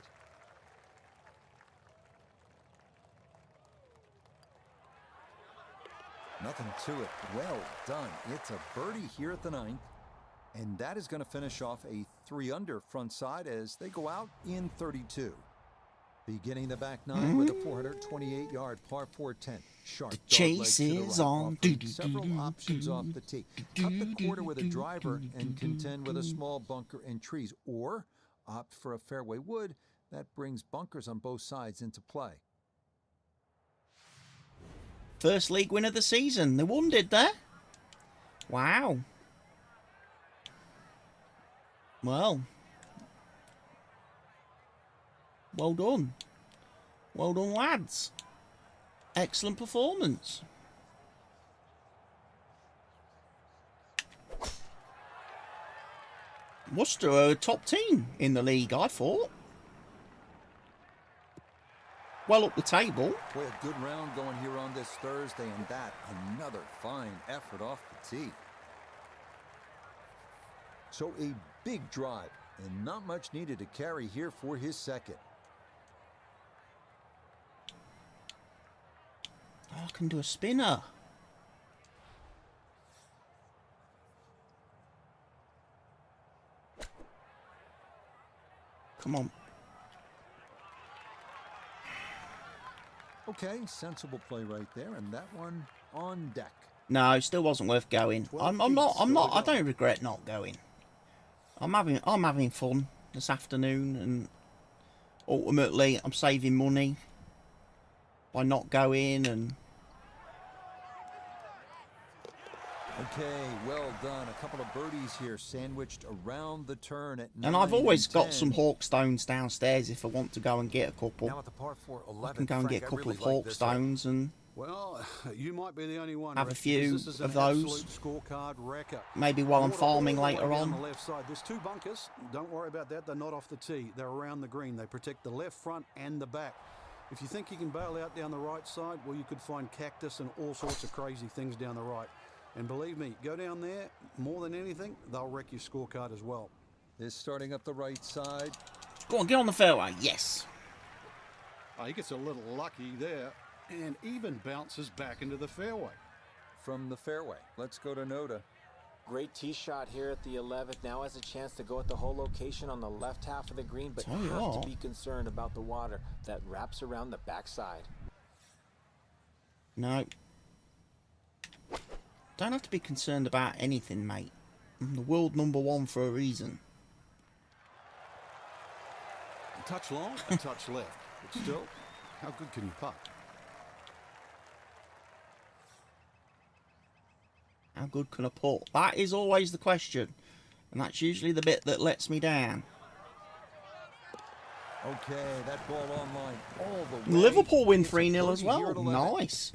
Nothing to it. Well done. It's a birdie here at the 9th. And that is going to finish off a 3 under front side as they go out in 32. Beginning the back 9 with a 428-yard par 4 10. Sharp The dog chase leg to the is right, on. offering several options off the tee. Cut the quarter with a driver and contend with a small bunker and trees, or opt for a fairway wood that brings bunkers on both sides into play. First league win of the season. They won, did they? Wow. Well. Well done. Well done, lads. Excellent performance. Worcester are a top team in the league, I thought. Well up the table. Boy, a good round going here on this Thursday, and that another fine effort off the tee. So a big drive, and not much needed to carry here for his second. Oh, I can do a spinner. Come on. Okay, sensible play right there, and that one on deck. No, still wasn't worth going. I'm not. I don't regret not going. I'm having fun this afternoon, and ultimately, I'm saving money by not going. And okay, well done. A couple of birdies here, sandwiched around the turn at 9 and I've always and got 10. some Hawkstones downstairs if I want to go and get a couple. Now at the par 4 11, I can go and get a couple of Hawkstones and Well, you might be the only one. have a Rick, few because this is of an those. absolute scorecard wrecker. Maybe while I'm Water farming all the way later down on. the left side. There's 2 bunkers. Don't worry about that. They're not off the tee. They're around the green. They protect the left front and the back. If you think you can bail out down the right side, well, you could find cactus and all sorts of crazy things down the right. And believe me, go down there, more than anything, they'll wreck your scorecard as well. Is starting up the right side. Go on, get on the fairway. Yes. Oh, he gets a little lucky there and even bounces back into the fairway. From the fairway, let's go to Noda. Great tee shot here at the 11th. Now has a chance to go at the whole location on the left half of the green, but Tell you have what. to be concerned about the water that wraps around the backside. No. Don't have to be concerned about anything, mate. I'm the world #1 for a reason. A touch long, a touch left. But still, how good can you putt? How good can I putt? That is always the question. And that's usually the bit that lets me down. Okay, that ball online all the way. Liverpool win It's a 3-0 as birdie here well. at 11. Nice.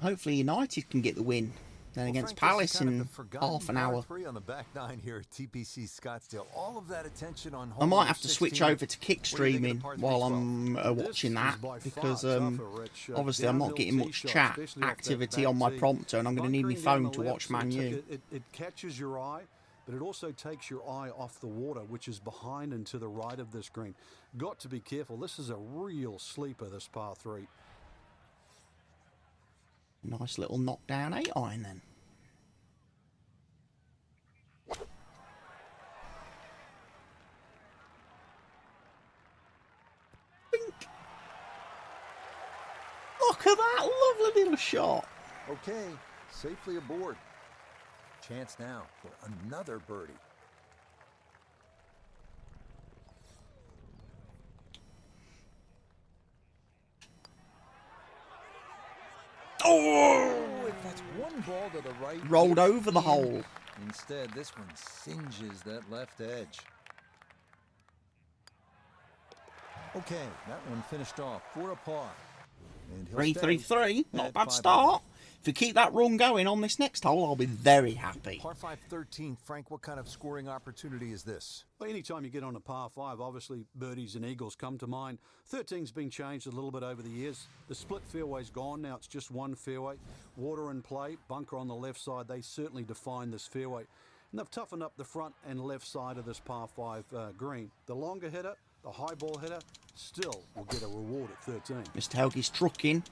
Hopefully United can get the win Then Well, against Frank, Palace this is kind of in the forgotten half an par hour. 3 on the back nine here at TPC Scottsdale. All of that attention on I hole might number have to switch 16. over to kick What do you think of streaming the par 3 while 12? I'm This watching is that, by because far tougher, Rich. obviously I'm not Downhill getting tee much shots, chat especially off that activity back on my tee. prompter, and I'm going to need my Bunkering down phone the to left watch sort of Man U. it catches your eye, but it also takes your eye off the water, which is behind and to the right of this green. Got to be careful. This is a real sleeper, this par 3. Nice little knockdown 8-iron then. Bink. Look at that lovely little shot. Okay, safely aboard. Chance now for another birdie. Oh! If that's one ball to the right. Rolled it's over the in. hole. Instead, this one singes that left edge. Okay, that one finished off for a par. And he'll 3-3-3, stay not a at bad 5 start. If we keep that run going on this next hole, I'll be very happy. Par 5 13, Frank, what kind of scoring opportunity is this? Well, anytime you get on a par 5, obviously birdies and eagles come to mind. 13's been changed a little bit over the years. The split fairway's gone. Now it's just one fairway. Water in play, bunker on the left side. They certainly define this fairway. And they've toughened up the front and left side of this par 5 green. The longer hitter, the high ball hitter, still will get a reward at 13. Mr. Helge's trucking.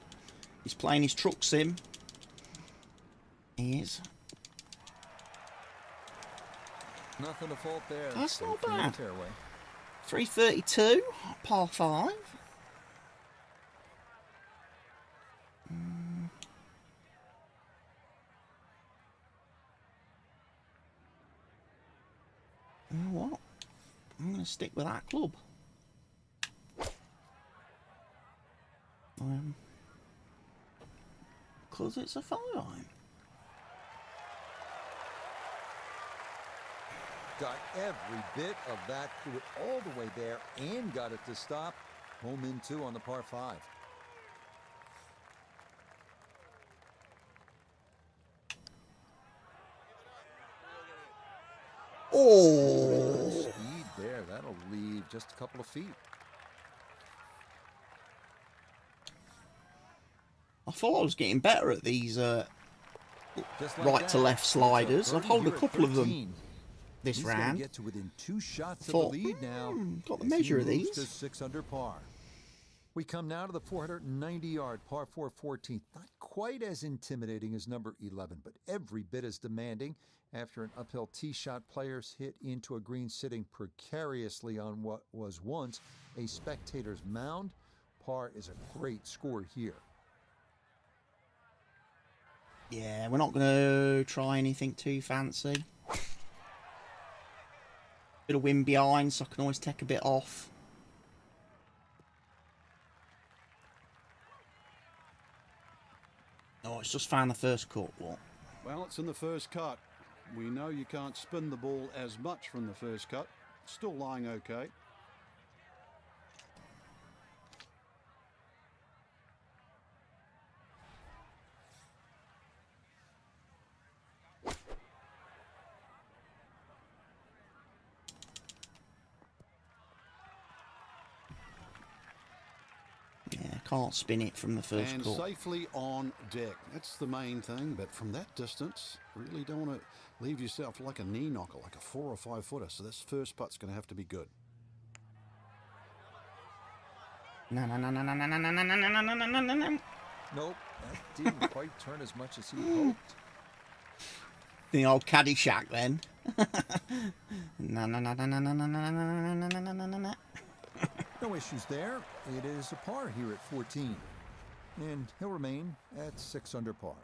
He's playing his truck sim. He is. Nothing to fault there. That's not Safely in the bad. fairway. 332, par 5. You know what? I'm going to stick with that club. Because it's a 5-iron. Got every bit of that, threw it all the way there and got it to stop. Home in 2 on the par 5. Oh! Speed there, that'll leave just a couple of feet. I thought I was getting better at these Just like right to that, left sliders. it's a I've held a birdie here at couple of them 13. this He's gotta round. get to within 2 shots of Thought, the lead now. got the as he measure of moves these. to 6 under par. We come now to the 490-yard par 4 14th. Not quite as intimidating as number 11, but every bit as demanding. After an uphill tee shot, players hit into a green sitting precariously on what was once a spectator's mound. Par is a great score here. Yeah, we're not going to try anything too fancy. Bit of wind behind, so I can always take a bit off. Oh, it's just found the first cut. What? Well, it's in the first cut. We know you can't spin the ball as much from the first cut. Still lying okay. Yeah, can't spin it from the first And cut. safely on deck. That's the main thing, but from that distance, really don't want to leave yourself like a knee knocker, like a 4 or 5 footer. So this first putt's going to have to be good. No, no, no, no, no, no, no, no, no, no, no, no, no, no, no. Nope, that didn't quite turn as much as he hoped. The old Caddyshack then. No, no, no, no, no, no, no, no, no, no, no, no, no, no, no. No issues there. It is a par here at 14. And he'll remain at 6 under par.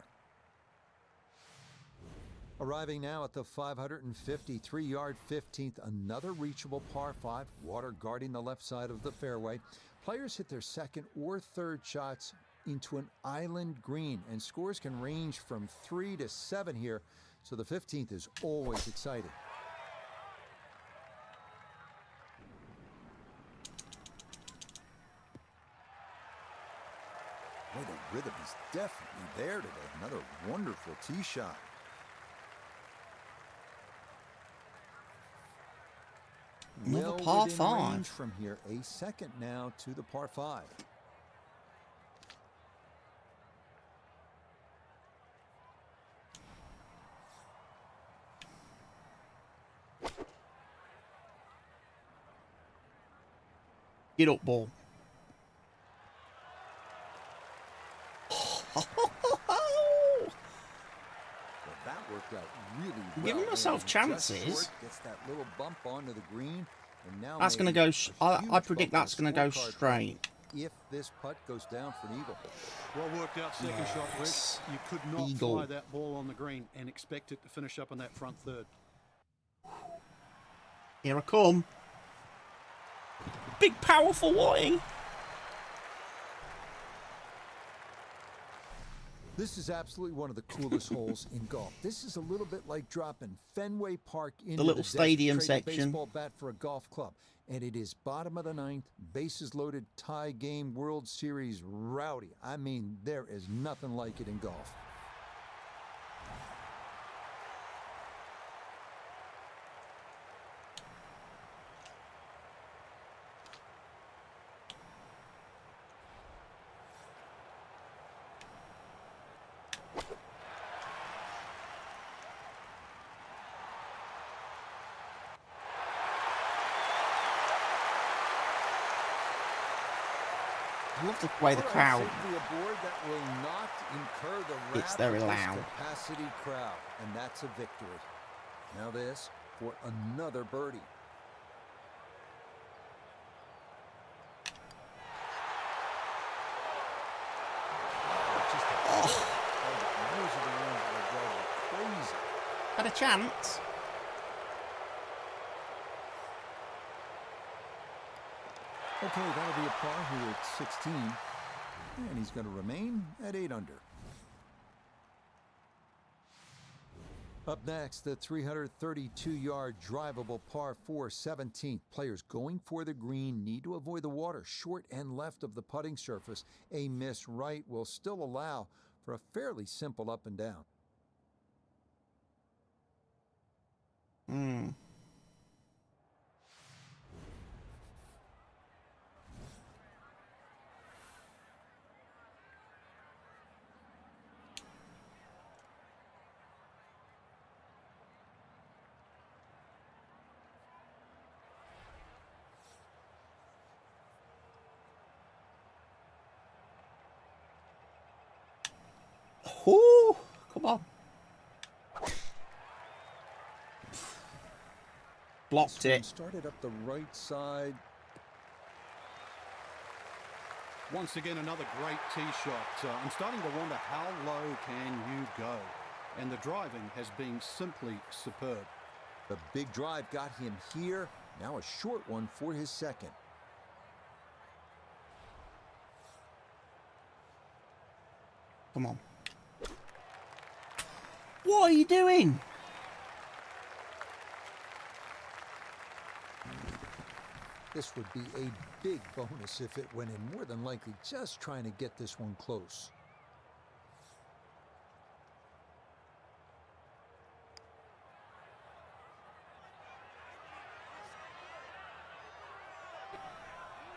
Arriving now at the 553-yard 15th, another reachable par 5, water guarding the left side of the fairway. Players hit their second or third shots into an island green, and scores can range from 3 to 7 here, so the 15th is always exciting. Boy, the rhythm is definitely there today. Another wonderful tee shot. Another Well par within five. range from here. A second now to the par 5. Get up, ball. Well, that worked out really well. Giving myself Man, just chances. short, gets that little bump onto the green, and now That's going to maybe go. a I huge predict bump on that's the going to go scorecard straight. if this putt goes down for an eagle. Well worked out second shot, Rich. Yes. You could not Eagle. fly that ball on the green and expect it to finish up in that front third. Here I come. Big, powerful Watty. This is absolutely one of the coolest holes in golf. This is a little bit like dropping Fenway Park into little desert, stadium trading a section. baseball bat for a golf club. And it is bottom of the 9th, bases loaded, tie game, World Series rowdy. I mean, there is nothing like it in golf. I love the way the crowd. Safely aboard, that will not incur the It's wrath very of this loud. capacity crowd, and that's a victory. Now this for another birdie. Those are the ones that are driving crazy. Had a chance. Okay, that'll be a par here at 16, and he's going to remain at 8 under. Up next, the 332-yard drivable par 4 17th. Players going for the green need to avoid the water short and left of the putting surface. A miss right will still allow for a fairly simple up and down. Ooh, come on. Blocked This one it. started up the right side. Once again, another great tee shot. I'm starting to wonder how low can you go? And the driving has been simply superb. The big drive got him here. Now a short one for his second. Come on. What are you doing? This would be a big bonus if it went in. More than likely just trying to get this one close.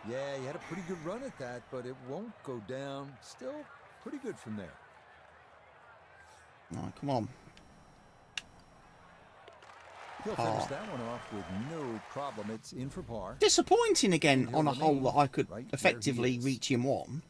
Yeah, he had a pretty good run at that, but it won't go down. Still pretty good from there. Oh, come on. He'll finish that one off with no problem. It's in for par. Disappointing again He'll on a hole remain that I could right where he effectively is. reach in one.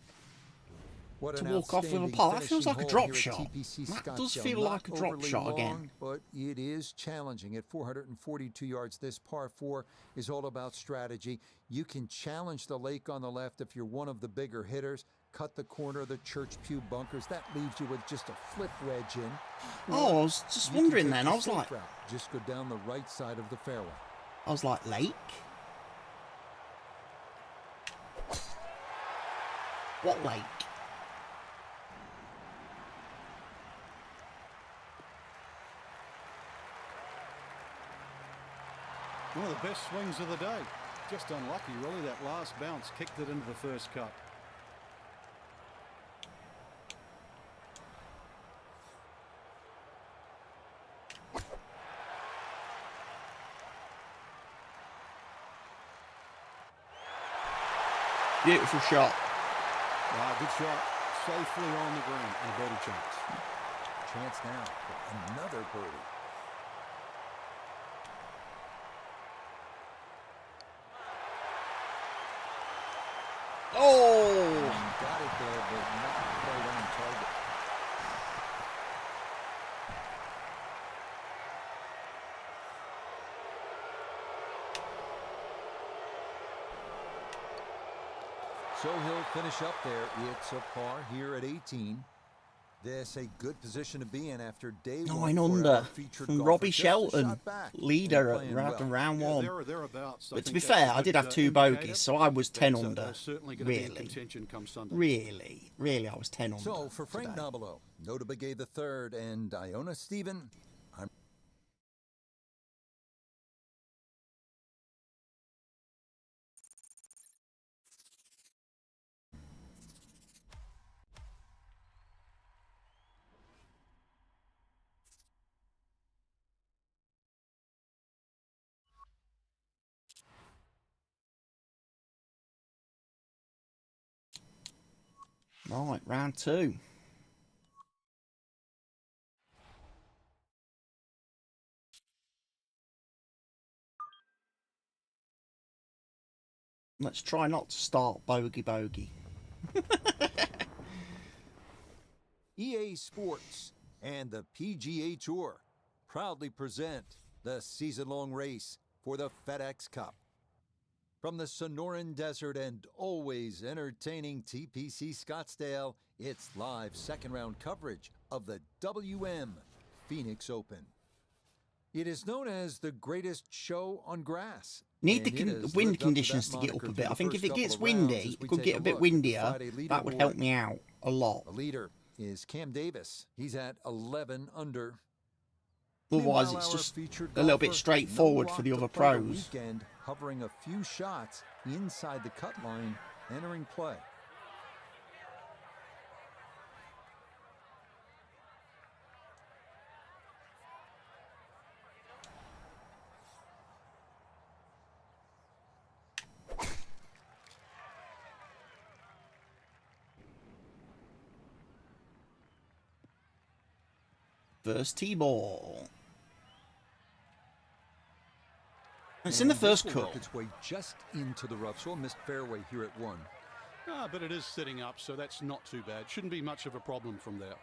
What To an walk off with a outstanding par. That feels finishing like a hole drop here at shot. TPC That does Scottsdale. feel Not like a drop overly shot long, again. but it is challenging. At 442 yards, this par 4 is all about strategy. You can challenge the lake on the left if you're one of the bigger hitters. Cut the corner of the church pew bunkers. That leaves you with just a flip wedge in. Oh, I was just You can wondering take then. the I was safe like, route. Just go down the right side of the fairway. lake. What lake? One of the best swings of the day. Just unlucky, really. That last bounce kicked it into the first cut. Beautiful shot. Good shot. Safely on the green and a birdie chance. Chance now for another birdie. Oh! Got it there, but not quite on target. So he'll finish up there. It's a par here at 18. This a good position to be in after day 9 one for under our featured from golfer. Robbie Just a Shelton, shot back and leader playing after well. round one. There or thereabouts. But to be fair, I did have 2 bogeys, so I was 10 under. Certainly going to be in Really, contention come Sunday. really, I was 10 under. So for Frank today. Nobilo, Nota Begay the third, and Iona Stephen, I'm Right, round 2. Let's try not to start bogey. EA Sports and the PGA Tour proudly present the season-long race for the FedEx Cup. From the Sonoran Desert and always entertaining TPC Scottsdale, it's live second-round coverage of the WM Phoenix Open. It is known as the greatest show on grass. Need and it the has wind lived up to conditions that to get up moniker a through bit. the I think first if it couple gets of rounds windy, as we it could take get a bit look at the windier. Friday That would leaderboard. help me out a lot. The leader is Cam Davis. He's at 11 under. Otherwise, Meanwhile, it's our just featured a little bit golfer, straightforward no for the lock other to play the pros. Weekend, hovering a few shots inside the cut line, entering play. First tee ball. It's in the first This will cut. work its way just into the rough, so a missed fairway here at 1. But it is sitting up, so that's not too bad. Shouldn't be much of a problem from there.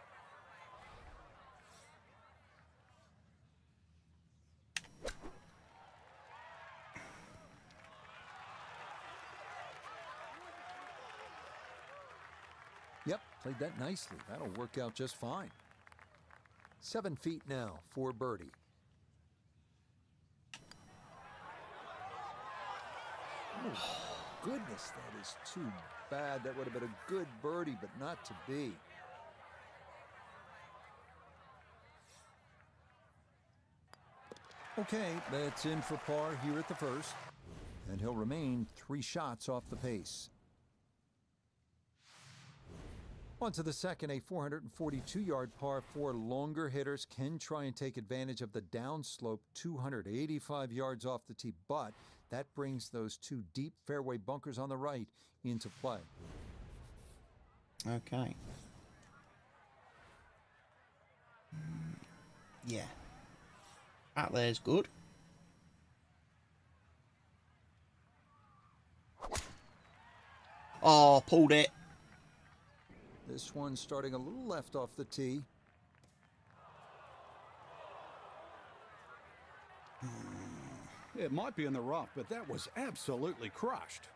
Yep, played that nicely. That'll work out just fine. 7 feet now for birdie. Oh, goodness, that is too bad. That would have been a good birdie, but not to be. Okay, that's in for par here at the first, and he'll remain 3 shots off the pace. On to the second, a 442-yard par 4. Longer hitters can try and take advantage of the downslope, 285 yards off the tee, but that brings those 2 deep fairway bunkers on the right into play. Okay. Yeah. Out there's good. Oh, pulled it. This one starting a little left off the tee. It might be in the rough, but that was absolutely crushed.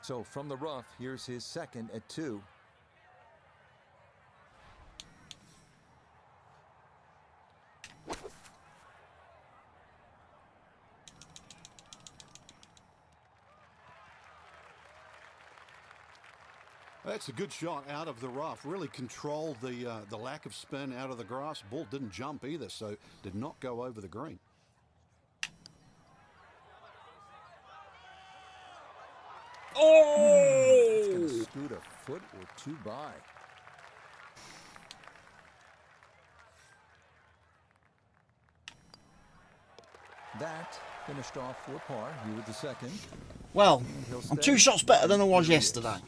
So from the rough, here's his second at 2. That's a good shot out of the rough. Really controlled the lack of spin out of the grass. Ball didn't jump either, so did not go over the green. It's going to Oh! scoot a foot or 2 by. That finished off for par here with the second. Well, And he'll I'm stay. 2 shots better than I was Here he is. yesterday.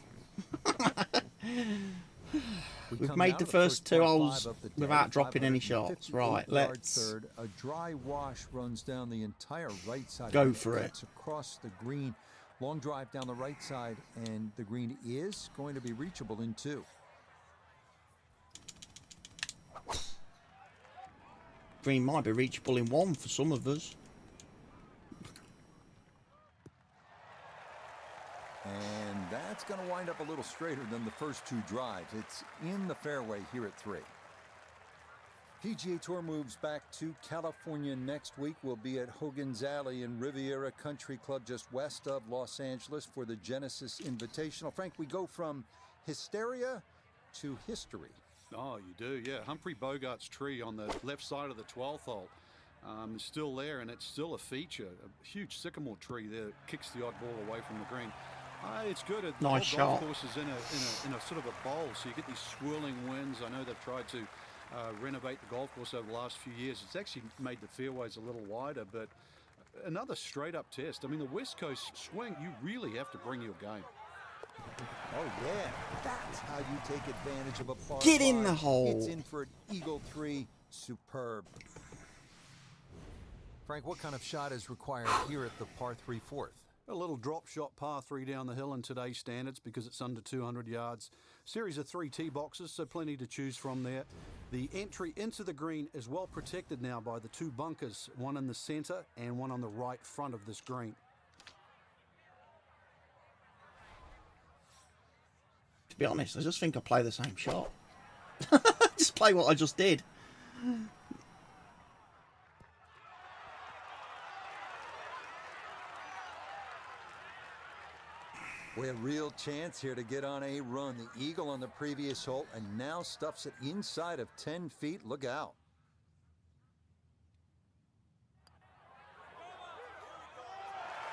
We We've come made now the to first 2 par holes 5 of the day, without dropping any shots. 558 Right, yard let's third. A dry wash runs down the entire right side. Go and for it. cuts across the green. Long drive down the right side, and the green is going to be reachable in 2. green might be reachable in 1 for some of us. And that's going to wind up a little straighter than the first 2 drives. It's in the fairway here at 3. PGA Tour moves back to California next week. We'll be at Hogan's Alley in Riviera Country Club just west of Los Angeles for the Genesis Invitational. Frank, we go from hysteria to history. Oh, you do, yeah. Humphrey Bogart's tree on the left side of the 12th hole is still there, and it's still a feature. A huge sycamore tree there that kicks the odd ball away from the green. It's good. Nice the golf shot. course is in a sort of a bowl, so you get these swirling winds. I know they've tried to renovate the golf course over the last few years. It's actually made the fairways a little wider, but another straight-up test. I mean, the West Coast swing, you really have to bring your game. Oh, yeah. That's how you take advantage of a par Get in 5. the hole. It's in for an Eagle 3. Superb. Frank, what kind of shot is required here at the par 3 4th? A little drop shot par 3 down the hill in today's standards because it's under 200 yards. Series of 3 tee boxes, so plenty to choose from there. The entry into the green is well protected now by the 2 bunkers, one in the center and one on the right front of this green. To be honest, I just think I play the same shot. Just play what I just did. We had a real chance here to get on a run. The eagle on the previous hole and now stuffs it inside of 10 feet. Look out.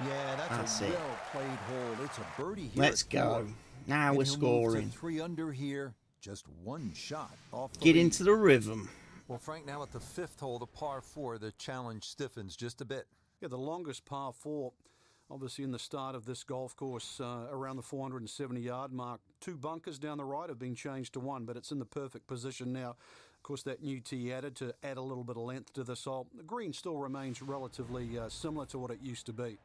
Yeah, that's a it. well-played hole. It's a birdie here. Let's at go. 4. Now And we're he'll move scoring. to 3 under here. Just 1 shot off the Get lead. into the rhythm. Well, Frank, now at the 5th hole, the par 4, the challenge stiffens just a bit. Yeah, the longest par 4, obviously in the start of this golf course, around the 470-yard mark. 2 bunkers down the right have been changed to 1, but it's in the perfect position now. Of course, that new tee added to add a little bit of length to this hole. The green still remains relatively similar to what it used to be.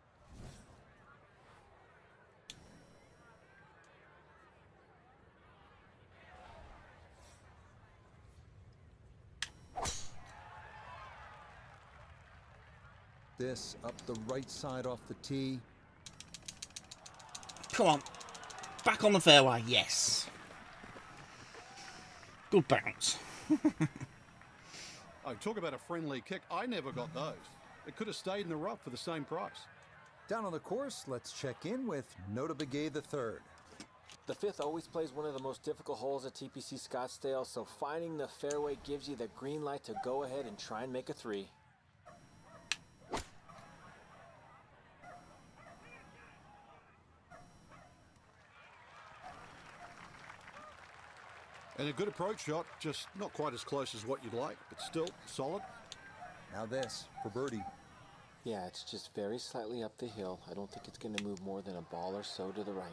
This up the right side off the tee. Come on. Back on the fairway. Yes. Good bounce. Oh, talk about a friendly kick. I never got those. It could have stayed in the rough for the same price. Down on the course, let's check in with No.1 Golfer. The 5th always plays one of the most difficult holes at TPC Scottsdale, so finding the fairway gives you the green light to go ahead and try and make a 3. And a good approach shot, just not quite as close as what you'd like, but still solid. Now this for birdie. Yeah, it's just very slightly up the hill. I don't think it's going to move more than a ball or so to the right.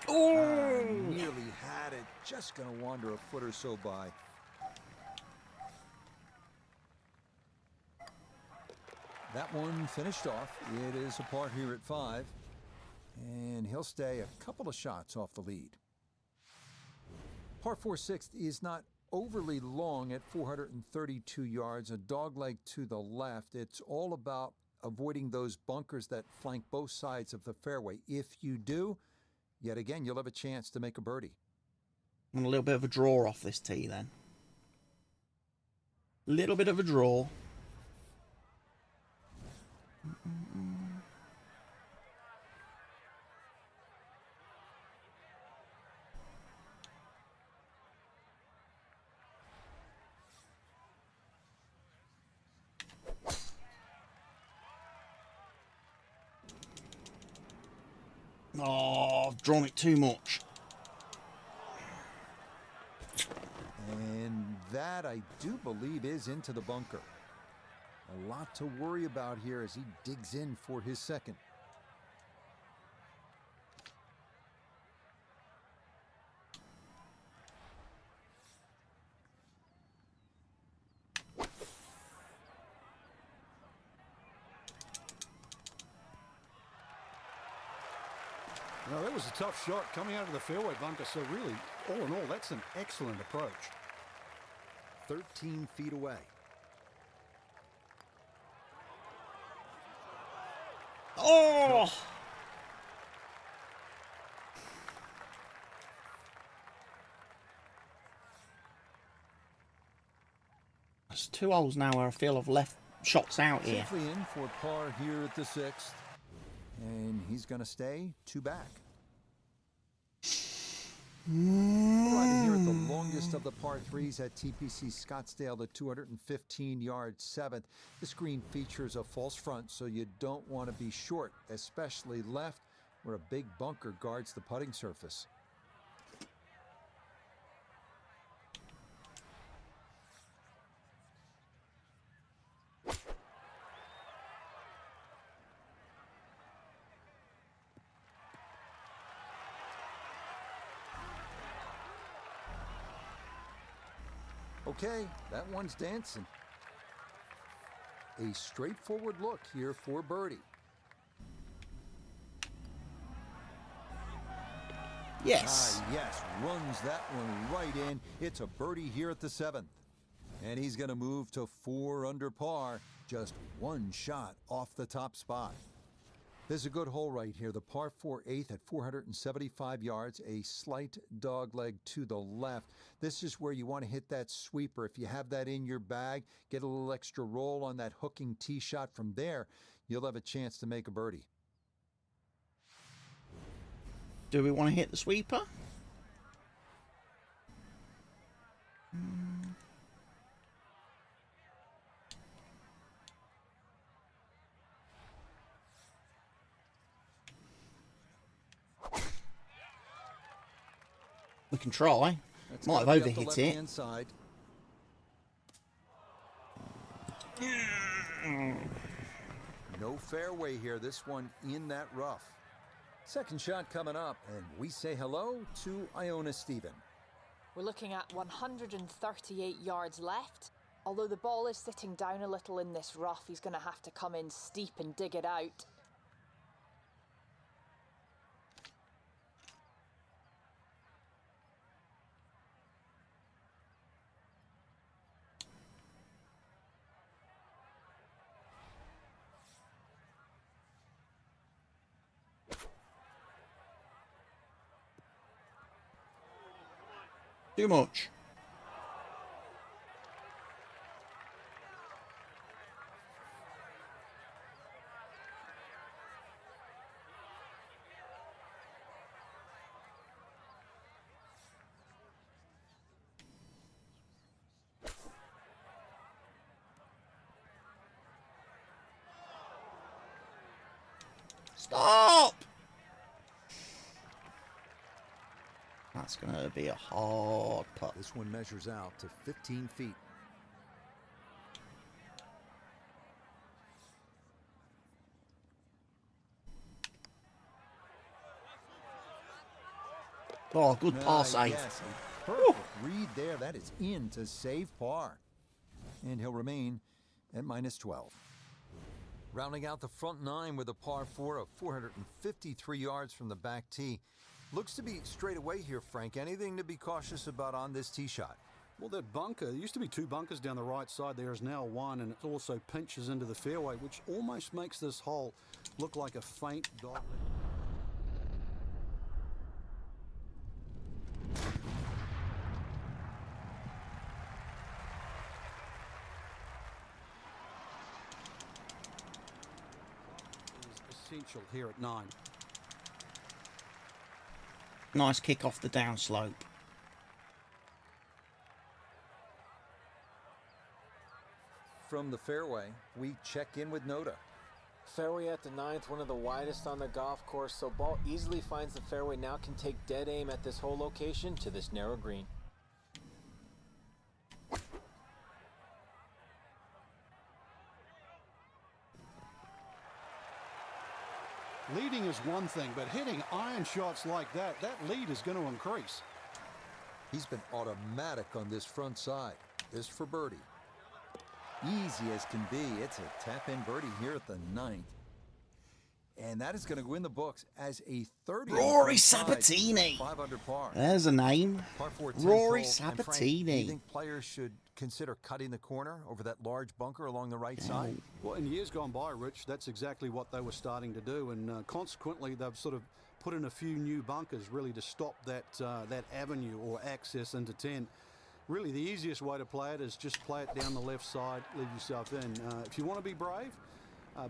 Nearly had it. Just going to wander a foot or so by. That one finished off. It is a par here at 5. And he'll stay a couple of shots off the lead. Par 4 6th is not overly long at 432 yards, a dogleg to the left. It's all about avoiding those bunkers that flank both sides of the fairway. If you do, yet again, you'll have a chance to make a birdie. And a little bit of a draw off this tee then. A little bit of a draw. Oh, I've drawn it too much. And that, I do believe, is into the bunker. A lot to worry about here as he digs in for his second. Well, that was a tough shot coming out of the fairway bunker. So really, all in all, that's an excellent approach. 13 feet away. Oh! There's 2 holes now where I feel I've left shots out here. Safely in for par here at the 6th. And he's going to stay 2 back. Right here at the longest of the par 3s at TPC Scottsdale, the 215-yard 7th. This green features a false front, so you don't want to be short, especially left, where a big bunker guards the putting surface. Okay, that one's dancing. A straightforward look here for birdie. Yes. Yes, runs that one right in. It's a birdie here at the 7th. And he's going to move to 4 under par, just 1 shot off the top spot. This is a good hole right here. The par 4 8th at 475 yards, a slight dog leg to the left. This is where you want to hit that sweeper. If you have that in your bag, get a little extra roll on that hooking tee shot from there, you'll have a chance to make a birdie. Do we want to hit the sweeper? We can try. That's Might have gotta be up the overhit it. left-hand side. No fairway here. This one in that rough. Second shot coming up, and we say hello to Iona Stephen. We're looking at 138 yards left. Although the ball is sitting down a little in this rough, he's going to have to come in steep and dig it out. Too much. Stop! That's going to be a hard putt. This one measures out to 15 feet. Oh, good par save. Yes, a perfect read there. That is in to save par. And he'll remain at -12. Rounding out the front 9 with a par 4 of 453 yards from the back tee. Looks to be straight away here, Frank. Anything to be cautious about on this tee shot? Well, that bunker, there used to be 2 bunkers down the right side. There is now 1, and it also pinches into the fairway, which almost makes this hole look like a faint dot. Is essential here at 9. Nice kick off the downslope. From the fairway, we check in with Noda. Fairway at the 9th, one of the widest on the golf course, so ball easily finds the fairway. Now can take dead aim at this whole location to this narrow green. Leading is one thing, but hitting iron shots like that, that lead is going to increase. He's been automatic on this front side. This for birdie. Easy as can be. It's a tap-in birdie here at the 9th. And that is going to go in the books as a 30. Rory Sabatini. 5 under par. There's a name. Par 4 Rory 10th hole. And Frank, do you Sabatini. think players should consider cutting the corner over that large bunker along the right side? Well, in years gone by, Rich, that's exactly what they were starting to do, and consequently, they've sort of put in a few new bunkers really to stop that that avenue or access into 10. Really, the easiest way to play it is just play it down the left side, leave yourself in. If you want to be brave,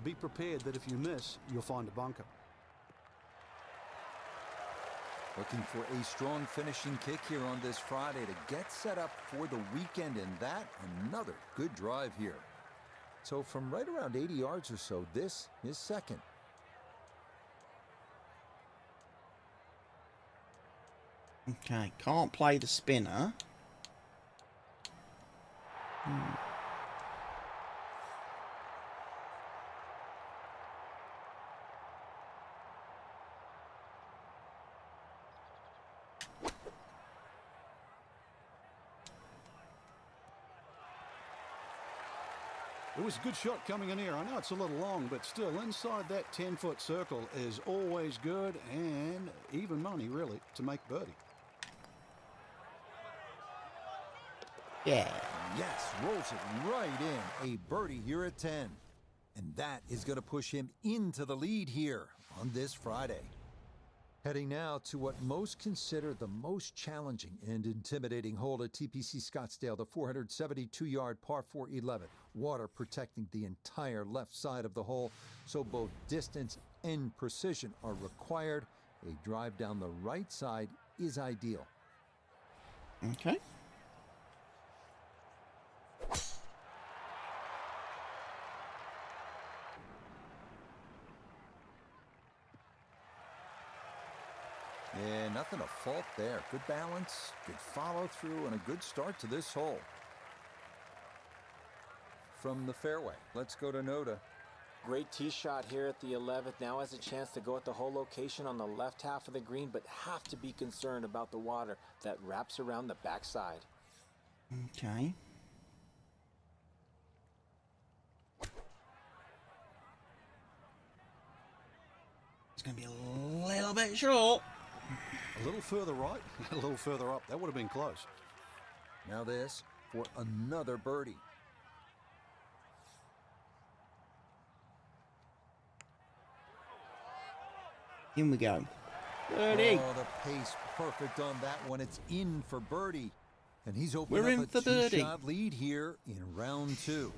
be prepared that if you miss, you'll find a bunker. Looking for a strong finishing kick here on this Friday to get set up for the weekend, and that another good drive here. So from right around 80 yards or so, this is second. Okay, can't play the spinner. It was a good shot coming in here. I know it's a little long, but still inside that 10-foot circle is always good, and even money, really, to make birdie. Yeah. Yes, rolls it right in. A birdie here at 10. And that is going to push him into the lead here on this Friday. Heading now to what most consider the most challenging and intimidating hole at TPC Scottsdale, the 472-yard par 4 11. Water protecting the entire left side of the hole, so both distance and precision are required. A drive down the right side is ideal. Okay. Yeah, nothing to fault there. Good balance, good follow through, and a good start to this hole. From the fairway, let's go to Noda. Great tee shot here at the 11th. Now has a chance to go at the hole location on the left half of the green, but have to be concerned about the water that wraps around the backside. Okay. It's going to be a little bit short. A little further right, a little further up. That would have been close. Now this for another birdie. In we go. Birdie. Oh, the pace perfect on that one. It's in for birdie. And he's We're opening in up for a birdie. two-shot lead here in round 2.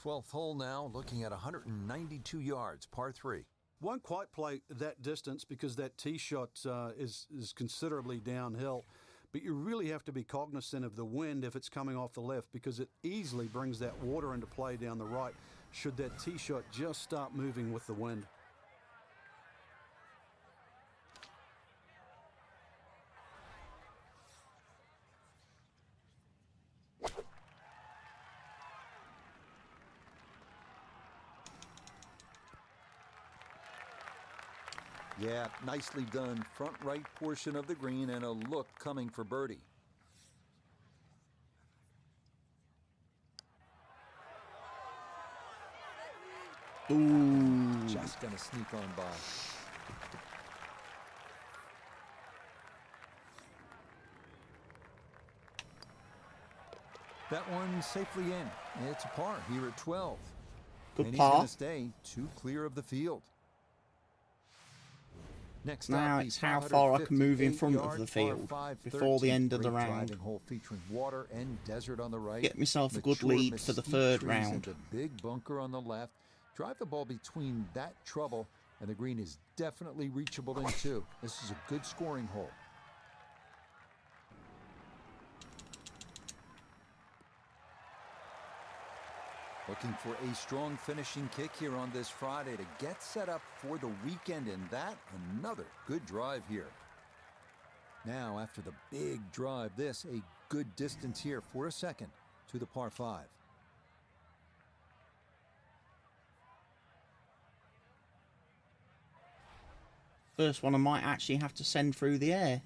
12th hole now, looking at 192 yards, par 3. Won't quite play that distance because that tee shot is considerably downhill. But you really have to be cognizant of the wind if it's coming off the left, because it easily brings that water into play down the right should that tee shot just start moving with the wind. Yeah, nicely done. Front right portion of the green, and a look coming for birdie. Ooh. Just gonna sneak on by. That one safely in. It's a par here at 12. Good and he's par. gonna stay 2 clear of the field. Next Now up, it's how far I can move in front of 558-yard the field par 5 before the 13. end of the Great round. driving hole featuring water and desert on the right. Get myself a good Mature lead for the mesquite third trees round. and a big bunker on the left. Drive the ball between that trouble, and the green is definitely reachable in 2. This is a good scoring hole. Looking for a strong finishing kick here on this Friday to get set up for the weekend, and that another good drive here. Now, after the big drive, this a good distance here for a second to the par 5. First one I might actually have to send through the air.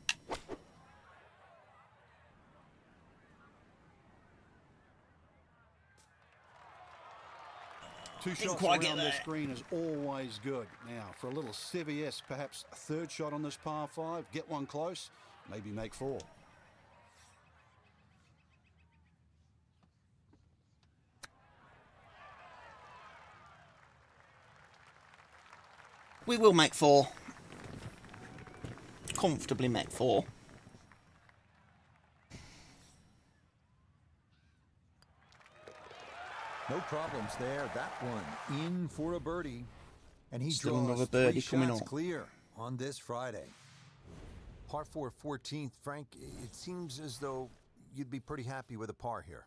Two shots quite get around this there. green is always good. Now, for a little CVS, perhaps a third shot on this par 5. Get one close, maybe make 4. We will make 4. Comfortably make 4. No problems there. That one in for a birdie. And he Still draws another birdie 3 coming shots up. clear on this Friday. Par 4 14th, Frank, it seems as though you'd be pretty happy with a par here.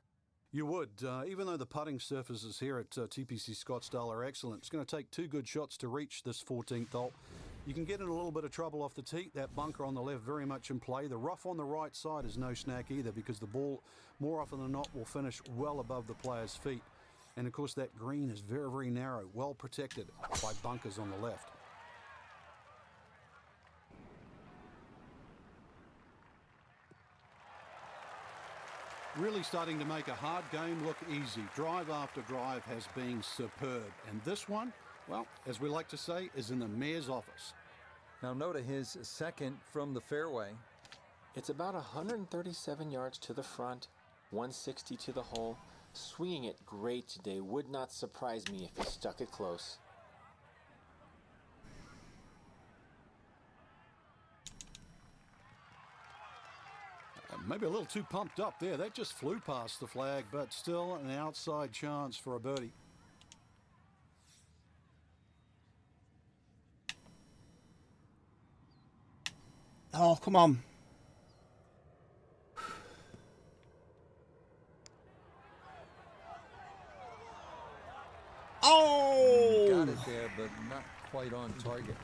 You would, even though the putting surfaces here at TPC Scottsdale are excellent. It's going to take 2 good shots to reach this 14th hole. You can get in a little bit of trouble off the tee. That bunker on the left very much in play. The rough on the right side is no snack either, because the ball, more often than not, will finish well above the player's feet. And of course that green is very, very narrow, well protected by bunkers on the left. Really starting to make a hard game look easy. Drive after drive has been superb. And this one, well, as we like to say, is in the mayor's office. Now Noda, his second from the fairway. It's about 137 yards to the front, 160 to the hole. Swinging it great today. Would not surprise me if he stuck it close. Maybe a little too pumped up there. That just flew past the flag, but still an outside chance for a birdie. Oh, come on. Oh! Got it there, but not quite on target.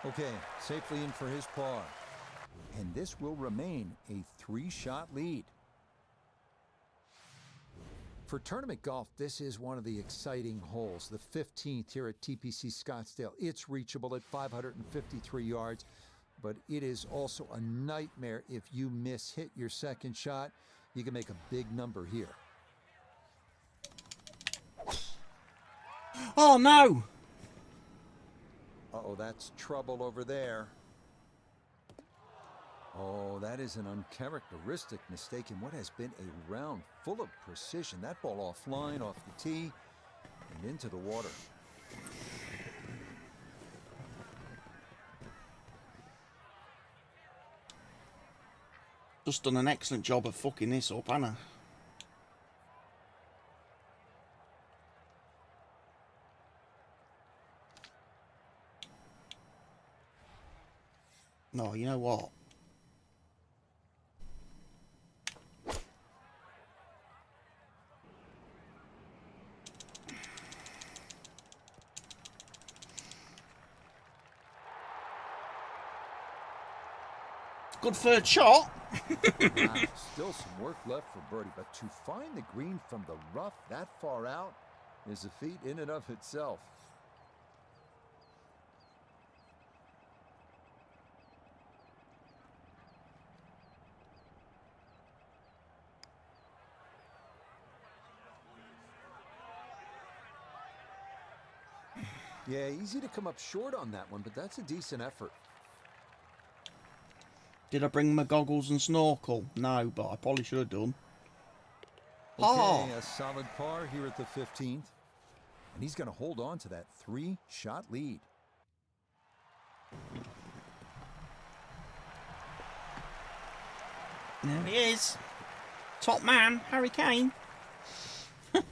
Okay, safely in for his par. And this will remain a 3-shot lead. For tournament golf, this is one of the exciting holes, the 15th here at TPC Scottsdale. It's reachable at 553 yards, but it is also a nightmare if you hit your second shot. You can make a big number here. Oh, no! Uh-oh, that's trouble over there. Oh, that is an uncharacteristic mistake in what has been a round full of precision. That ball offline, off the tee, and into the water. Just done an excellent job of fucking this up, Anna. No, you know what? Good third shot. Wow, still some work left for birdie, but to find the green from the rough that far out is a feat in and of itself. Yeah, easy to come up short on that one, but that's a decent effort. Did I bring my goggles and snorkel? No, but I probably should have done. Okay, Oh. a solid par here at the 15th. And he's going to hold on to that 3-shot lead. There he is. Top man, Harry Kane.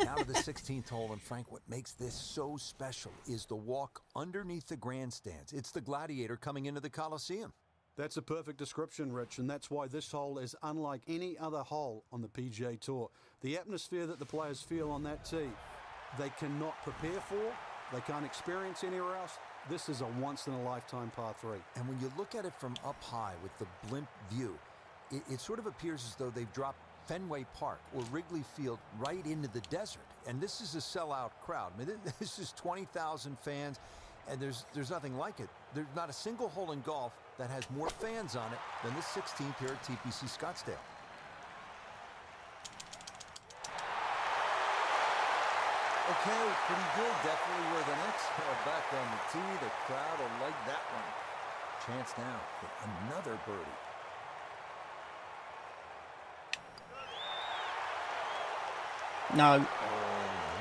Now to the 16th hole, and Frank, what makes this so special is the walk underneath the grandstands. It's the Gladiator coming into the Coliseum. That's a perfect description, Rich, and that's why this hole is unlike any other hole on the PGA Tour. The atmosphere that the players feel on that tee, they cannot prepare for, they can't experience anywhere else. This is a once-in-a-lifetime par 3. And when you look at it from up high with the blimp view, it sort of appears as though they've dropped Fenway Park or Wrigley Field right into the desert. And this is a sellout crowd. I mean, this is 20,000 fans, and there's nothing like it. There's not a single hole in golf that has more fans on it than the 16th here at TPC Scottsdale. Okay, pretty good. Definitely where the next back on the tee. The crowd will like that one. Chance now for another birdie. No. Oh,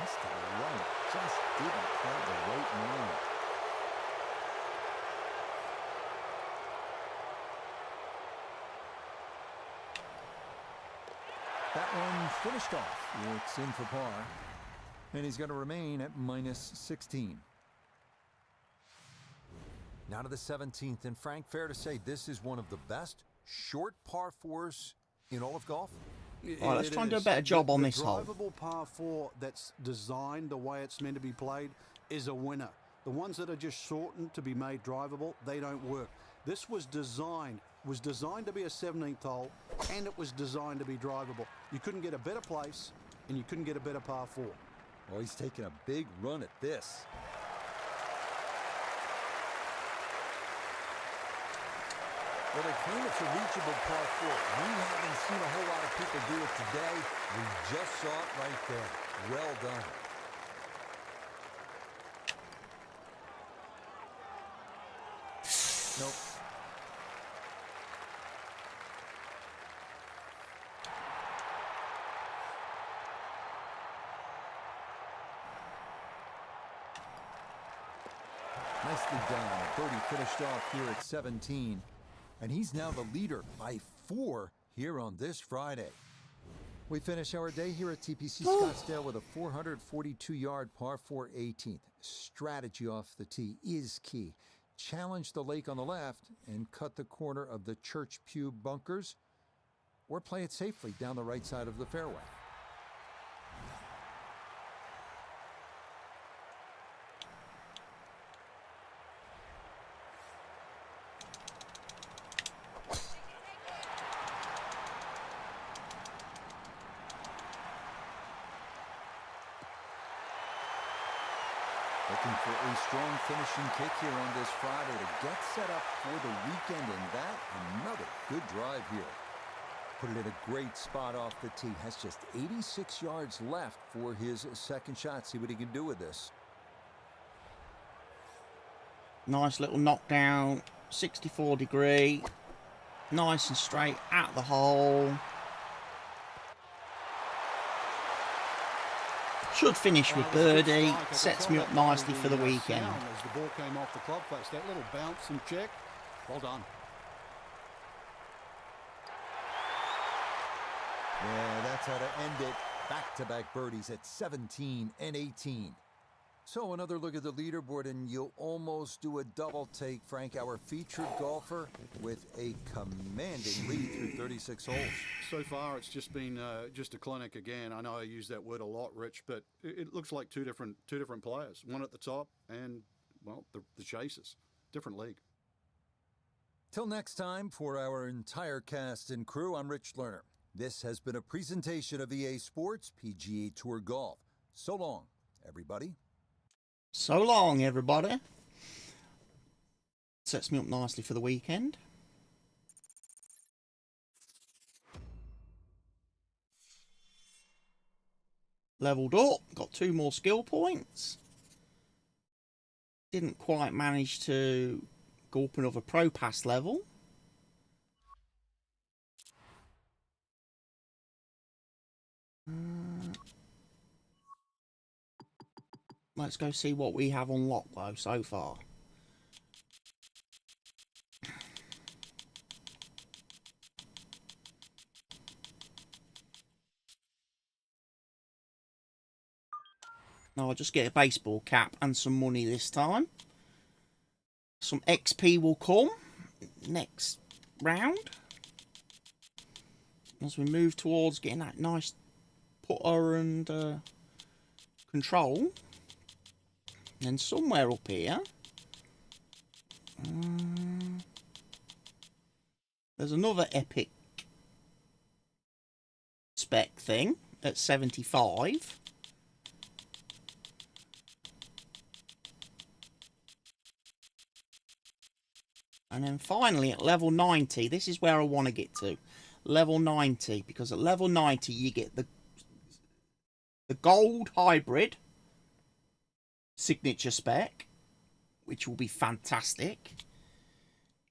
missed it right. Just didn't have the right moment. That one finished off. It's in for par. And he's going to remain at -16. Now to the 17th. And Frank, fair to say this is one of the best short par fours in all of golf? All right, let's try and do a better job on this hole. The drivable par 4 that's designed the way it's meant to be played is a winner. The ones that are just shortened to be made drivable, they don't work. This was designed to be a 17th hole, and it was designed to be drivable. You couldn't get a better place, and you couldn't get a better par 4. Well, he's taking a big run at this. Well, they claim it's a reachable par 4. We haven't seen a whole lot of people do it today. We just saw it right there. Well done. Nope. Nicely done. Birdie finished off here at 17. And he's now the leader by 4 here on this Friday. We finish our day here at TPC Scottsdale with a 442-yard par 4 18th. Strategy off the tee is key. Challenge the lake on the left and cut the corner of the Church Pew bunkers, or play it safely down the right side of the fairway. Looking for a strong finishing kick here on this Friday to get set up for the weekend, and that another good drive here. Put it in a great spot off the tee. Has just 86 yards left for his second shot. See what he can do with this. Nice little knockdown, 64 degree, nice and straight at the hole. Should finish with birdie. Sets me up nicely for the weekend. As the ball came off the club face, that little bounce and check. Well done. Yeah, that's how to end it. Back-to-back birdies at 17 and 18. So another look at the leaderboard, and you'll almost do a double take, Frank. Our featured golfer with a commanding lead through 36 holes. So far, it's just been just a clinic again. I know I use that word a lot, Rich, but it looks like two different players. One at the top and, well, the chasers. Different league. Till next time, for our entire cast and crew, I'm Rich Lerner. This has been a presentation of EA Sports PGA Tour Golf. So long, everybody. So long, everybody. Sets me up nicely for the weekend. Leveled up, got 2 more skill points. Didn't quite manage to go up another Pro Pass level. Let's go see what we have unlocked though so far. No, I'll just get a baseball cap and some money this time. Some XP will come next round as we move towards getting that nice putter and control. And somewhere up here, there's another epic spec thing at 75. And then finally at level 90, this is where I want to get to. Level 90, because at level 90 you get the gold hybrid signature spec, which will be fantastic.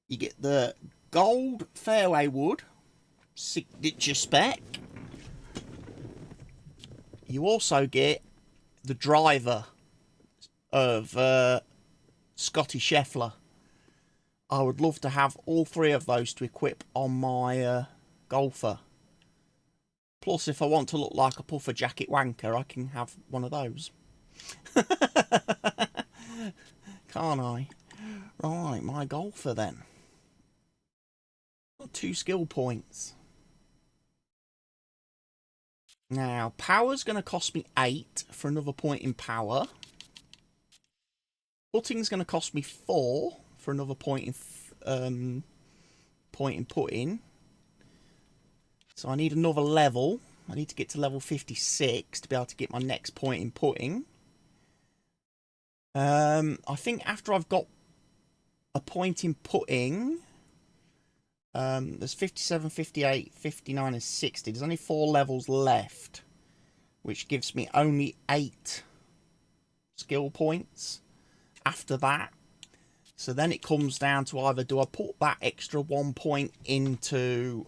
You get the gold fairway wood signature spec. You also get the driver of Scotty Scheffler. I would love to have all three of those to equip on my golfer. Plus, if I want to look like a puffer jacket wanker, I can have one of those. Can't I? Right, my golfer then. Got 2 skill points. Now, power's going to cost me 8 for another point in power. Putting's going to cost me 4 for another point in putting. So I need another level. I need to get to level 56 to be able to get my next point in putting. I think after I've got a point in putting, there's 57, 58, 59 and 60. There's only 4 levels left, which gives me only 8 skill points after that. So then it comes down to either do I put that extra 1 point into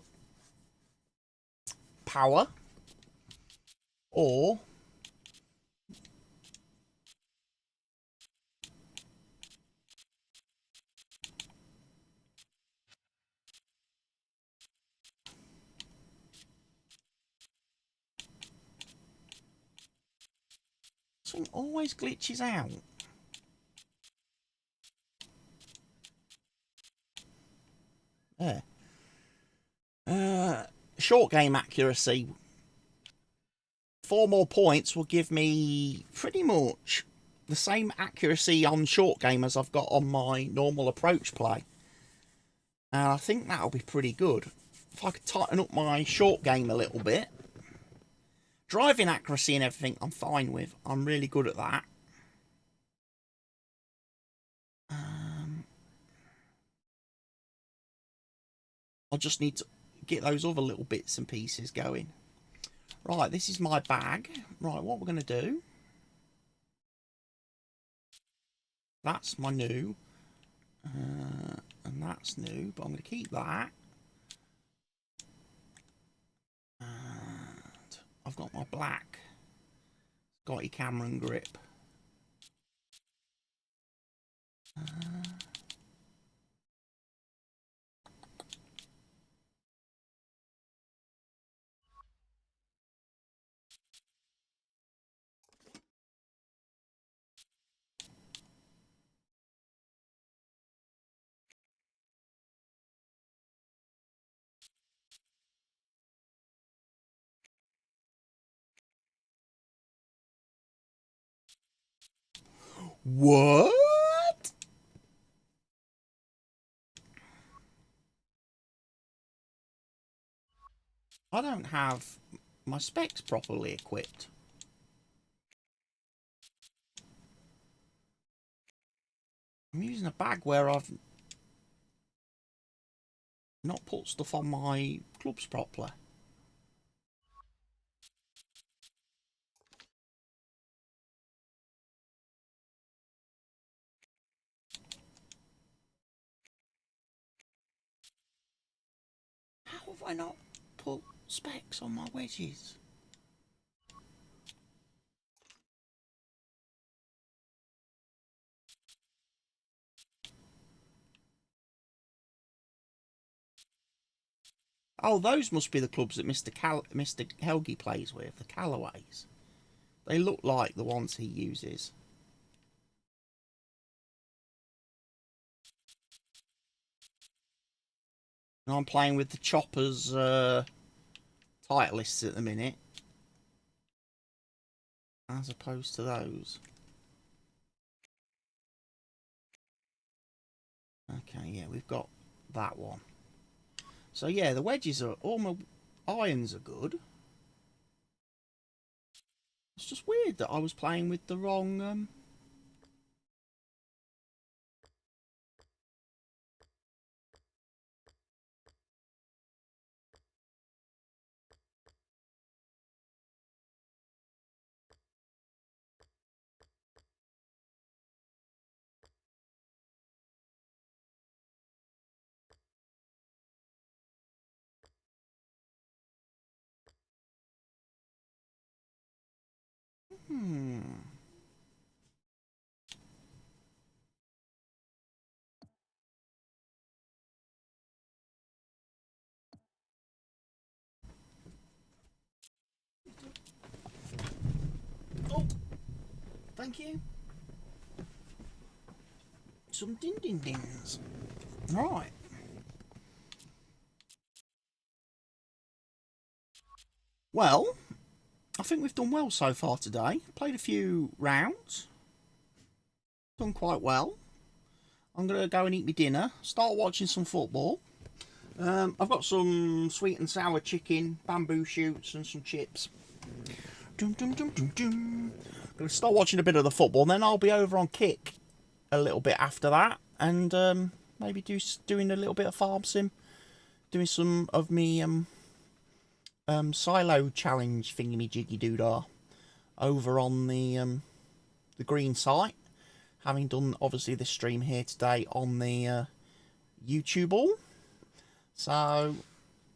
power, or something always glitches out. There. Short game accuracy. 4 more points will give me pretty much the same accuracy on short game as I've got on my normal approach play. And I think that'll be pretty good. If I could tighten up my short game a little bit. Driving accuracy and everything I'm fine with. I'm really good at that. I just need to get those other little bits and pieces going. Right, this is my bag. Right, what we're going to do. That's my new. And that's new, but I'm going to keep that. And I've got my black Scotty Cameron grip. What? I don't have my specs properly equipped. I'm using a bag where I've not put stuff on my clubs properly. How have I not put specs on my wedges? Oh, those must be the clubs that Mr. Helgi plays with, the Callaways. They look like the ones he uses. And I'm playing with the Choppers Titleists at the minute, as opposed to those. Okay, yeah, we've got that one. So yeah, the wedges are, all my irons are good. just weird that I was playing with the wrong... Oh, thank you. Some ding-ding-dings. Right. Well, I think we've done well so far today. Played a few rounds. Done quite well. I'm going to go and eat my dinner. Start watching some football. I've got some sweet and sour chicken, bamboo shoots and some chips. Dum, dum, dum, dum, dum. Going to start watching a bit of the football. And then I'll be over on Kick a little bit after that. And maybe doing a little bit of farm sim. Doing some of me... silo challenge thingy jiggy doodah over on the green site, having done obviously this stream here today on the YouTube all. So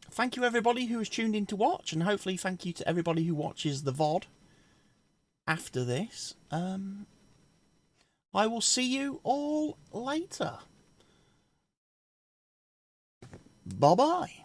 thank you everybody who has tuned in to watch, and hopefully thank you to everybody who watches the VOD after this. I will see you all later. Bye bye.